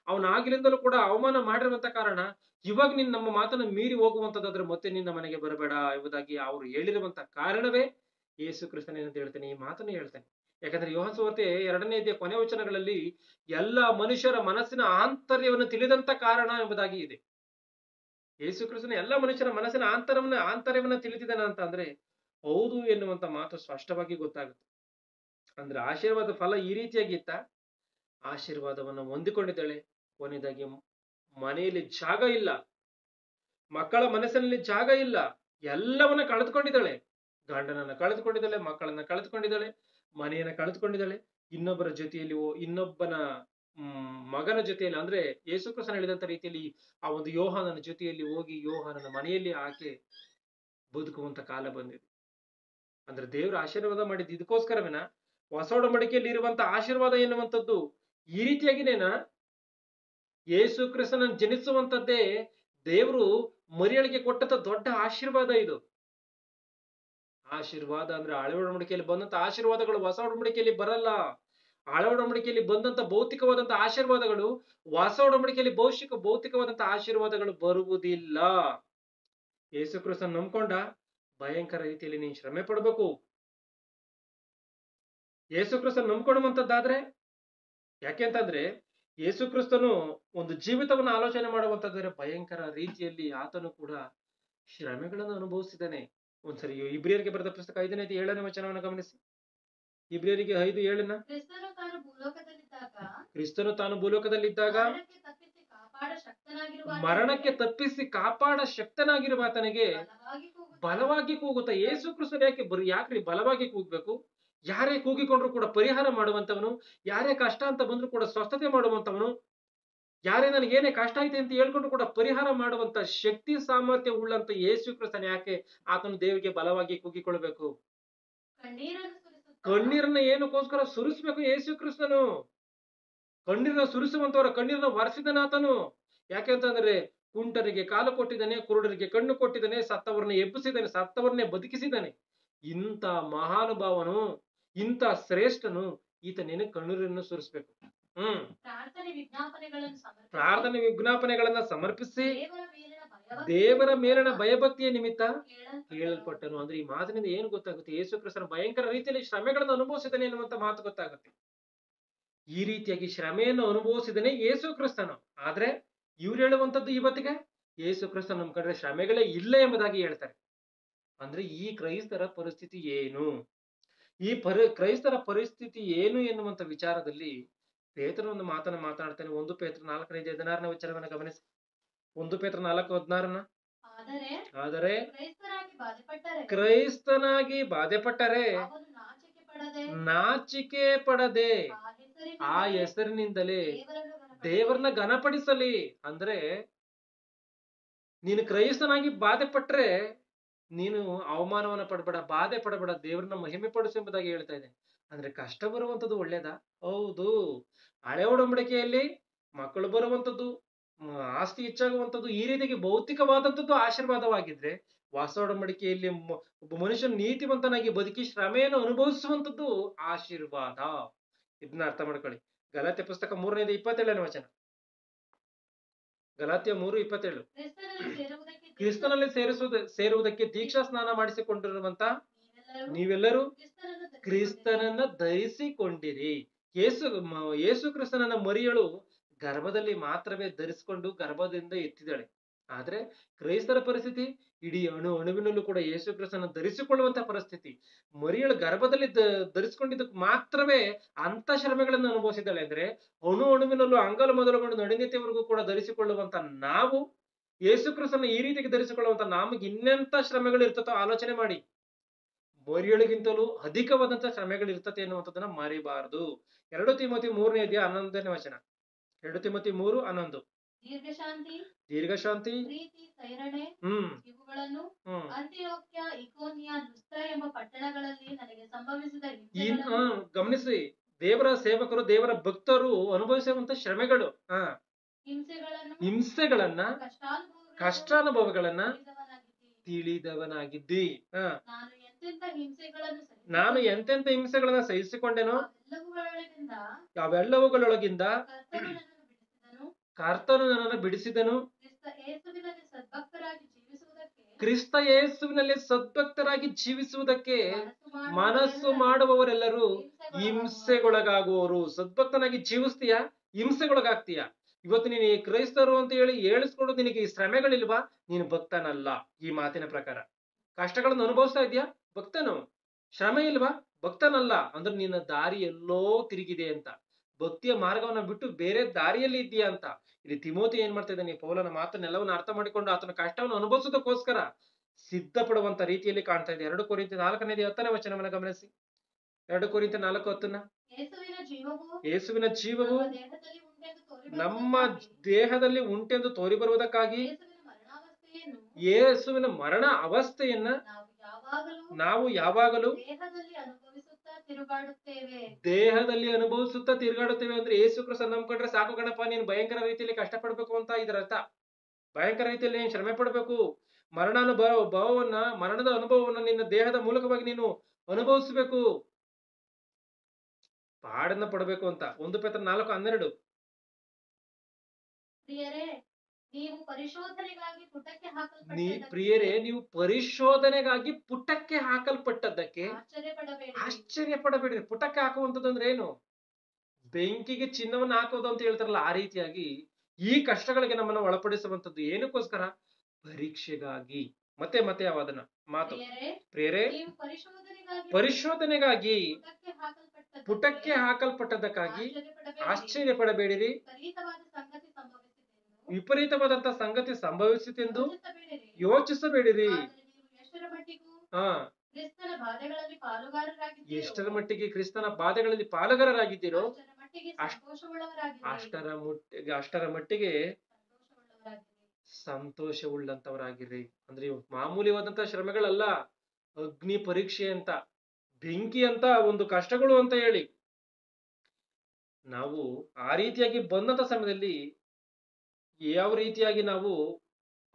ಅವನಾಗಿಲಿಂದಲೂ ಕೂಡ ಅವಮಾನ ಮಾಡಿರುವಂತ ಕಾರಣ ಇವಾಗ ನೀನ್ ನಮ್ಮ ಮಾತನ್ನ ಮೀರಿ ಹೋಗುವಂತದ್ದಾದ್ರೆ ಮತ್ತೆ ನಿನ್ನ ಮನೆಗೆ ಬರಬೇಡ ಎಂಬುದಾಗಿ ಅವರು ಹೇಳಿರುವಂತ ಕಾರಣವೇ ಯೇಸು ಕ್ರಿಸ್ತನ ಏನಂತ ಹೇಳ್ತೇನೆ, ಈ ಮಾತನ್ನ ಹೇಳ್ತೇನೆ. ಯಾಕಂದ್ರೆ ಯೋಹಾನ ಸುವಾರ್ತೆ 2ನೇ ಅಧ್ಯಾಯ ಕೊನೆ ವಚನಗಳಲ್ಲಿ ಎಲ್ಲ ಮನುಷ್ಯರ ಮನಸ್ಸಿನ ಆಂತರ್ಯವನ್ನು ತಿಳಿದಂತ ಕಾರಣ ಎಂಬುದಾಗಿ ಇದೆ. ಯೇಸು ಕ್ರಿಸ್ತನ ಎಲ್ಲ ಮನುಷ್ಯರ ಮನಸ್ಸಿನ ಆಂತರ್ಯವನ್ನ ತಿಳಿದಿದ್ದಾನೆ ಅಂತ ಅಂದ್ರೆ ಹೌದು ಎನ್ನುವಂತ ಮಾತು ಸ್ಪಷ್ಟವಾಗಿ ಗೊತ್ತಾಗುತ್ತೆ. ಅಂದ್ರೆ ಆಶೀರ್ವಾದ ಫಲ ಈ ರೀತಿಯಾಗಿತ್ತ, ಆಶೀರ್ವಾದವನ್ನು ಹೊಂದಿಕೊಂಡಿದ್ದಾಳೆ. ಕೊನೆಯದಾಗಿ ಮನೆಯಲ್ಲಿ ಜಾಗ ಇಲ್ಲ, ಮಕ್ಕಳ ಮನಸ್ಸಿನಲ್ಲಿ ಜಾಗ ಇಲ್ಲ, ಎಲ್ಲವನ್ನ ಕಳೆದುಕೊಂಡಿದ್ದಾಳೆ. ಗಂಡನನ್ನ ಕಳೆದುಕೊಂಡಿದ್ದಾಳೆ, ಮಕ್ಕಳನ್ನ ಕಳೆದುಕೊಂಡಿದ್ದಾಳೆ, ಮನೆಯನ್ನ ಕಳೆದುಕೊಂಡಿದ್ದಾಳೆ. ಇನ್ನೊಬ್ಬರ ಜೊತೆಯಲ್ಲಿ ಇನ್ನೊಬ್ಬನ ಮಗನ ಜೊತೆಯಲ್ಲಿ, ಅಂದ್ರೆ ಯೇಸು ಕ್ರಿಸ್ತನ ಹೇಳಿದಂತ ರೀತಿಯಲ್ಲಿ ಆ ಒಂದು ಯೋಹಾನನ ಜೊತೆಯಲ್ಲಿ ಹೋಗಿ ಯೋಹಾನನ ಮನೆಯಲ್ಲಿ ಆಕೆ ಬದುಕುವಂತ ಕಾಲ ಬಂದಿದೆ. ಅಂದ್ರೆ ದೇವರ ಆಶೀರ್ವಾದ ಮಾಡಿದ್ದು ಇದಕ್ಕೋಸ್ಕರವೇನ? ಹೊಸ ಒಡಂಬಡಿಕೆಯಲ್ಲಿ ಇರುವಂತ ಆಶೀರ್ವಾದ ಎನ್ನುವಂಥದ್ದು ಈ ರೀತಿಯಾಗಿನೇನಾ? ಯೇಸು ಕ್ರಿಸ್ತನ ಜನಿಸುವಂತದ್ದೇ ದೇವರು ಮರಿಯಳಿಗೆ ಕೊಟ್ಟಂತ ದೊಡ್ಡ ಆಶೀರ್ವಾದ ಇದು. ಆಶೀರ್ವಾದ ಅಂದ್ರೆ ಹಳೆ ಒಡಂಬಡಿಕೆಯಲ್ಲಿ ಬಂದಂತ ಆಶೀರ್ವಾದಗಳು ಹೊಸ ಒಡಂಬಡಿಕೆಯಲ್ಲಿ ಬರಲ್ಲ. ಹಳೆ ಒಡಂಬಡಿಕೆಯಲ್ಲಿ ಬಂದಂತ ಭೌತಿಕವಾದಂತ ಆಶೀರ್ವಾದಗಳು ಹೊಸ ಒಡಂಬಡಿಕೆಯಲ್ಲಿ ಭೌತಿಕವಾದಂತ ಆಶೀರ್ವಾದಗಳು ಬರುವುದಿಲ್ಲ. ಯೇಸು ಕ್ರಿಸ್ತನ ನಂಬ್ಕೊಂಡ ಭಯಂಕರ ರೀತಿಯಲ್ಲಿ ನೀನು ಶ್ರಮೆ ಪಡಬೇಕು. ಯೇಸು ಕ್ರಿಸ್ತನ ನಂಬ್ಕೊಳ್ಳುವಂತದ್ದಾದ್ರೆ, ಯಾಕೆಂತಂದ್ರೆ ಯೇಸು ಕ್ರಿಸ್ತನು ಒಂದು ಜೀವಿತವನ್ನು ಆಲೋಚನೆ ಮಾಡುವಂತಂದ್ರೆ ಭಯಂಕರ ರೀತಿಯಲ್ಲಿ ಆತನು ಕೂಡ ಶ್ರಮೆಗಳನ್ನು ಅನುಭವಿಸಿದ್ದಾನೆ. ಒಂದ್ಸರಿ ಇಬ್ರಿಯರಿಗೆ ಬರೆದ ಪುಸ್ತಕ 5ನೇ ಅಧ್ಯಾಯ 7ನೇ ವಚನವನ್ನು ಗಮನಿಸಿ. ಇಬ್ರಿಯರಿಗೆ 5:7 ಕ್ರಿಸ್ತನು ತಾನು ಭೂಲೋಕದಲ್ಲಿದ್ದಾಗ ಮರಣಕ್ಕೆ ತಪ್ಪಿಸಿ ಕಾಪಾಡ ಶಕ್ತನಾಗಿರುವ ಆತನಿಗೆ ಬಲವಾಗಿ ಕೂಗುತ್ತಾ. ಯೇಸು ಕ್ರಿಸ್ತನು ಯಾಕ್ರಿ ಬಲವಾಗಿ ಕೂಗ್ಬೇಕು? ಯಾರೇ ಕೂಗಿಕೊಂಡ್ರು ಕೂಡ ಪರಿಹಾರ ಮಾಡುವಂತವನು, ಯಾರೇ ಕಷ್ಟ ಅಂತ ಬಂದ್ರು ಕೂಡ ಸ್ವಸ್ಥತೆ ಮಾಡುವಂತವನು, ಯಾರೇ ನನಗೇನೇ ಕಷ್ಟ ಐತೆ ಅಂತ ಹೇಳ್ಕೊಂಡ್ರು ಕೂಡ ಪರಿಹಾರ ಮಾಡುವಂತ ಶಕ್ತಿ ಸಾಮರ್ಥ್ಯ ಉಳ್ಳಂತ ಯೇಸು ಕ್ರಿಸ್ತನ ಯಾಕೆ ಆತನು ದೇವರಿಗೆ ಬಲವಾಗಿ ಕೂಗಿಕೊಳ್ಬೇಕು? ಕಣ್ಣೀರನ್ನ ಏನಕ್ಕೋಸ್ಕರ ಸುರಿಸ್ಬೇಕು? ಯೇಸು ಕ್ರಿಸ್ತನು ಕಣ್ಣೀರನ್ನ ಸುರಿಸುವಂತವರ ಕಣ್ಣೀರನ್ನ ಒರೆಸಿದನ ಆತನು. ಯಾಕೆಂತಂದ್ರೆ ಕುಂಟರಿಗೆ ಕಾಲು ಕೊಟ್ಟಿದ್ದಾನೆ, ಕುರುಡರಿಗೆ ಕಣ್ಣು ಕೊಟ್ಟಿದ್ದಾನೆ, ಸತ್ತವರನ್ನ ಎಬ್ಬಿಸಿದ್ದಾನೆ, ಸತ್ತವರನ್ನೇ ಬದುಕಿಸಿದ್ದಾನೆ. ಇಂಥ ಮಹಾನುಭಾವನು, ಇಂಥ ಶ್ರೇಷ್ಠನು ಈತನೇನು ಕಣ್ಣೀರನ್ನು ಸುರಿಸ್ಬೇಕು? ಪ್ರಾರ್ಥನೆ ವಿಜ್ಞಾಪನೆಗಳನ್ನ ಸಮರ್ಪಿಸಿ ದೇವರ ಮೇಲಿನ ಭಯಭಕ್ತಿಯ ನಿಮಿತ್ತ ಕೇಳಲ್ಪಟ್ಟನು. ಅಂದ್ರೆ ಈ ಮಾತಿನಿಂದ ಏನು ಗೊತ್ತಾಗುತ್ತೆ? ಯೇಸು ಕ್ರಿಸ್ತನ ಭಯಂಕರ ರೀತಿಯಲ್ಲಿ ಶ್ರಮೆಗಳನ್ನು ಅನುಭವಿಸಿದ್ದಾನೆ ಎನ್ನುವಂತ ಮಾತು ಗೊತ್ತಾಗುತ್ತೆ. ಈ ರೀತಿಯಾಗಿ ಶ್ರಮೆಯನ್ನು ಅನುಭವಿಸಿದನೇ ಯೇಸು ಕ್ರಿಸ್ತನು. ಆದ್ರೆ ಇವ್ರು ಹೇಳುವಂತದ್ದು ಇವತ್ತಿಗೆ ಯೇಸು ಕ್ರಿಸ್ತನ ನಮ್ ಕಡೆ ಶ್ರಮೆಗಳೇ ಇಲ್ಲ ಎಂಬುದಾಗಿ ಹೇಳ್ತಾರೆ. ಅಂದ್ರೆ ಈ ಕ್ರೈಸ್ತರ ಪರಿಸ್ಥಿತಿ ಏನು? ಈ ಕ್ರೈಸ್ತರ ಪರಿಸ್ಥಿತಿ ಏನು ಎನ್ನುವಂತ ವಿಚಾರದಲ್ಲಿ ಪೇತ್ರನ ಒಂದು ಮಾತನ್ನ ಮಾತಾಡ್ತಾನೆ. 1 ಪೇತ್ರ 4:16 ವಿಚಾರವನ್ನ ಗಮನಿಸಿ. 1 ಪೇತ್ರ 4:16 ಆದರೆ ಕ್ರೈಸ್ತನಾಗಿ ಬಾಧೆಪಟ್ಟರೆ ನಾಚಿಕೆ ಪಡದೆ ಆ ಹೆಸರಿನಿಂದಲೇ ದೇವರನ್ನ ಘನಪಡಿಸಲಿ. ಅಂದ್ರೆ ನೀನು ಕ್ರೈಸ್ತನಾಗಿ ಬಾಧೆ ಪಟ್ರೆ ನೀನು ಅವಮಾನವನ್ನ ಪಡಬೇಡ, ಬಾಧೆ ಪಡಬೇಡ, ದೇವರನ್ನ ಮಹಿಮೆ ಪಡಿಸು ಎಂಬುದಾಗಿ ಹೇಳ್ತಾ ಇದೆ. ಅಂದ್ರೆ ಕಷ್ಟ ಬರುವಂತದ್ದು ಒಳ್ಳೇದಾ? ಹೌದು. ಹಳೆ ಒಡಂಬಡಿಕೆಯಲ್ಲಿ ಮಕ್ಕಳು ಬರುವಂತದ್ದು, ಆಸ್ತಿ ಹೆಚ್ಚಾಗುವಂತದ್ದು, ಈ ರೀತಿಯಾಗಿ ಭೌತಿಕವಾದಂಥದ್ದು ಆಶೀರ್ವಾದವಾಗಿದ್ರೆ, ಒಡಂಬಡಿಕೆಯಲ್ಲಿ ಒಬ್ಬ ಮನುಷ್ಯನು ನೀತಿವಂತನಾಗಿ ಬದುಕಿ ಶ್ರಮೆಯನ್ನು ಅನುಭವಿಸುವಂತದ್ದು ಆಶೀರ್ವಾದ. ಇದನ್ನ ಅರ್ಥ ಮಾಡ್ಕೊಳ್ಳಿ. ಗಲಾತ್ಯ ಪುಸ್ತಕ 3:27 ವಚನ. ಗಲಾತ್ಯ 3:27. ಕ್ರಿಸ್ತನಲ್ಲಿ ಸೇರುವುದಕ್ಕೆ ದೀಕ್ಷಾ ಸ್ನಾನ ಮಾಡಿಸಿಕೊಂಡಿರುವಂತ ನೀವೆಲ್ಲರೂ ಕ್ರಿಸ್ತನನ್ನ ಧರಿಸಿಕೊಂಡಿರಿ. ಯೇಸು ಕ್ರಿಸ್ತನನ್ನ ಮರಿಯಳು ಗರ್ಭದಲ್ಲಿ ಮಾತ್ರವೇ ಧರಿಸಿಕೊಂಡು ಗರ್ಭದಿಂದ ಎತ್ತಿದಳೆ. ಆದ್ರೆ ಕ್ರೈಸ್ತರ ಪರಿಸ್ಥಿತಿ ಇಡೀ ಅಣುವಿನಲ್ಲೂ ಕೂಡ ಯೇಸು ಕ್ರಿಸ್ತನ ಧರಿಸಿಕೊಳ್ಳುವಂತ ಪರಿಸ್ಥಿತಿ. ಮರಿಯಳು ಗರ್ಭದಲ್ಲಿ ಧರಿಸಿಕೊಂಡಿದ್ದಕ್ಕೆ ಮಾತ್ರವೇ ಅಂತ ಶ್ರಮೆಗಳನ್ನು ಅನುಭವಿಸಿದ್ದಾಳೆ. ಅಂದ್ರೆ ಅಣುವಿನಲ್ಲೂ ಅಂಗಲು ಮೊದಲುಗೊಂಡು ನಡಿನೆತ್ತಿಯವರೆಗೂ ಕೂಡ ಧರಿಸಿಕೊಳ್ಳುವಂತ ನಾವು, ಯೇಸು ಕ್ರಿಸ್ತನ ಈ ರೀತಿಗೆ ಧರಿಸಿಕೊಳ್ಳುವಂತ ನಮಗೆ ಇನ್ನೆಂತ ಶ್ರಮೆಗಳು ಇರ್ತತೋ ಆಲೋಚನೆ ಮಾಡಿ. ಮರಿಯಳಿಗಿಂತಲೂ ಅಧಿಕವಾದಂತ ಶ್ರಮೆಗಳು ಇರ್ತತೆ ಎನ್ನುವಂಥದ್ದನ್ನ ಮರಿಬಾರದು. 2 ತಿಮೋಥಿ 3:11 ವಚನ. 2 ತಿಮೋಥಿ 3:11. ದೀರ್ಘಶಾಂತಿ, ಪ್ರೀತಿ, ಸೈರಣೆ ಇವುಗಳನ್ನು ಅಂತಿಯೋಕ್ಯ, ಇಕೋನ್ಯ, ಲುಸ್ತ್ರ ಎಂಬ ಪಟ್ಟಣಗಳಲ್ಲಿ ನನಗೆ ಸಂಭವಿಸಿದ ಗಮನಿಸಿ, ದೇವರ ಸೇವಕರು, ದೇವರ ಭಕ್ತರು ಅನುಭವಿಸುವಂತ ಶ್ರಮೆಗಳು, ಹಿಂಸೆಗಳನ್ನ, ಕಷ್ಟಾನುಭವಗಳನ್ನ ತಿಳಿದವನಾಗಿದ್ದಿ. ನಾನು ಎಂತೆಂತ ಹಿಂಸೆಗಳನ್ನ ಸಹಿಸಿಕೊಂಡೆನೋ ಅವೆಲ್ಲವುಗಳೊಳಗಿಂದ ಕರ್ತನು ನನ್ನನ್ನು ಬಿಡಿಸಿದನು. ಕ್ರಿಸ್ತ ಯೇಸುವಿನಲ್ಲಿ ಸದ್ಭಕ್ತರಾಗಿ ಜೀವಿಸುವುದಕ್ಕೆ ಮನಸ್ಸು ಮಾಡುವವರೆಲ್ಲರೂ ಹಿಂಸೆಗೊಳಗಾಗುವವರು. ಸದ್ಭಕ್ತನಾಗಿ ಜೀವಿಸ್ತೀಯಾ, ಹಿಂಸೆಗೊಳಗಾಗ್ತೀಯ. ಇವತ್ತು ನೀನು ಕ್ರೈಸ್ತರು ಅಂತ ಹೇಳಿ ಹೇಳಿಸ್ಕೊಂಡು ನಿನಗೆ ಈ ಶ್ರಮೆಗಳಿಲ್ವಾ, ನೀನು ಭಕ್ತನಲ್ಲ. ಈ ಮಾತಿನ ಪ್ರಕಾರ ಕಷ್ಟಗಳನ್ನು ಅನುಭವಿಸ್ತಾ ಇದೆಯಾ, ಭಕ್ತನು. ಶ್ರಮೆ ಇಲ್ವಾ, ಭಕ್ತನಲ್ಲ. ಅಂದ್ರೆ ನಿನ್ನ ದಾರಿ ಎಲ್ಲೋ ತಿರುಗಿದೆ ಅಂತ, ಭಕ್ತಿಯ ಮಾರ್ಗವನ್ನ ಬಿಟ್ಟು ಬೇರೆ ದಾರಿಯಲ್ಲಿ ಇದ್ದೀಯಾ ಅಂತ. ಇಲ್ಲಿ ತಿಮೋತಿ ಏನ್ ಮಾಡ್ತಾ ಇದ್ದಾನೆ, ಪೌಲನ ಮಾತನ್ನೆಲ್ಲವನ್ನ ಅರ್ಥ ಮಾಡಿಕೊಂಡು ಆತನ ಕಷ್ಟವನ್ನು ಅನುಭವಿಸೋದಕ್ಕೋಸ್ಕರ ಸಿದ್ಧಪಡುವಂತ ರೀತಿಯಲ್ಲಿ ಕಾಣ್ತಾ ಇದೆ. 2 ಕೊರಿಂಥಿ 4:10 ವಚನವನ್ನ ಗಮನಿಸಿ. 2 ಕೊರಿಂಥಿ 4:10. ಯೇಸುವಿನ ಜೀವವು ನಮ್ಮ ದೇಹದಲ್ಲಿ ಉಂಟೆಂದು ತೋರಿ ಬರುವುದಕ್ಕಾಗಿ ಯೇಸುವಿನ ಮರಣ ಅವಸ್ಥೆಯನ್ನ ನಾವು ಯಾವಾಗಲೂ ದೇಹದಲ್ಲಿ ಅನುಭವಿಸುತ್ತಾ ತಿರುಗಾಡುತ್ತೇವೆ. ಅಂದ್ರೆ ಯೇಸು ಕ್ರಿಸ್ತ ನಂಬ್ಕೊಂಡ್ರೆ ಸಾಕು ಗಣಪ, ನೀನು ಭಯಂಕರ ರೀತಿಯಲ್ಲಿ ಕಷ್ಟಪಡ್ಬೇಕು ಅಂತ ಇದರ ಅರ್ಥ. ಭಯಂಕರ ರೀತಿಯಲ್ಲಿ ನೀನು ಶ್ರಮೆ ಪಡ್ಬೇಕು. ಮರಣದ ಅನುಭವವನ್ನ ನಿನ್ನ ದೇಹದ ಮೂಲಕವಾಗಿ ನೀನು ಅನುಭವಿಸ್ಬೇಕು, ಪಾಡನ್ನ ಪಡಬೇಕು ಅಂತ. 1 ಪೇತ್ರ 4:12. ಪ್ರಿಯರೇ, ನೀವು ಪರಿಶೋಧನೆಗಾಗಿ ಪುಟಕ್ಕೆ ಹಾಕಲ್ಪಟ್ಟದ್ದಕ್ಕೆ ಆಶ್ಚರ್ಯ ಪಡಬೇಡ್ರಿ. ಪುಟಕ್ಕೆ ಹಾಕುವಂಥದ್ದು ಅಂದ್ರೆ ಏನು? ಬೆಂಕಿಗೆ ಚಿನ್ನವನ್ನು ಹಾಕೋದು ಅಂತ ಹೇಳ್ತಾರಲ್ಲ, ಆ ರೀತಿಯಾಗಿ ಈ ಕಷ್ಟಗಳಿಗೆ ನಮ್ಮನ್ನು ಒಳಪಡಿಸುವಂಥದ್ದು. ಏನಕ್ಕೋಸ್ಕರ? ಪರೀಕ್ಷೆಗಾಗಿ. ಮತ್ತೆ ಮತ್ತೆ ಯಾವದನ್ನ ಮಾತು, ಪ್ರಿಯರೇ, ಪರಿಶೋಧನೆಗಾಗಿ ಪುಟಕ್ಕೆ ಹಾಕಲ್ಪಟ್ಟದ್ದಕ್ಕಾಗಿ ಆಶ್ಚರ್ಯ ಪಡಬೇಡಿರಿ. ವಿಪರೀತವಾದಂತ ಸಂಗತಿ ಸಂಭವಿಸಿತೆಂದು ಯೋಚಿಸಬೇಡಿರಿ. ಎಷ್ಟರ ಮಟ್ಟಿಗೆ ಕ್ರಿಸ್ತನ ಬಾಧೆಗಳಲ್ಲಿ ಪಾಲುಗಾರರಾಗಿದ್ದೀರೋ ಅಷ್ಟರ ಮಟ್ಟಿಗೆ ಸಂತೋಷವುಳ್ಳಂತವರಾಗಿರ್ರಿ. ಅಂದ್ರೆ ಮಾಮೂಲಿಯಾದಂತ ಶ್ರಮೆಗಳಲ್ಲ, ಅಗ್ನಿ ಪರೀಕ್ಷೆ ಅಂತ, ಬೆಂಕಿ ಅಂತ, ಒಂದು ಕಷ್ಟಗಳು ಅಂತ ಹೇಳಿ ನಾವು ಆ ರೀತಿಯಾಗಿ ಬಂದಂತ ಸಮಯದಲ್ಲಿ ಯಾವ ರೀತಿಯಾಗಿ ನಾವು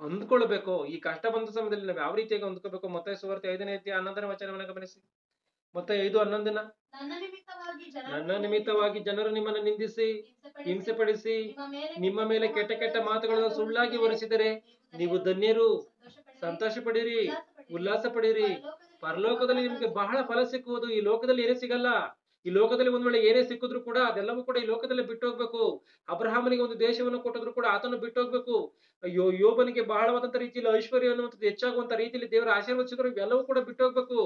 ಹೊಂದ್ಕೊಳ್ಬೇಕು, ಈ ಕಷ್ಟ ಬಂದ ಸಮಯದಲ್ಲಿ ನಾವು ಯಾವ ರೀತಿಯಾಗಿ ಹೊಂದ್ಕೋಬೇಕು. ಮತ್ತಾಯ ಸುವಾರ್ತೆ 5:11 ವಚನವನ್ನ ಗಮನಿಸಿ. ಮತ್ತೆ 5:11. ನನ್ನ ನಿಮಿತ್ತವಾಗಿ ಜನರು ನಿಮ್ಮನ್ನು ನಿಂದಿಸಿ ಹಿಂಸೆಪಡಿಸಿ ನಿಮ್ಮ ಮೇಲೆ ಕೆಟ್ಟ ಕೆಟ್ಟ ಮಾತುಗಳನ್ನು ಸುಳ್ಳಾಗಿ ಹೊರಿಸಿದರೆ ನೀವು ಧನ್ಯರು, ಸಂತೋಷ ಪಡಿರಿ, ಉಲ್ಲಾಸ ಪಡಿರಿ. ಪರಲೋಕದಲ್ಲಿ ನಿಮ್ಗೆ ಬಹಳ ಫಲ ಸಿಕ್ಕುವುದು. ಈ ಲೋಕದಲ್ಲಿ ಏನೇ ಸಿಗಲ್ಲ. ಈ ಲೋಕದಲ್ಲಿ ಒಂದ್ ವೇಳೆ ಏನೇ ಸಿಕ್ಕಿದ್ರು ಕೂಡ ಅದೆಲ್ಲವೂ ಕೂಡ ಈ ಲೋಕದಲ್ಲಿ ಬಿಟ್ಟು ಹೋಗ್ಬೇಕು. ಅಬ್ರಹಾಮನಿಗೆ ಒಂದು ದೇಶವನ್ನು ಕೊಟ್ಟಿದ್ರು ಕೂಡ ಆತನು ಬಿಟ್ಟು ಹೋಗ್ಬೇಕು. ಯೋಬನಿಗೆ ಬಹಳವಾದಂತ ರೀತಿಯಲ್ಲಿ ಐಶ್ವರ್ಯ ಅನ್ನುವಂಥದ್ದು ಹೆಚ್ಚಾಗುವಂತ ರೀತಿಯಲ್ಲಿ ದೇವರ ಆಶೀರ್ವದಿಸಿದ್ರು, ಇವೆಲ್ಲವೂ ಕೂಡ ಬಿಟ್ಟು ಹೋಗ್ಬೇಕು.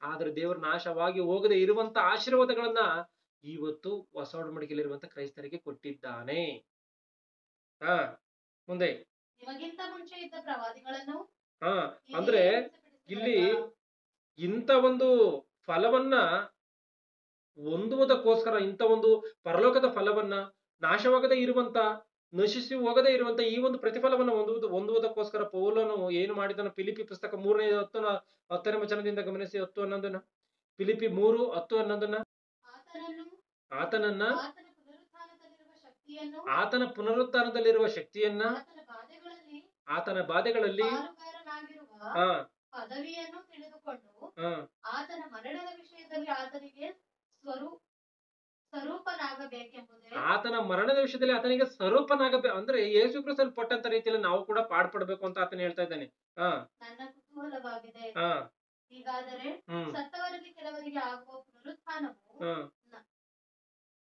ಆದ್ರೆ ದೇವರ ನಾಶವಾಗಿ ಹೋಗದೆ ಇರುವಂತ ಆಶೀರ್ವಾದಗಳನ್ನ ಇವತ್ತು ಹೊಸ ಒಡಂಬಡಿಕೆಯಲ್ಲಿರುವಂತ ಕ್ರೈಸ್ತರಿಗೆ ಕೊಟ್ಟಿದ್ದಾನೆ. ಮುಂದೆ ಅಂದ್ರೆ ಇಲ್ಲಿ ಇಂಥ ಒಂದು ಫಲವನ್ನ ಹೊಂದುವುದಕ್ಕೋಸ್ಕರ, ಇಂಥ ಒಂದು ಪರಲೋಕದ ಫಲವನ್ನ, ನಾಶವಾಗದೇ ಇರುವಂತ, ನಶಿಸಿ ಹೋಗದೇ ಇರುವಂತ ಈ ಒಂದು ಪ್ರತಿಫಲವನ್ನು ಹೊಂದುವುದಕ್ಕೋಸ್ಕರ ಪೌಲನು ಏನು ಮಾಡಿದನು? ಫಿಲಿಪಿ ಪುಸ್ತಕ 3:10 ವಚನದಿಂದ ಗಮನಿಸಿ. 10:11. ಫಿಲಿಪಿ 3:10-11. ಆತನ ಪುನರುತ್ಥಾನದಲ್ಲಿರುವ ಶಕ್ತಿಯನ್ನ, ಆತನ ಬಾಧೆಗಳಲ್ಲಿ ಪದವಿಯನ್ನು ತಿಳಿದುಕೊಂಡು ಆತನ ಮರಣದ ವಿಷಯದಲ್ಲಿ ಆತನಿಗೆ ಸ್ವರೂಪನಾಗಬೇಕೆಂಬುದೇ. ಆತನ ಮರಣದ ವಿಷಯದಲ್ಲಿ ಆತನಿಗೆ ಸ್ವರೂಪನಾಗಬೇಕು ಅಂದ್ರೆ ಯೇಸು ಕ್ರಿಸ್ತನು ಪಟ್ಟಂತ ರೀತಿಯಲ್ಲಿ ನಾವು ಕೂಡ ಪಾಡ್ಪಡ್ಬೇಕು ಅಂತ ಆತನ ಹೇಳ್ತಾ ಇದ್ದಾನೆ. ನನ್ನ ಕುತೂಹಲವಾಗಿದೆ. ಹೀಗಾದರೆ ಸತ್ತವರಲ್ಲಿ ಕೆಲವರಿಗೆ ಆಗುವ ಪುನರುತ್ಥಾನವು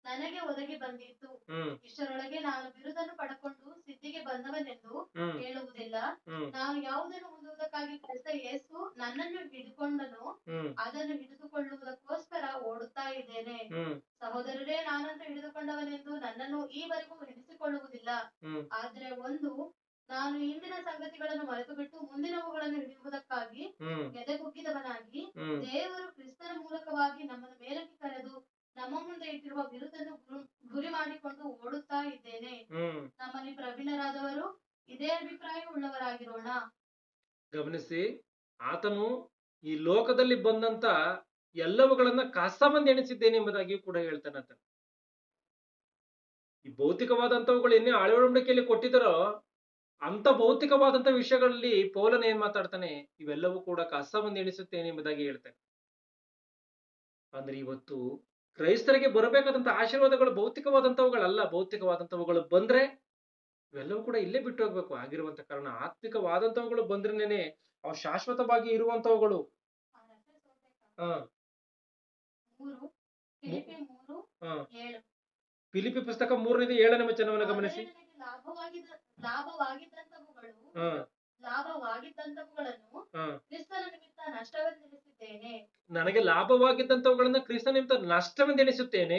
ನನಗೆ ಒದಗಿ ಬಂದಿತ್ತು. ಇಷ್ಟರೊಳಗೆ ನಾನು ಬಿರುದನ್ನು ಪಡಕೊಂಡು ಸಿದ್ಧಿಗೆ ಬಂದವನೆಂದು ಹೇಳುವುದಿಲ್ಲ. ನಾನು ಯಾವುದನ್ನು ಹೊಂದುವುದಕ್ಕಾಗಿ ಕ್ರಿಸ್ತ ಯೇಸು ನನ್ನನ್ನು ಹಿಡಿದುಕೊಂಡನೋ ಅದನ್ನು ಹಿಡಿದುಕೊಳ್ಳುವುದಕ್ಕೋಸ್ಕರ ಓಡುತ್ತಾ ಇದ್ದೇನೆ. ಸಹೋದರರೇ, ನಾನಂತೂ ಹಿಡಿದುಕೊಂಡವನೆಂದು ನನ್ನನ್ನು ಈವರೆಗೂ ಎಣಿಸಿಕೊಳ್ಳುವುದಿಲ್ಲ. ಆದ್ರೆ ನಾನು ಹಿಂದಿನ ಸಂಗತಿಗಳನ್ನು ಮರೆತು ಬಿಟ್ಟು ಮುಂದಿನವುಗಳನ್ನು ಹಿಡಿಯುವುದಕ್ಕಾಗಿ ಎದೆಗುಗ್ಗಿದವನಾಗಿ ದೇವರು ಕ್ರಿಸ್ತನ ಮೂಲಕವಾಗಿ ನಮ್ಮನ್ನು ಮೇಲಕ್ಕೆ ಕರೆದು ನಮ್ಮ ಮುಂದೆ ಇಟ್ಟಿರುವ ಬಿರುದನ್ನು ಗುರಿ ಮಾಡಿಕೊಂಡು ಓಡುತ್ತಾ ಇದ್ದೇನೆ. ನಮ್ಮಲ್ಲಿ ಪ್ರವೀಣರಾದವರು ಇದೇ ಅಭಿಪ್ರಾಯ ಉಳ್ಳವರಾಗಿರೋಣ. ಗಮನಿಸಿ, ಆತನು ಈ ಲೋಕದಲ್ಲಿ ಬಂದಂತ ಎಲ್ಲವುಗಳನ್ನ ಕಸವೆಂದು ಎಣಿಸಿದ್ದೇನೆ ಎಂಬುದಾಗಿಯೂ ಕೂಡ ಹೇಳ್ತಾನೆ ಆತ. ಈ ಭೌತಿಕವಾದಂತವುಗಳು ಎನ್ನೇ ಆಳವಡಿಕೆಯಲ್ಲಿ ಕೊಟ್ಟಿದ್ದಾರೋ ಅಂತ ಭೌತಿಕವಾದಂತ ವಿಷಯಗಳಲ್ಲಿ ಪೌಲನ ಏನ್ ಮಾತಾಡ್ತಾನೆ, ಇವೆಲ್ಲವೂ ಕೂಡ ಕಸವೆಂದು ಎಣಿಸುತ್ತೇನೆ ಎಂಬುದಾಗಿ ಹೇಳ್ತಾನೆ. ಅಂದ್ರೆ ಇವತ್ತು ಕ್ರೈಸ್ತರಿಗೆ ಬರಬೇಕಾದಂತ ಆಶೀರ್ವಾದಗಳು ಭೌತಿಕವಾದಂತವುಗಳಲ್ಲ. ಭೌತಿಕವಾದಂತವುಗಳು ಬಂದ್ರೆ ಇವೆಲ್ಲವೂ ಕೂಡ ಇಲ್ಲೇ ಬಿಟ್ಟು ಹೋಗ್ಬೇಕು. ಆಗಿರುವಂತ ಕಾರಣ ಆತ್ಮಿಕವಾದಂತವುಗಳು ಬಂದ್ರೇನೆ ಅವು ಶಾಶ್ವತವಾಗಿ ಇರುವಂತವುಗಳು. ಫಿಲಿಪಿ ಪುಸ್ತಕ 3:7 ವಚನವನ್ನು ಗಮನಿಸಿ. ನನಗೆ ಲಾಭವಾಗಿದ್ದಂತವುಗಳನ್ನು ಕ್ರಿಸ್ತ ನಿಮಿತ್ತ ನಷ್ಟವೆಂದೆಣಿಸುತ್ತೇನೆ.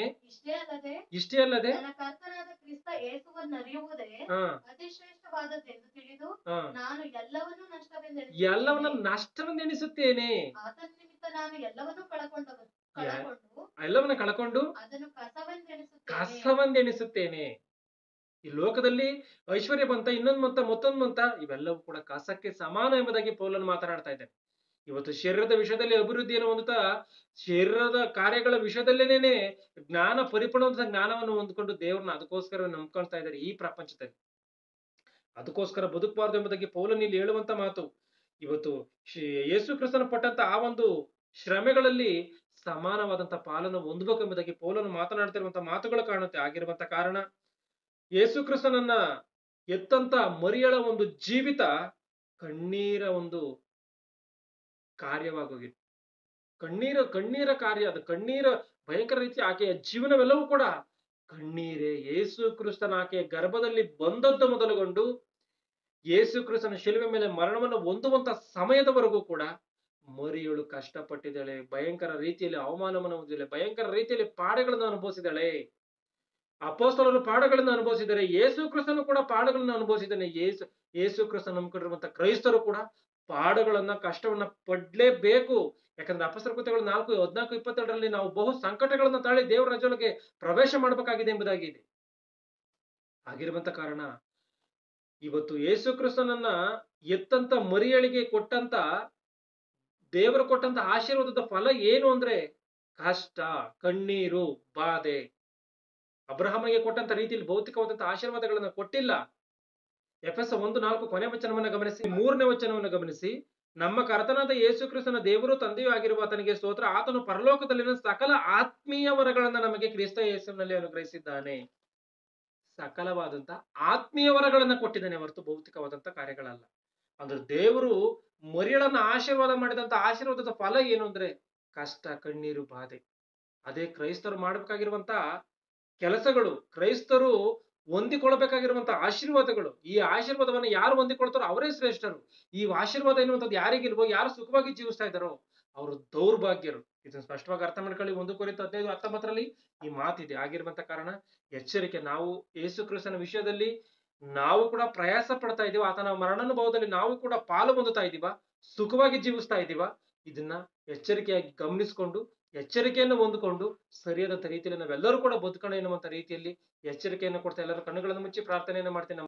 ಇಷ್ಟೇ ಅಲ್ಲದೆ ನನ್ನ ಕರ್ತನಾದ ಕ್ರಿಸ್ತ ಯೇಸುವನ್ನು ಅರಿಯುವುದೇ ಅತಿಶ್ರೇಷ್ಠವಾದದ್ದೆಂದು ತಿಳಿದು ನಾನು ಎಲ್ಲವನ್ನೂ ನಷ್ಟವೆಂದೆಣಿಸುತ್ತೇನೆ. ಆತನ ನಿಮಿತ್ತ ನಾನು ಎಲ್ಲವನ್ನೂ ಕಳಕೊಂಡು ಅದನ್ನು ಕಸವೆಂದೆಣಿಸುತ್ತೇನೆ. ಈ ಲೋಕದಲ್ಲಿ ಐಶ್ವರ್ಯ ಬಂತ, ಮತ್ತೊಂದು ಬಂತ, ಇವೆಲ್ಲವೂ ಕೂಡ ಕಸಕ್ಕೆ ಸಮಾನ ಎಂಬುದಾಗಿ ಪೌಲನು ಮಾತನಾಡ್ತಾ ಇದ್ದಾನೆ. ಇವತ್ತು ಶರೀರದ ವಿಷಯದಲ್ಲಿ ಅಭಿವೃದ್ಧಿಯನ್ನು ಹೊಂದುತ್ತಾ ಶರೀರದ ಕಾರ್ಯಗಳ ವಿಷಯದಲ್ಲೇನೆ ಪರಿಪೂರ್ಣವಾದ ಜ್ಞಾನವನ್ನು ಹೊಂದ್ಕೊಂಡು ದೇವ್ರನ್ನ ಅದಕ್ಕೋಸ್ಕರ ನಂಬ್ಕೊಳ್ತಾ ಇದ್ದಾರೆ ಈ ಪ್ರಪಂಚದಲ್ಲಿ. ಅದಕ್ಕೋಸ್ಕರ ಬದುಕಬಾರದು ಎಂಬುದಾಗಿ ಪೌಲನು ಇಲ್ಲಿ ಹೇಳುವಂತ ಮಾತು. ಇವತ್ತು ಯೇಸು ಕ್ರಿಸ್ತನ ಪಟ್ಟಂತ ಆ ಒಂದು ಶ್ರಮೆಗಳಲ್ಲಿ ಸಮಾನವಾದಂತ ಪಾಲನ್ನು ಹೊಂದಬೇಕು ಎಂಬುದಾಗಿ ಪೌಲನು ಮಾತನಾಡ್ತಿರುವಂತ ಮಾತುಗಳು ಕಾಣುತ್ತೆ. ಆಗಿರುವಂತ ಕಾರಣ ಯೇಸು ಕ್ರಿಸ್ತನನ್ನ ಎತ್ತಂತ ಮರಿಯಳ ಒಂದು ಜೀವಿತ ಕಣ್ಣೀರ ಒಂದು ಕಾರ್ಯವಾಗೋಗಿತ್ತು. ಕಣ್ಣೀರ ಕಾರ್ಯ, ಅದು ಕಣ್ಣೀರ ಭಯಂಕರ ರೀತಿ. ಆಕೆಯ ಜೀವನವೆಲ್ಲವೂ ಕೂಡ ಕಣ್ಣೀರೇ. ಯೇಸು ಕ್ರಿಸ್ತನ ಆಕೆಯ ಗರ್ಭದಲ್ಲಿ ಬಂದದ್ದು ಮೊದಲುಗೊಂಡು ಯೇಸು ಕ್ರಿಸ್ತನ ಶಿಲುಬೆ ಮೇಲೆ ಮರಣವನ್ನು ಹೊಂದುವಂತ ಸಮಯದವರೆಗೂ ಕೂಡ ಮರಿಯಳು ಕಷ್ಟಪಟ್ಟಿದ್ದಾಳೆ. ಭಯಂಕರ ರೀತಿಯಲ್ಲಿ ಅವಮಾನವನ್ನು ಹೊಂದಿದ್ದಾಳೆ. ಭಯಂಕರ ರೀತಿಯಲ್ಲಿ ಪಾಡುಗಳನ್ನು ಅನುಭವಿಸಿದ್ದಾಳೆ. ಅಪೊಸ್ತಲರು ಪಾಡುಗಳನ್ನು ಅನುಭವಿಸಿದ್ದಾರೆ. ಯೇಸು ಕ್ರಿಸ್ತನು ಕೂಡ ಪಾಡುಗಳನ್ನು ಅನುಭವಿಸಿದ್ದಾನೆ. ಯೇಸು ಕ್ರಿಸ್ತನ ನಂಬಿಕೊಂಡಿರುವಂತ ಕ್ರೈಸ್ತರು ಕೂಡ ಪಾಡುಗಳನ್ನ, ಕಷ್ಟವನ್ನ ಪಡ್ಲೇಬೇಕು. ಯಾಕಂದ್ರೆ ಅಪೊಸ್ತಲರ ಕೃತ್ಯಗಳು 4:14-22 ನಾವು ಬಹು ಸಂಕಟಗಳನ್ನ ತಾಳಿ ದೇವರ ರಾಜ್ಯದೊಳಗೆ ಪ್ರವೇಶ ಮಾಡಬೇಕಾಗಿದೆ ಎಂಬುದಾಗಿದೆ. ಆಗಿರುವಂತ ಕಾರಣ ಇವತ್ತು ಯೇಸು ಕ್ರಿಸ್ತನನ್ನ ಎತ್ತಂತ ಮರಿಯಳಿಗೆ ಕೊಟ್ಟಂತ ದೇವರು ಕೊಟ್ಟಂತ ಆಶೀರ್ವಾದದ ಫಲ ಏನು ಅಂದ್ರೆ ಕಷ್ಟ, ಕಣ್ಣೀರು, ಬಾಧೆ. ಅಬ್ರಹಾಮಿಗೆ ಕೊಟ್ಟಂತ ರೀತಿಯಲ್ಲಿ ಭೌತಿಕವಾದಂತ ಆಶೀರ್ವಾದಗಳನ್ನ ಕೊಟ್ಟಿಲ್ಲ. ಎಫೆಸ 1:4 ಕೊನೆ ವಚನವನ್ನ ಗಮನಿಸಿ, 3ನೇ ವಚನವನ್ನು ಗಮನಿಸಿ. ನಮ್ಮ ಕರ್ತನಾದ ಯೇಸು ಕ್ರಿಸ್ತನ ದೇವರು ತಂದೆಯೂ ಆಗಿರುವ ಆತನಿಗೆ ಸ್ತೋತ್ರ. ಆತನು ಪರಲೋಕದಲ್ಲಿನ ಸಕಲ ಆತ್ಮೀಯ ವರಗಳನ್ನ ನಮಗೆ ಕ್ರಿಸ್ತ ಯೇಸುವಿನಲ್ಲಿ ಅನುಗ್ರಹಿಸಿದ್ದಾನೆ. ಸಕಲವಾದಂತ ಆತ್ಮೀಯ ವರಗಳನ್ನ ಕೊಟ್ಟಿದ್ದಾನೆ ಹೊರತು ಭೌತಿಕವಾದಂತ ಕಾರ್ಯಗಳಲ್ಲ. ಅಂದ್ರೆ ದೇವರು ಮರಿಯಳನ್ನ ಆಶೀರ್ವಾದ ಮಾಡಿದಂತ ಆಶೀರ್ವಾದದ ಫಲ ಏನು ಅಂದ್ರೆ ಕಷ್ಟ, ಕಣ್ಣೀರು, ಬಾಧೆ. ಅದೇ ಕ್ರೈಸ್ತರು ಮಾಡಬೇಕಾಗಿರುವಂತ ಕೆಲಸಗಳು, ಕ್ರೈಸ್ತರು ಹೊಂದಿಕೊಳ್ಳಬೇಕಾಗಿರುವಂತ ಆಶೀರ್ವಾದಗಳು. ಈ ಆಶೀರ್ವಾದವನ್ನು ಯಾರು ಹೊಂದಿಕೊಳ್ತಾರೋ ಅವರೇ ಶ್ರೇಷ್ಠರು. ಈ ಆಶೀರ್ವಾದ ಎನ್ನುವಂಥದ್ದು ಯಾರಿಗಿಲ್ವೋ, ಯಾರು ಸುಖವಾಗಿ ಜೀವಿಸ್ತಾ ಇದ್ದಾರೋ ಅವರು ದೌರ್ಭಾಗ್ಯರು. ಇದನ್ನು ಸ್ಪಷ್ಟವಾಗಿ ಅರ್ಥ ಮಾಡ್ಕೊಳ್ಳಿ. 1 ಕೊರಿಂಥ 15:19 ಈ ಮಾತಿದೆ. ಆಗಿರುವಂತ ಕಾರಣ ಎಚ್ಚರಿಕೆ. ನಾವು ಯೇಸು ಕ್ರಿಸ್ತನ ವಿಷಯದಲ್ಲಿ ನಾವು ಕೂಡ ಪ್ರಯಾಸ ಪಡ್ತಾ ಇದೀವ. ಆತನ ಮರಣಾನುಭವದಲ್ಲಿ ನಾವು ಕೂಡ ಪಾಲು ಹೊಂದುತ್ತಾ ಇದೀವ, ಸುಖವಾಗಿ ಜೀವಿಸ್ತಾ ಇದೀವ. ಇದನ್ನ ಎಚ್ಚರಿಕೆಯಾಗಿ ಗಮನಿಸಿಕೊಂಡು ಎಚ್ಚರಿಕೆಯನ್ನು ಹೊಂದಿಕೊಂಡು ಸರಿಯಾದಂತ ರೀತಿಯಲ್ಲಿ ನಾವೆಲ್ಲರೂ ಕೂಡ ಬದುಕೋಣ ಎನ್ನುವಂತ ರೀತಿಯಲ್ಲಿ ಎಚ್ಚರಿಕೆಯನ್ನು ಕೊಡ್ತಾ ಎಲ್ಲರೂ ಕಣ್ಣುಗಳನ್ನು ಮುಚ್ಚಿ ಪ್ರಾರ್ಥನೆಯನ್ನು ಮಾಡ್ತೀನಿ.